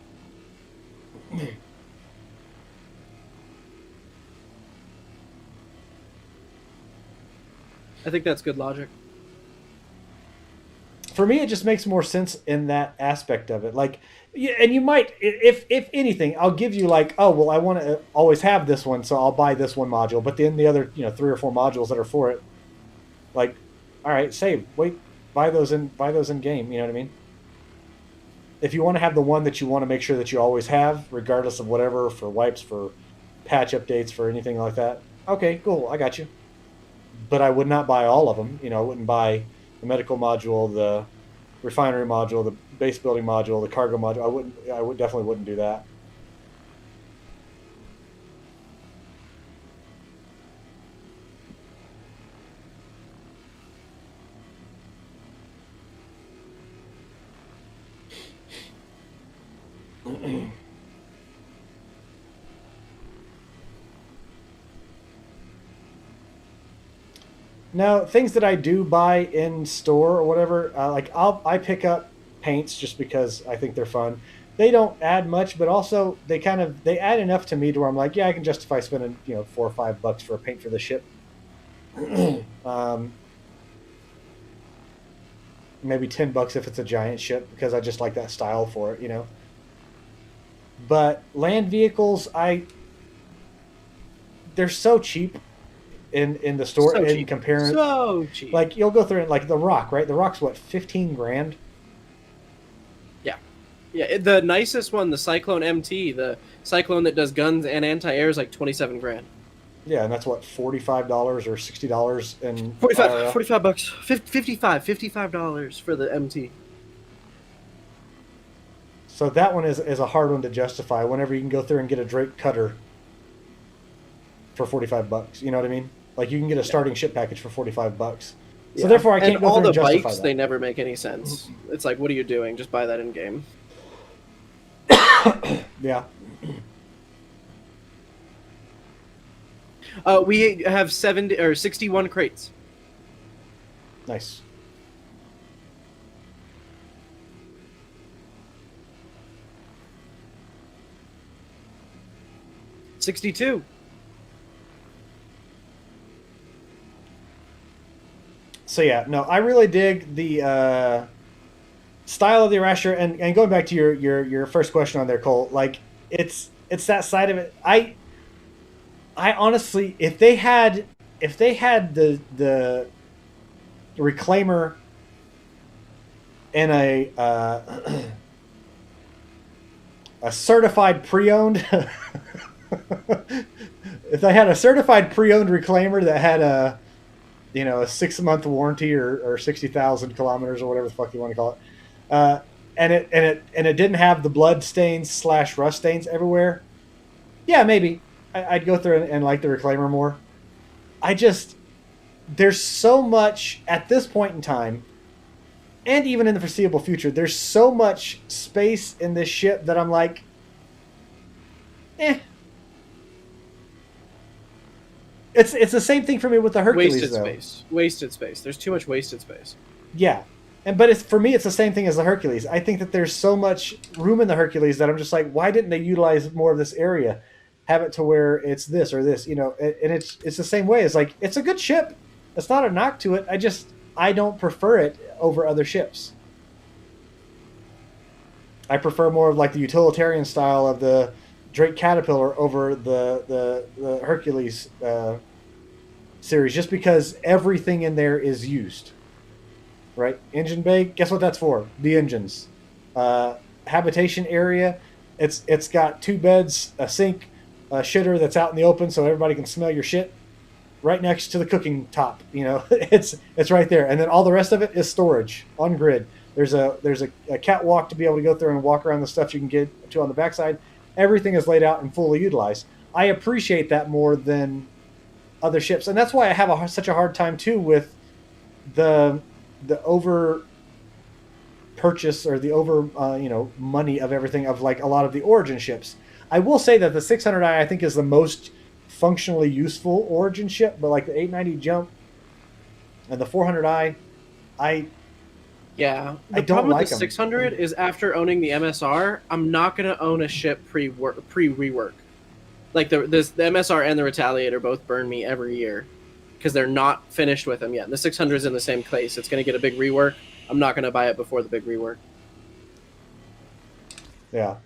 I think that's good logic. For me, it just makes more sense in that aspect of it. Like, and you might, if anything, I'll give you like, oh, well, I want to always have this one, so I'll buy this one module. But then the other, 3 or 4 modules that are for it, like, all right, save, wait, buy those in game. You know what I mean? If you want to have the one that you want to make sure that you always have, regardless of whatever, for wipes, for patch updates, for anything like that, okay, cool, I got you. But I would not buy all of them. I wouldn't buy the medical module, the refinery module, the base building module, the cargo module. I definitely wouldn't do that. Now, things that I do buy in store or whatever, I pick up paints just because I think they're fun. They don't add much, but also they add enough to me to where I'm like, yeah, I can justify spending $4 or $5 for a paint for the ship. maybe $10 if it's a giant ship, because I just like that style for it, you know. But land vehicles, they're so cheap in the store So in cheap. comparing. So cheap. Like you'll go through it, like the Rock, right? The Rock's what, 15 grand? Yeah, the nicest one, the Cyclone MT, the Cyclone that does guns and anti-air, is like 27 grand. Yeah, and that's what, $45 or $60 in 45 bucks. $55 for the MT. So that one is a hard one to justify whenever you can go through and get a Drake Cutter for $45. You know what I mean? Like you can get a starting ship package for $45. So Yeah. therefore I can't and go all through the and justify bikes, that. they never make any sense. It's like, what are you doing? Just buy that in game. Yeah. We have 70 or 61 crates. Nice. $62. So yeah, no, I really dig the style of the Erasure, and going back to your first question on there, Cole, like it's that side of it. I honestly, if they had the reclaimer and a certified pre-owned, if they had a certified pre-owned reclaimer that had a 6-month warranty or 60,000 kilometers or whatever the fuck you want to call it, and it didn't have the blood stains / rust stains everywhere, yeah, maybe I'd go through and like the reclaimer more. There's so much at this point in time, and even in the foreseeable future, there's so much space in this ship that I'm like, It's the same thing for me with the Hercules, Wasted space. There's too much wasted space. Yeah, but for me, it's the same thing as the Hercules. I think that there's so much room in the Hercules that I'm just like, why didn't they utilize more of this area? Have it to where it's this or this, and it's the same way. It's like, it's a good ship. It's not a knock to it. I don't prefer it over other ships. I prefer more of like the utilitarian style of the Drake Caterpillar over the Hercules series, just because everything in there is used. Right? Engine bay, guess what that's for? The engines. Habitation area, it's got 2 beds, a sink, a shitter that's out in the open so everybody can smell your shit. Right next to the cooking top, it's right there, and then all the rest of it is storage on grid. There's a catwalk to be able to go through and walk around the stuff you can get to on the backside. Everything is laid out and fully utilized. I appreciate that more than other ships, and that's why I have such a hard time too with the over purchase or the over money of everything of like a lot of the Origin ships. I will say that the 600i I think is the most functionally useful Origin ship, but like the 890 Jump and the 400i, I don't problem like with the them. 600 is after owning the MSR, I'm not gonna own a ship pre rework. Like the MSR and the Retaliator both burn me every year because they're not finished with them yet. The 600 is in the same place. It's gonna get a big rework. I'm not gonna buy it before the big rework. Yeah,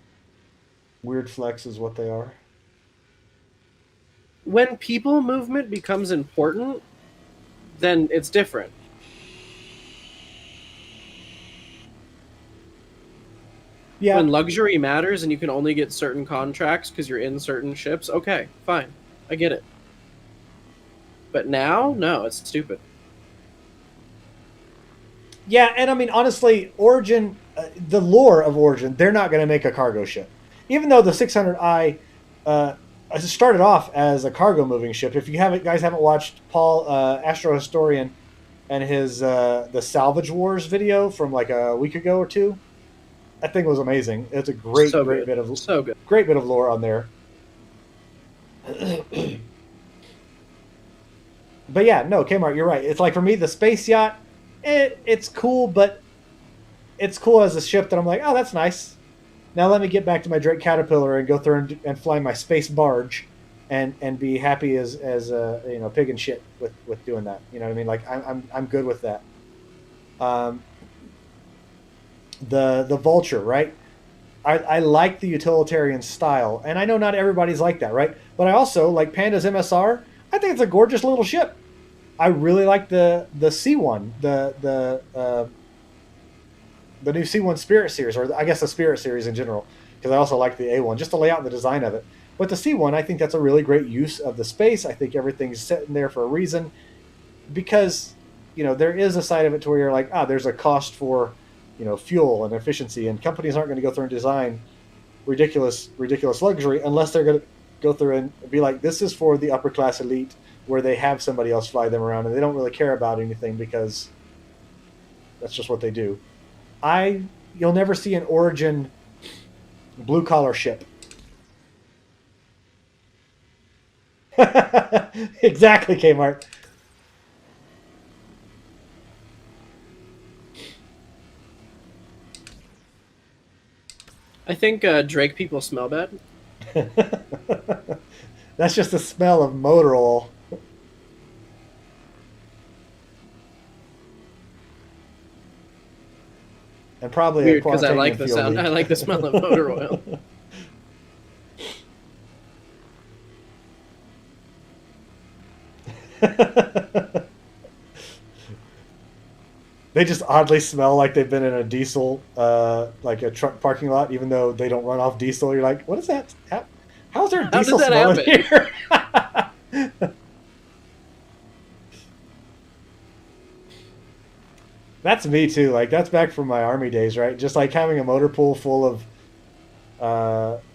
weird flex is what they are. When people movement becomes important, then it's different. Yeah. When luxury matters and you can only get certain contracts because you're in certain ships, okay, fine. I get it. But now, no, it's stupid. Yeah, and I mean, honestly, Origin, the lore of Origin, they're not going to make a cargo ship. Even though the 600i started off as a cargo moving ship. If you guys haven't watched Paul, Astro Historian, and his the Salvage Wars video from like a week ago or two, that thing was amazing. It's a great bit of lore on there. But yeah, no, Kmart, you're right. It's like, for me, the space yacht, it's cool, but it's cool as a ship that I'm like, oh, that's nice. Now let me get back to my Drake Caterpillar and go through and fly my space barge, and be happy as pig and shit with doing that. You know what I mean? Like I'm good with that. the Vulture, right? I like the utilitarian style, and I know not everybody's like that, right? But I also like Panda's MSR. I think it's a gorgeous little ship. I really like the C1, the new C1 Spirit series, or I guess the Spirit series in general, because I also like the A1, just the layout and the design of it. But the C1, I think that's a really great use of the space. I think everything's sitting there for a reason, because there is a side of it to where you're like, there's a cost for fuel and efficiency, and companies aren't going to go through and design ridiculous luxury unless they're going to go through and be like, this is for the upper class elite, where they have somebody else fly them around and they don't really care about anything because that's just what they do. You'll never see an Origin blue collar ship. Exactly, Kmart. I think Drake people smell bad. That's just the smell of motor oil. And probably Weird, because I like quantiferum the fuel sound. leak. I like the smell of motor oil. They just oddly smell like they've been in a diesel, like a truck parking lot, even though they don't run off diesel. You're like, what is that? How's there How did diesel that smell in happen? here? That's me too. Like, that's back from my army days, right? Just like having a motor pool full of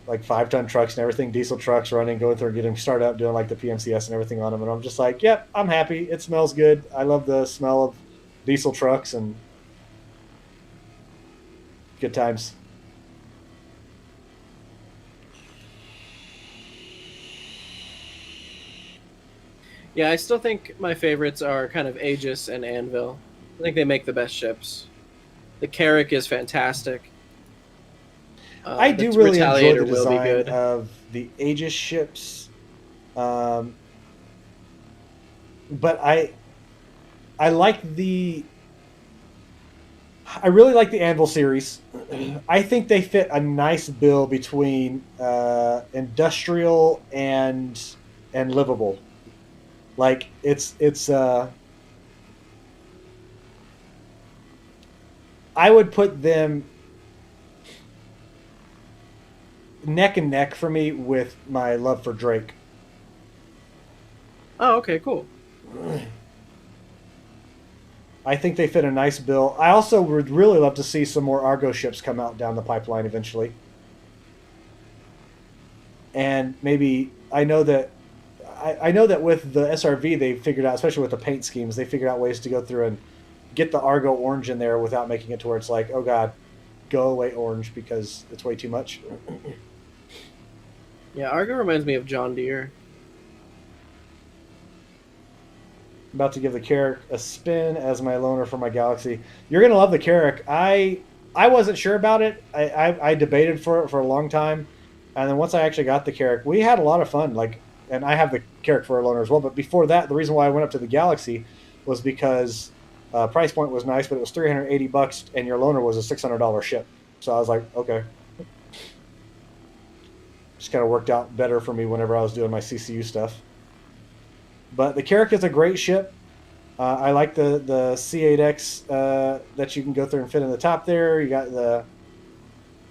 like 5-ton trucks and everything, diesel trucks running, going through and getting started up, doing like the PMCS and everything on them. And I'm just like, yep, I'm happy. It smells good. I love the smell of diesel trucks and good times. Yeah, I still think my favorites are kind of Aegis and Anvil. I think they make the best ships. The Carrack is fantastic. I do the really enjoy Retaliator the will be design good. of the Aegis ships, but I like the. I really like the Anvil series. I think they fit a nice bill between industrial and livable. Like it's I would put them neck and neck for me with my love for Drake. Oh, okay, cool. I think they fit a nice bill. I also would really love to see some more Argo ships come out down the pipeline eventually. And maybe I know that with the SRV they figured out, especially with the paint schemes, they figured out ways to go through and get the Argo orange in there without making it to where it's like, oh god, go away orange because it's way too much. Yeah, Argo reminds me of John Deere. About to give the Carrack a spin as my loaner for my Galaxy. You're gonna love the Carrack. I wasn't sure about it. I debated for it for a long time, and then once I actually got the Carrack, we had a lot of fun. Like, and I have the Carrack for a loaner as well. But before that, the reason why I went up to the Galaxy was because price point was nice, but it was $380, and your loaner was a $600 ship. So I was like, okay. Just kind of worked out better for me whenever I was doing my CCU stuff. But the Carrack is a great ship. I like the C8X that you can go through and fit in the top there. You got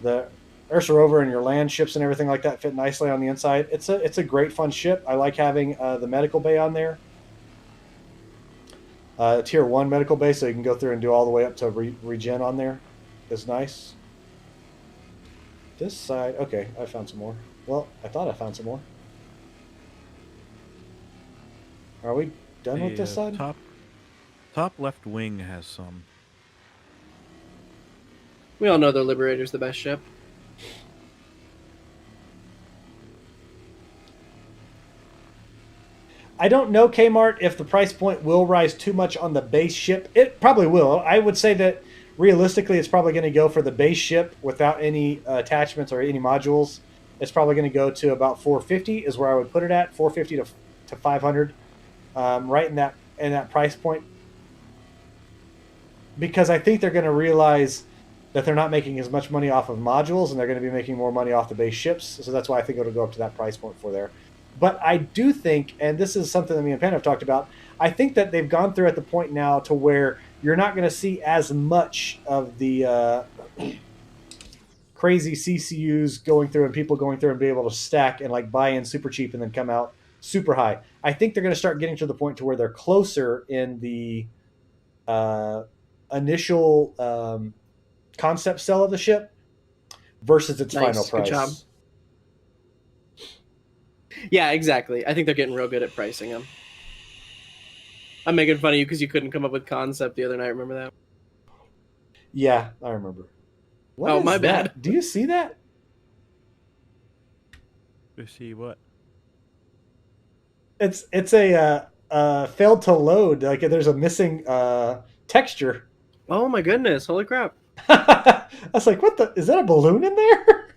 the Ursa Rover and your land ships and everything like that fit nicely on the inside. It's a great fun ship. I like having the medical bay on there. Tier 1 medical bay, so you can go through and do all the way up to regen on there. It's nice. This side, okay, I found some more. Well, I thought I found some more. Are we done with this side? Top left wing has some. We all know the Liberator's the best ship. I don't know, Kmart, if the price point will rise too much on the base ship. It probably will. I would say that realistically it's probably going to go for the base ship without any attachments or any modules. It's probably going to go to about 450 is where I would put it at, 450 to 500, right in that price point. Because I think they're going to realize that they're not making as much money off of modules, and they're going to be making more money off the base ships. So that's why I think it'll go up to that price point for there. But I do think, and this is something that me and Panda have talked about, I think that they've gone through at the point now to where you're not going to see as much of the crazy CCUs going through and people going through and be able to stack and like buy in super cheap and then come out super high. I think they're going to start getting to the point to where they're closer in the initial concept sell of the ship versus its final price. Good job. Yeah, exactly. I think they're getting real good at pricing them. I'm making fun of you because you couldn't come up with concept the other night. Remember that? Yeah, I remember. What Oh, is my that? bad. Do you see that? To see what? It's a failed to load. Like there's a missing texture. Oh my goodness! Holy crap! I was like, what the? Is that a balloon in there?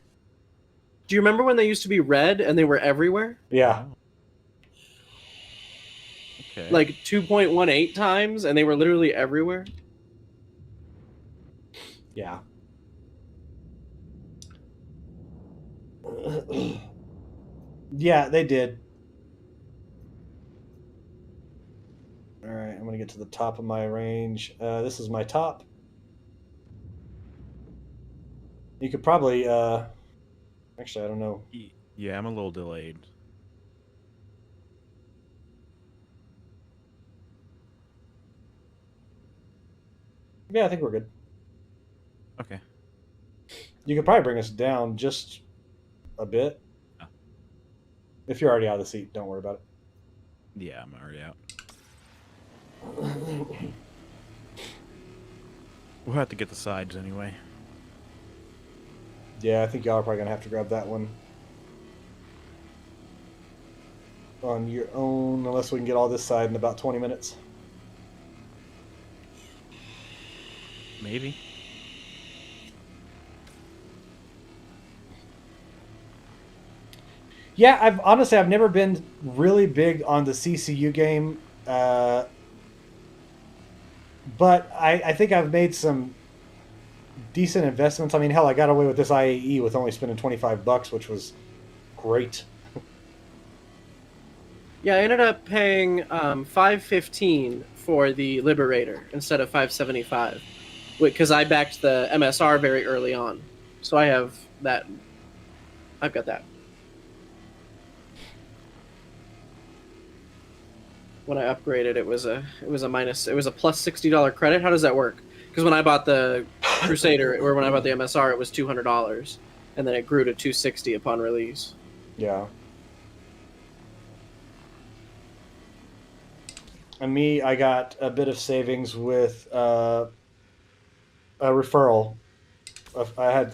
Do you remember when they used to be red and they were everywhere? Yeah. Okay. Like 2.18 times, and they were literally everywhere. Yeah. Yeah, they did. All right, I'm going to get to the top of my range. This is my top. You could probably... actually, I don't know. Yeah, I'm a little delayed. Yeah, I think we're good. Okay. You could probably bring us down just a bit. Oh. If you're already out of the seat, don't worry about it. Yeah, I'm already out. We'll have to get the sides anyway. Yeah, I think y'all are probably going to have to grab that one on your own, unless we can get all this side in about 20 minutes. Maybe. Yeah, I've never been really big on the CCU game, but I think I've made some decent investments. I mean, hell, I got away with this IAE with only spending $25, which was great. Yeah, I ended up paying $5.15 for the Liberator instead of $5.75, because I backed the MSR very early on, so I have that. I've got that. When I upgraded, it was a plus $60 credit. How does that work? Because when I bought the Crusader, or when I bought the MSR, it was $200, and then it grew to $260 upon release. Yeah. And me, I got a bit of savings with a referral. I'm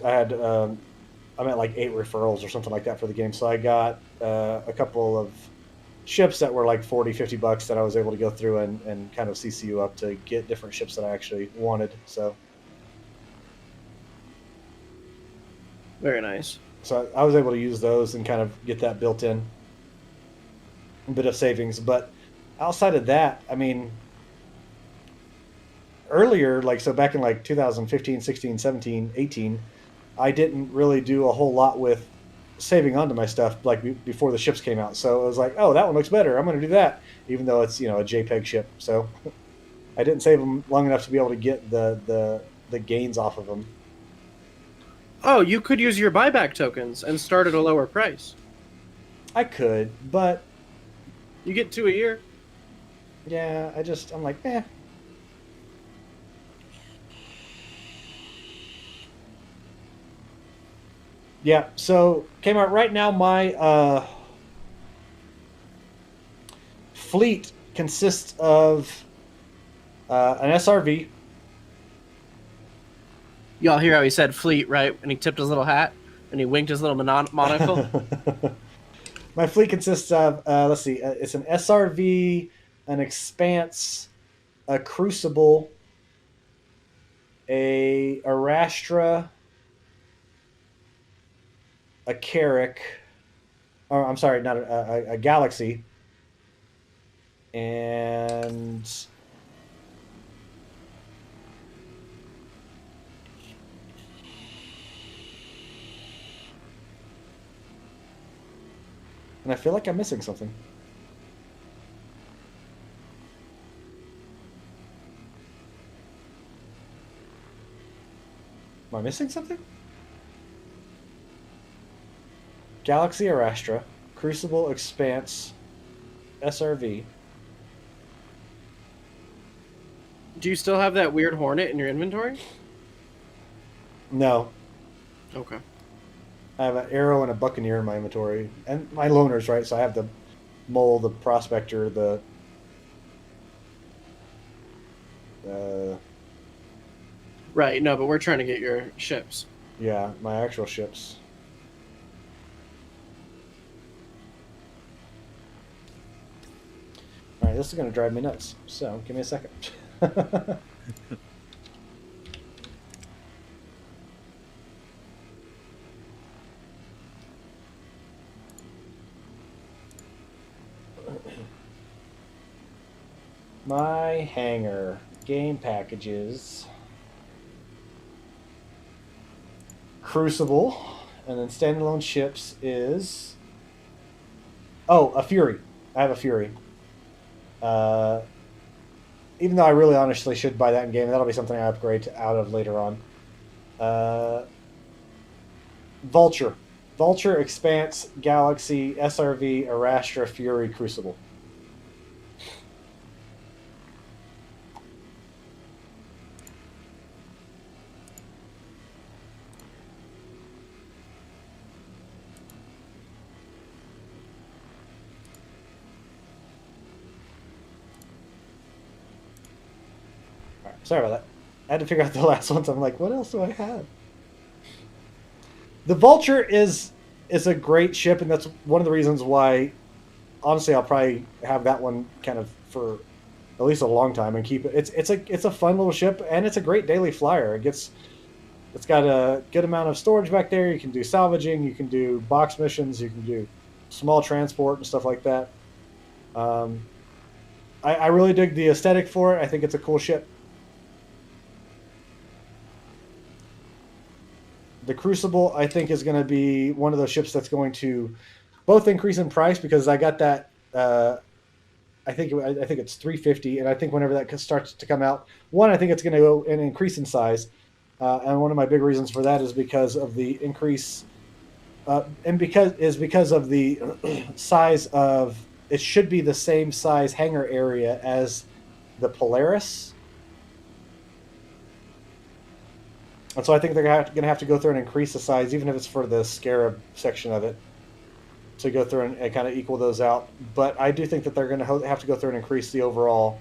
at like 8 referrals or something like that for the game. So I got a couple of ships that were like $40-$50 that I was able to go through and kind of CCU up to get different ships that I actually wanted. So Very nice. So I was able to use those and kind of get that built in. A bit of savings. But outside of that, I mean, earlier, like, so back in like 2015, 16, 17, 18, I didn't really do a whole lot with saving onto my stuff like before the ships came out. So it was like, oh, that one looks better, I'm going to do that, even though it's, you know, a JPEG ship. So I didn't save them long enough to be able to get the gains off of them. Oh, you could use your buyback tokens and start at a lower price. I could, but You get 2 a year. yeah, I'm like, eh. Yeah, so came out right now. My fleet consists of an SRV. Y'all hear how he said fleet, right? And he tipped his little hat and he winked his little monocle. My fleet consists of, let's see, it's an SRV, an Expanse, a Crucible, a Arastra, a Carrack, or I'm sorry, not a Galaxy, and And I feel like I'm missing something. Am I missing something? Galaxy Arastra, Crucible, Expanse, SRV. Do you still have that weird Hornet in your inventory? No. Okay. I have an Arrow and a Buccaneer in my inventory. And my Loners, right? So I have the Mole, the Prospector, the... Right, no, but we're trying to get your ships. yeah, my actual ships. Alright, this is going to drive me nuts. So, give me a second. My hangar. Game packages. Crucible. And then standalone ships is... Oh, a Fury. I have a Fury. Even though I really honestly should buy that in game, that'll be something I upgrade out of later on. Vulture. Vulture, Expanse, Galaxy, SRV, Arastra, Fury, Crucible. Sorry about that. I had to figure out the last ones. I'm like, what else do I have? The Vulture is a great ship, and that's one of the reasons why, honestly, I'll probably have that one kind of for at least a long time and keep it. It's a fun little ship, and it's a great daily flyer. It's got a good amount of storage back there. You can do salvaging, you can do box missions, you can do small transport and stuff like that. I really dig the aesthetic for it. I think it's a cool ship. The Crucible, I think, is going to be one of those ships that's going to both increase in price because I got that. I think it's $350, and I think whenever that starts to come out, one, I think it's going to go and increase in size, and one of my big reasons for that is because of the increase, because of the size of it should be the same size hangar area as the Polaris. And so I think they're going to have to go through and increase the size, even if it's for the Scarab section of it, to go through and kind of equal those out. But I do think that they're going to have to go through and increase the overall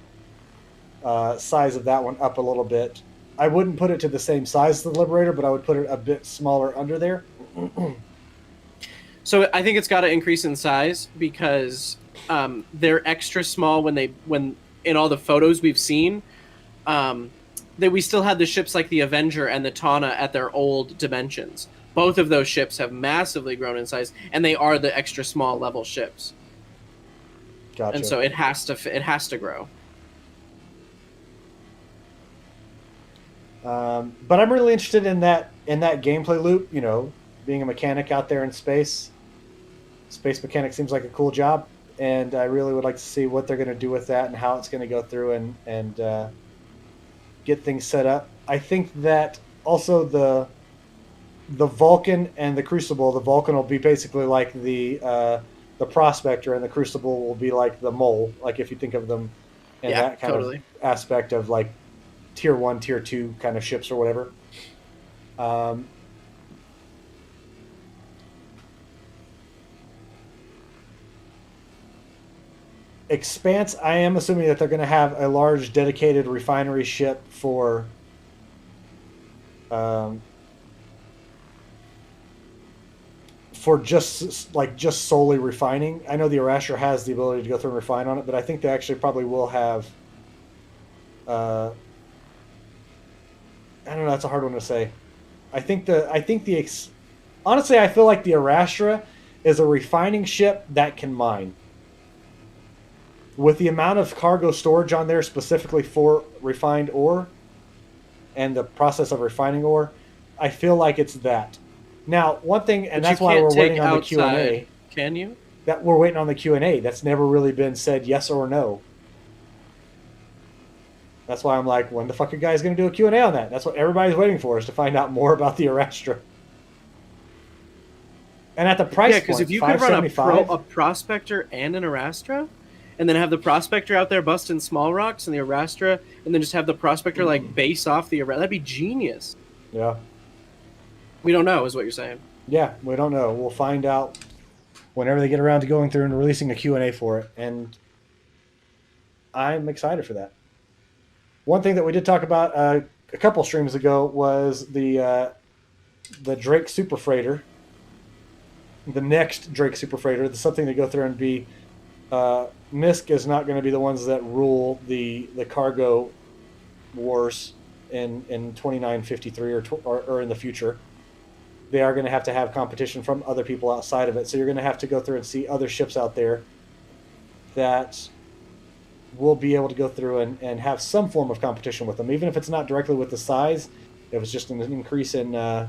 size of that one up a little bit. I wouldn't put it to the same size as the Liberator, but I would put it a bit smaller under there. So I think it's got to increase in size because they're extra small when in all the photos we've seen. That we still had the ships like the Avenger and the Tana at their old dimensions. Both of those ships have massively grown in size, and they are the extra small level ships. Gotcha. And so it has to grow. But I'm really interested in that gameplay loop. You know, being a mechanic out there in space. Space mechanic seems like a cool job, and I really would like to see what they're going to do with that and how it's going to go through and get things set up. I think that also the Vulcan and the Crucible. The Vulcan will be basically like the Prospector, and the Crucible will be like the Mole. Like if you think of them in that kind of aspect of like tier 1, tier 2 kind of ships or whatever. Expanse, I am assuming that they're going to have a large dedicated refinery ship for just solely refining. I know the Arastra has the ability to go through and refine on it, but I think they actually probably will have I don't know, that's a hard one to say. Honestly, I feel like the Arastra is a refining ship that can mine. With the amount of cargo storage on there specifically for refined ore and the process of refining ore, I feel like it's that. Now, one thing, and that's why we're waiting on the Q&A. Can you? that we're waiting on the Q&A. That's never really been said yes or no. That's why I'm like, when the fuck are you guys going to do a Q&A on that? That's what everybody's waiting for, is to find out more about the Arastra. And at the price Yeah, because point, if you could run $575, a Prospector and an Arastra, and then have the Prospector out there busting small rocks and the Arastra, and then just have the Prospector like base off the Arastra, that'd be genius. yeah. We don't know, is what you're saying. Yeah, we don't know. We'll find out whenever they get around to going through and releasing a Q&A for it. And I'm excited for that. One thing that we did talk about a couple streams ago was the Drake Super Freighter. The next Drake Super Freighter. There's something to go through and be... MISC is not going to be the ones that rule the cargo wars in 2953 or in the future. They are going to have competition from other people outside of it. So you're going to have to go through and see other ships out there that will be able to go through and have some form of competition with them, even if it's not directly with the size. If it's just an increase in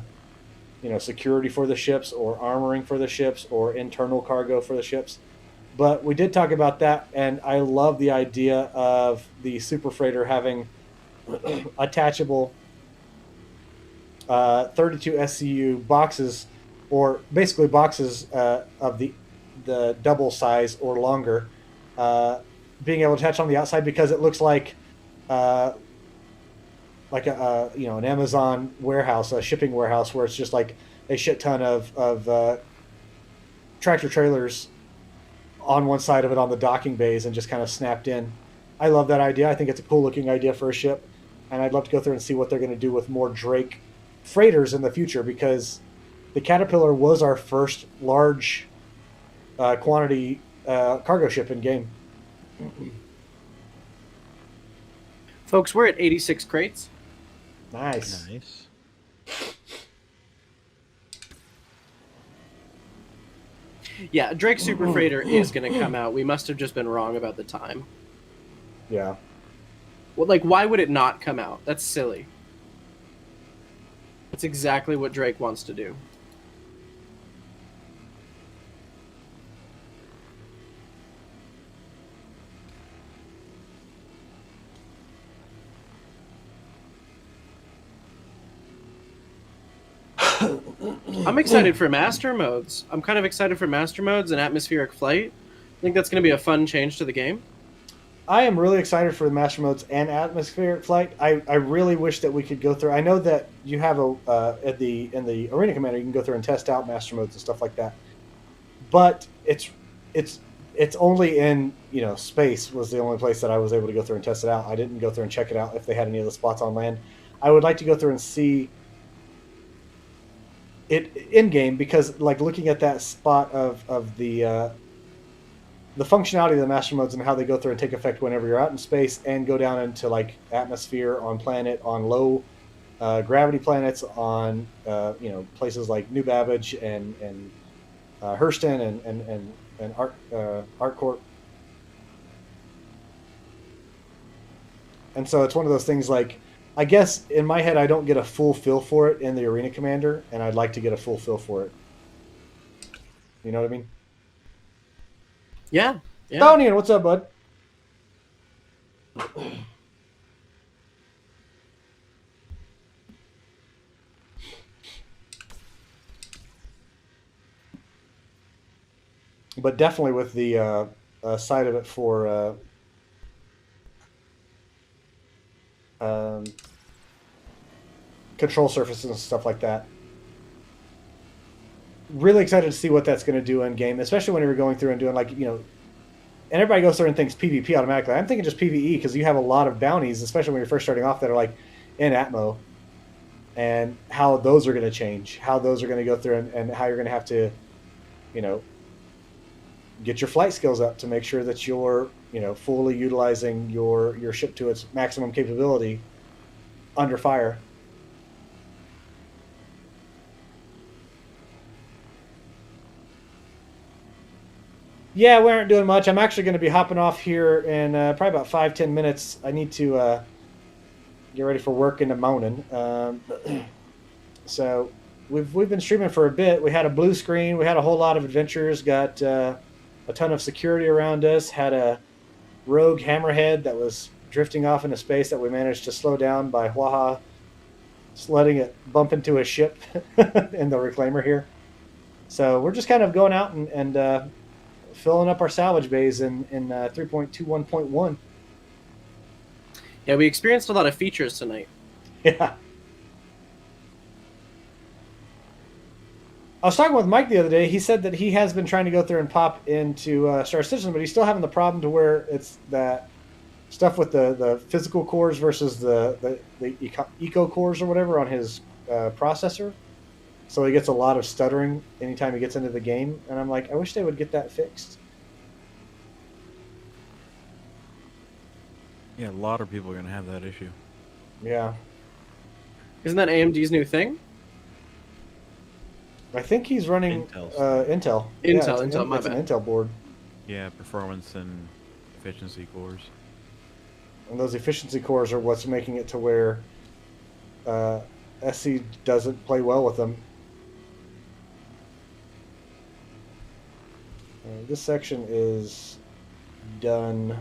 security for the ships, or armoring for the ships, or internal cargo for the ships. But we did talk about that, and I love the idea of the Super Freighter having attachable 32 SCU boxes, or basically boxes of the double size or longer, being able to attach on the outside, because it looks like an Amazon warehouse, a shipping warehouse, where it's just like a shit ton of tractor trailers on one side of it on the docking bays and just kind of snapped in. I love that idea. I think it's a cool looking idea for a ship, and I'd love to go through and see what they're going to do with more Drake freighters in the future, because the Caterpillar was our first large quantity cargo ship in game. Folks, we're at 86 crates. Nice. Nice. Yeah, Drake Super Freighter is going to come out. We must have just been wrong about the time. Yeah. Well, like, why would it not come out? That's silly. That's exactly what Drake wants to do. I'm excited for master modes. I'm kind of excited for master modes and atmospheric flight. I think that's going to be a fun change to the game. I am really excited for the master modes and atmospheric flight. I really wish that we could go through. I know that you have in the Arena Commander, you can go through and test out master modes and stuff like that. But it's only in space was the only place that I was able to go through and test it out. I didn't go through and check it out if they had any of the spots on land. I would like to go through and see it in game, because like looking at that spot of the functionality of the master modes and how they go through and take effect whenever you're out in space and go down into like atmosphere on planet, on low gravity planets, on places like New Babbage and Hurston and Artcorp. And so it's one of those things, like, I guess in my head I don't get a full feel for it in the Arena Commander, and I'd like to get a full feel for it. You know what I mean? Yeah. Donian, what's up, bud? But definitely with the side of it for control surfaces and stuff like that. Really excited to see what that's going to do in game, especially when you're going through and doing and everybody goes through and thinks PvP automatically. I'm thinking just PvE, because you have a lot of bounties, especially when you're first starting off, that are like in Atmo, and how those are going to change, how those are going to go through, and how you're going to have to, get your flight skills up to make sure that you're, fully utilizing your ship to its maximum capability under fire. Yeah, we aren't doing much. I'm actually going to be hopping off here in probably about 5-10 minutes. I need to get ready for work in the morning. So we've been streaming for a bit. We had a blue screen. We had a whole lot of adventures. Got a ton of security around us, had a rogue hammerhead that was drifting off into space that we managed to slow down by Houaha, just letting it bump into a ship in the reclaimer here. So we're just kind of going out and filling up our salvage bays in 3.21.1. Yeah, we experienced a lot of features tonight. Yeah. I was talking with Mike the other day. He said that he has been trying to go through and pop into Star Citizen, but he's still having the problem to where it's that stuff with the physical cores versus the eco cores or whatever on his processor. So he gets a lot of stuttering anytime he gets into the game. And I'm like, I wish they would get that fixed. Yeah, a lot of people are going to have that issue. Yeah. Isn't that AMD's new thing? I think he's running Intel's. Intel. Intel, my it's bad. an Intel board. Yeah, performance and efficiency cores. And those efficiency cores are what's making it to where SC doesn't play well with them. This section is done.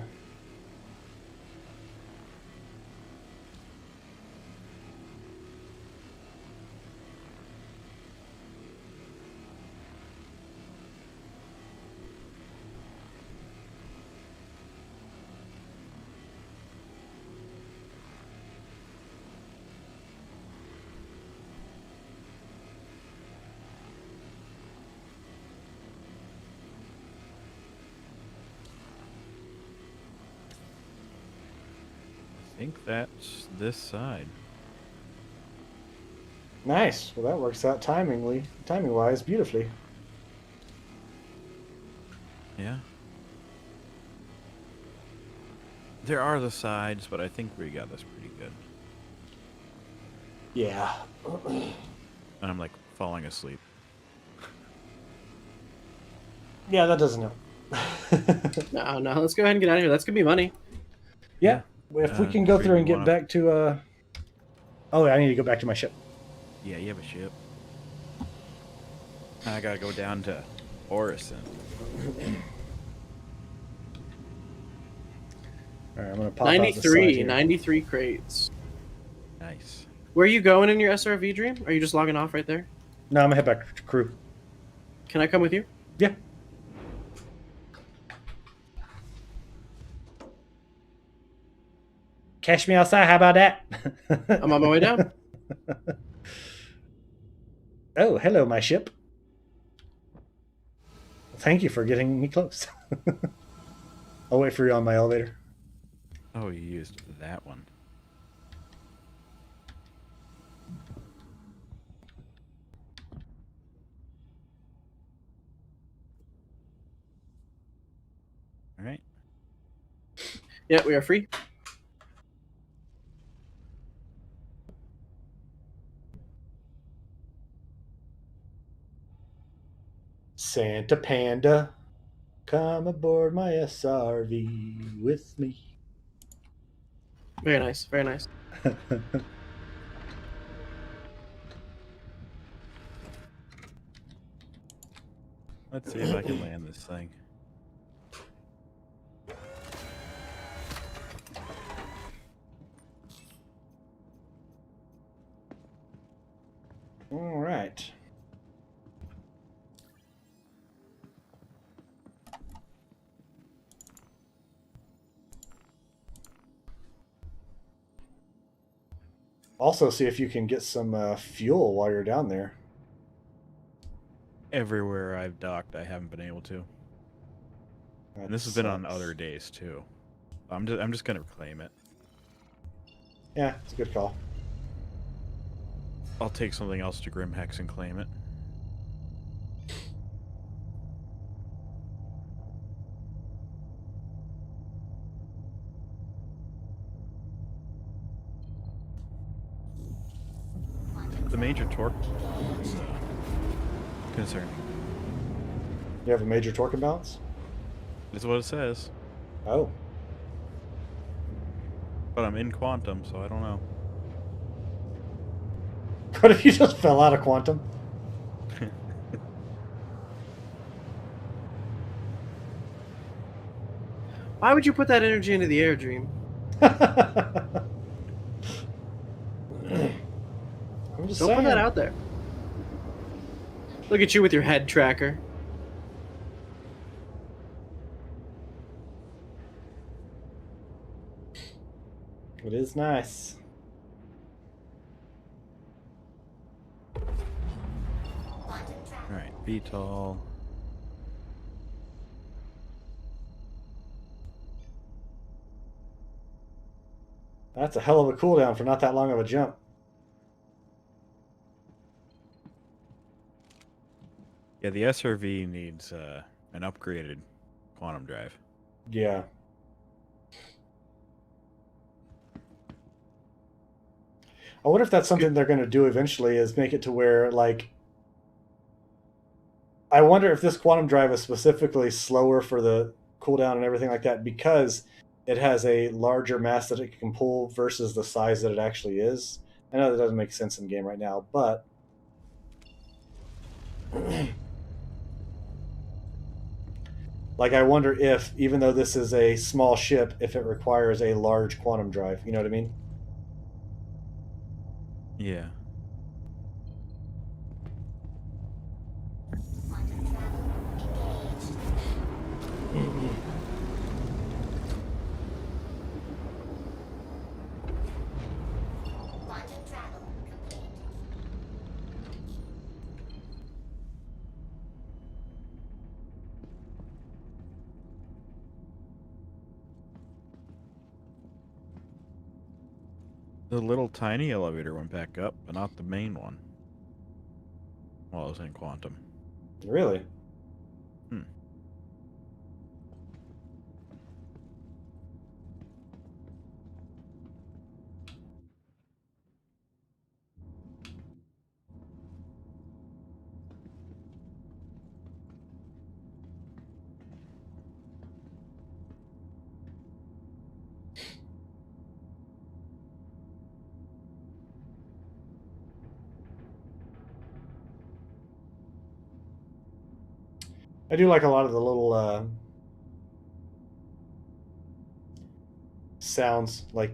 I think that's this side. Nice. Well, that works out timing-wise, beautifully. Yeah. There are the sides, but I think we got this pretty good. Yeah. And I'm like falling asleep. Yeah, that doesn't help. No, let's go ahead and get out of here. That's gonna be money. Yeah. If we can go through and get wanna- back to... Oh, I need to go back to my ship. Yeah, you have a ship. I gotta go down to Orison. All right, I'm going to pop out the side 93, here. 93 crates. Nice. Where are you going in your SRV dream? Are you just logging off right there? No, I'm going to head back to crew. Can I come with you? Yeah. Catch me outside. How about that? I'm on my way down. Oh, hello, my ship. Thank you for getting me close. I'll wait for you on my elevator. Oh, you used that one. All right. Yeah, we are free. Santa Panda, come aboard my SRV with me. Very nice, very nice. Let's see if I can land this thing. All right. Also, see if you can get some fuel while you're down there. Everywhere I've docked, I haven't been able to. And this has been on other days too. I'm just gonna reclaim it. Yeah, it's a good call. I'll take something else to Grimhex and claim it. The major torque concerning. You have a major torque imbalance? That's what it says. Oh. But I'm in quantum, so I don't know. What if you just fell out of quantum? Why would you put that energy into the air, Dream? I'm just Don't saying. put that out there. Look at you with your head tracker. It is nice. Quantum travel. Alright, VTOL. That's a hell of a cooldown for not that long of a jump. Yeah, the SRV needs an upgraded quantum drive. Yeah. I wonder if that's something they're going to do eventually, is make it to where, like, I wonder if this quantum drive is specifically slower for the cooldown and everything like that because it has a larger mass that it can pull versus the size that it actually is. I know that doesn't make sense in game right now, but like, I wonder if, even though this is a small ship, if it requires a large quantum drive. You know what I mean? Yeah. Quantum travel engaged. Quantum travel complete. The little tiny elevator went back up, but not the main one. While it was in quantum. Really? Hmm. I do like a lot of the little sounds, like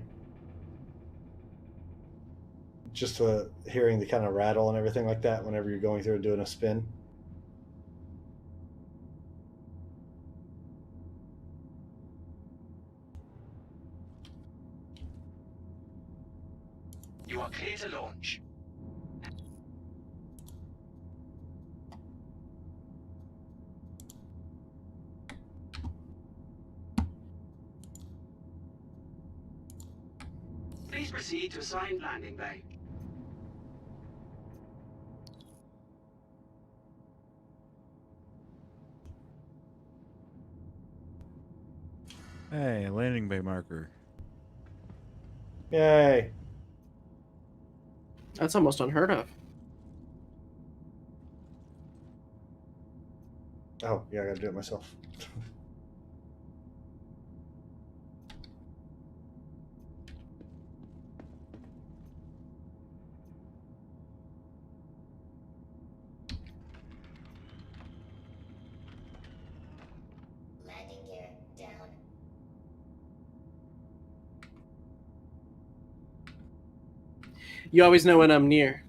just hearing the kind of rattle and everything like that whenever you're going through and doing a spin. You are clear to launch. Please proceed to assigned landing bay. Hey, landing bay marker. Yay! That's almost unheard of. Oh, yeah, I gotta do it myself. Landing gear down. You always know when I'm near.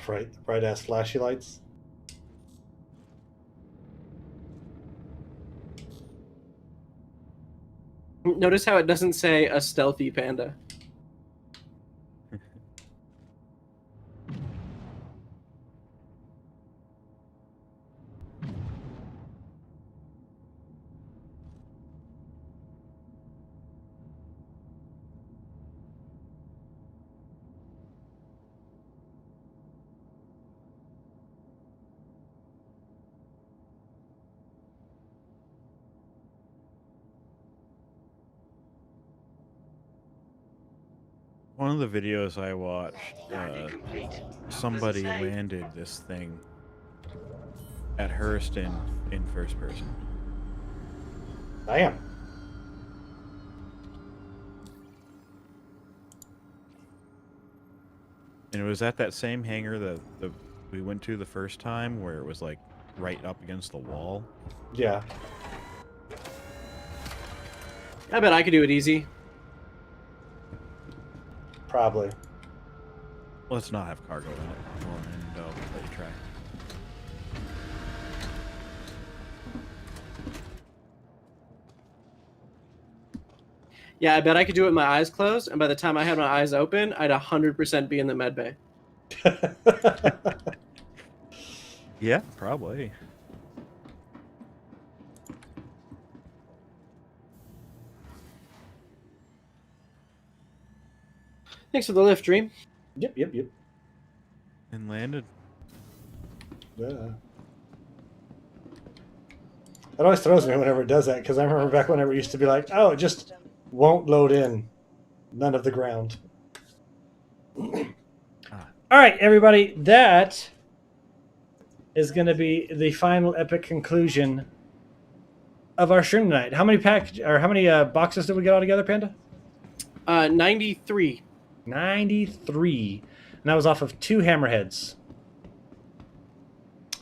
Right, bright ass flashy lights. Notice how it doesn't say a stealthy panda. One of the videos I watched, Landing complete. somebody Does it say? landed this thing at Hurston in first person. I am. And it was at that same hangar that we went to the first time, where it was like right up against the wall. Yeah. I bet I could do it easy. Probably. Let's not have cargo in it. And let you try. Yeah, I bet I could do it with my eyes closed, and by the time I had my eyes open, I'd 100% be in the med bay. Yeah, probably. Thanks for the lift, Dream. Yep. And landed. Yeah. It always throws me whenever it does that, because I remember back whenever it used to be like, oh, it just won't load in. None of the ground. All right, everybody, that is going to be the final epic conclusion of our stream tonight. How many boxes did we get all together, Panda? 93. 93. And that was off of 2 hammerheads.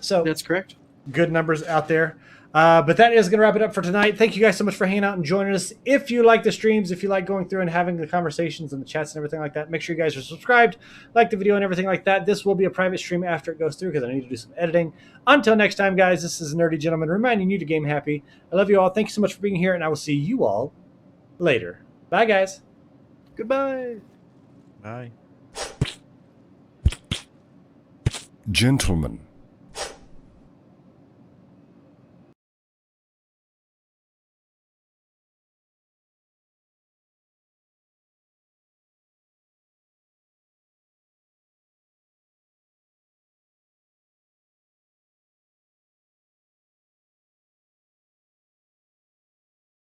So That's correct. good numbers out there. But that is going to wrap it up for tonight. Thank you guys so much for hanging out and joining us. If you like the streams, if you like going through and having the conversations and the chats and everything like that, make sure you guys are subscribed, like the video and everything like that. This will be a private stream after it goes through because I need to do some editing. Until next time, guys, this is Nerdy Gentleman reminding you to game happy. I love you all. Thank you so much for being here, and I will see you all later. Bye, guys. Goodbye. Bye. Gentlemen.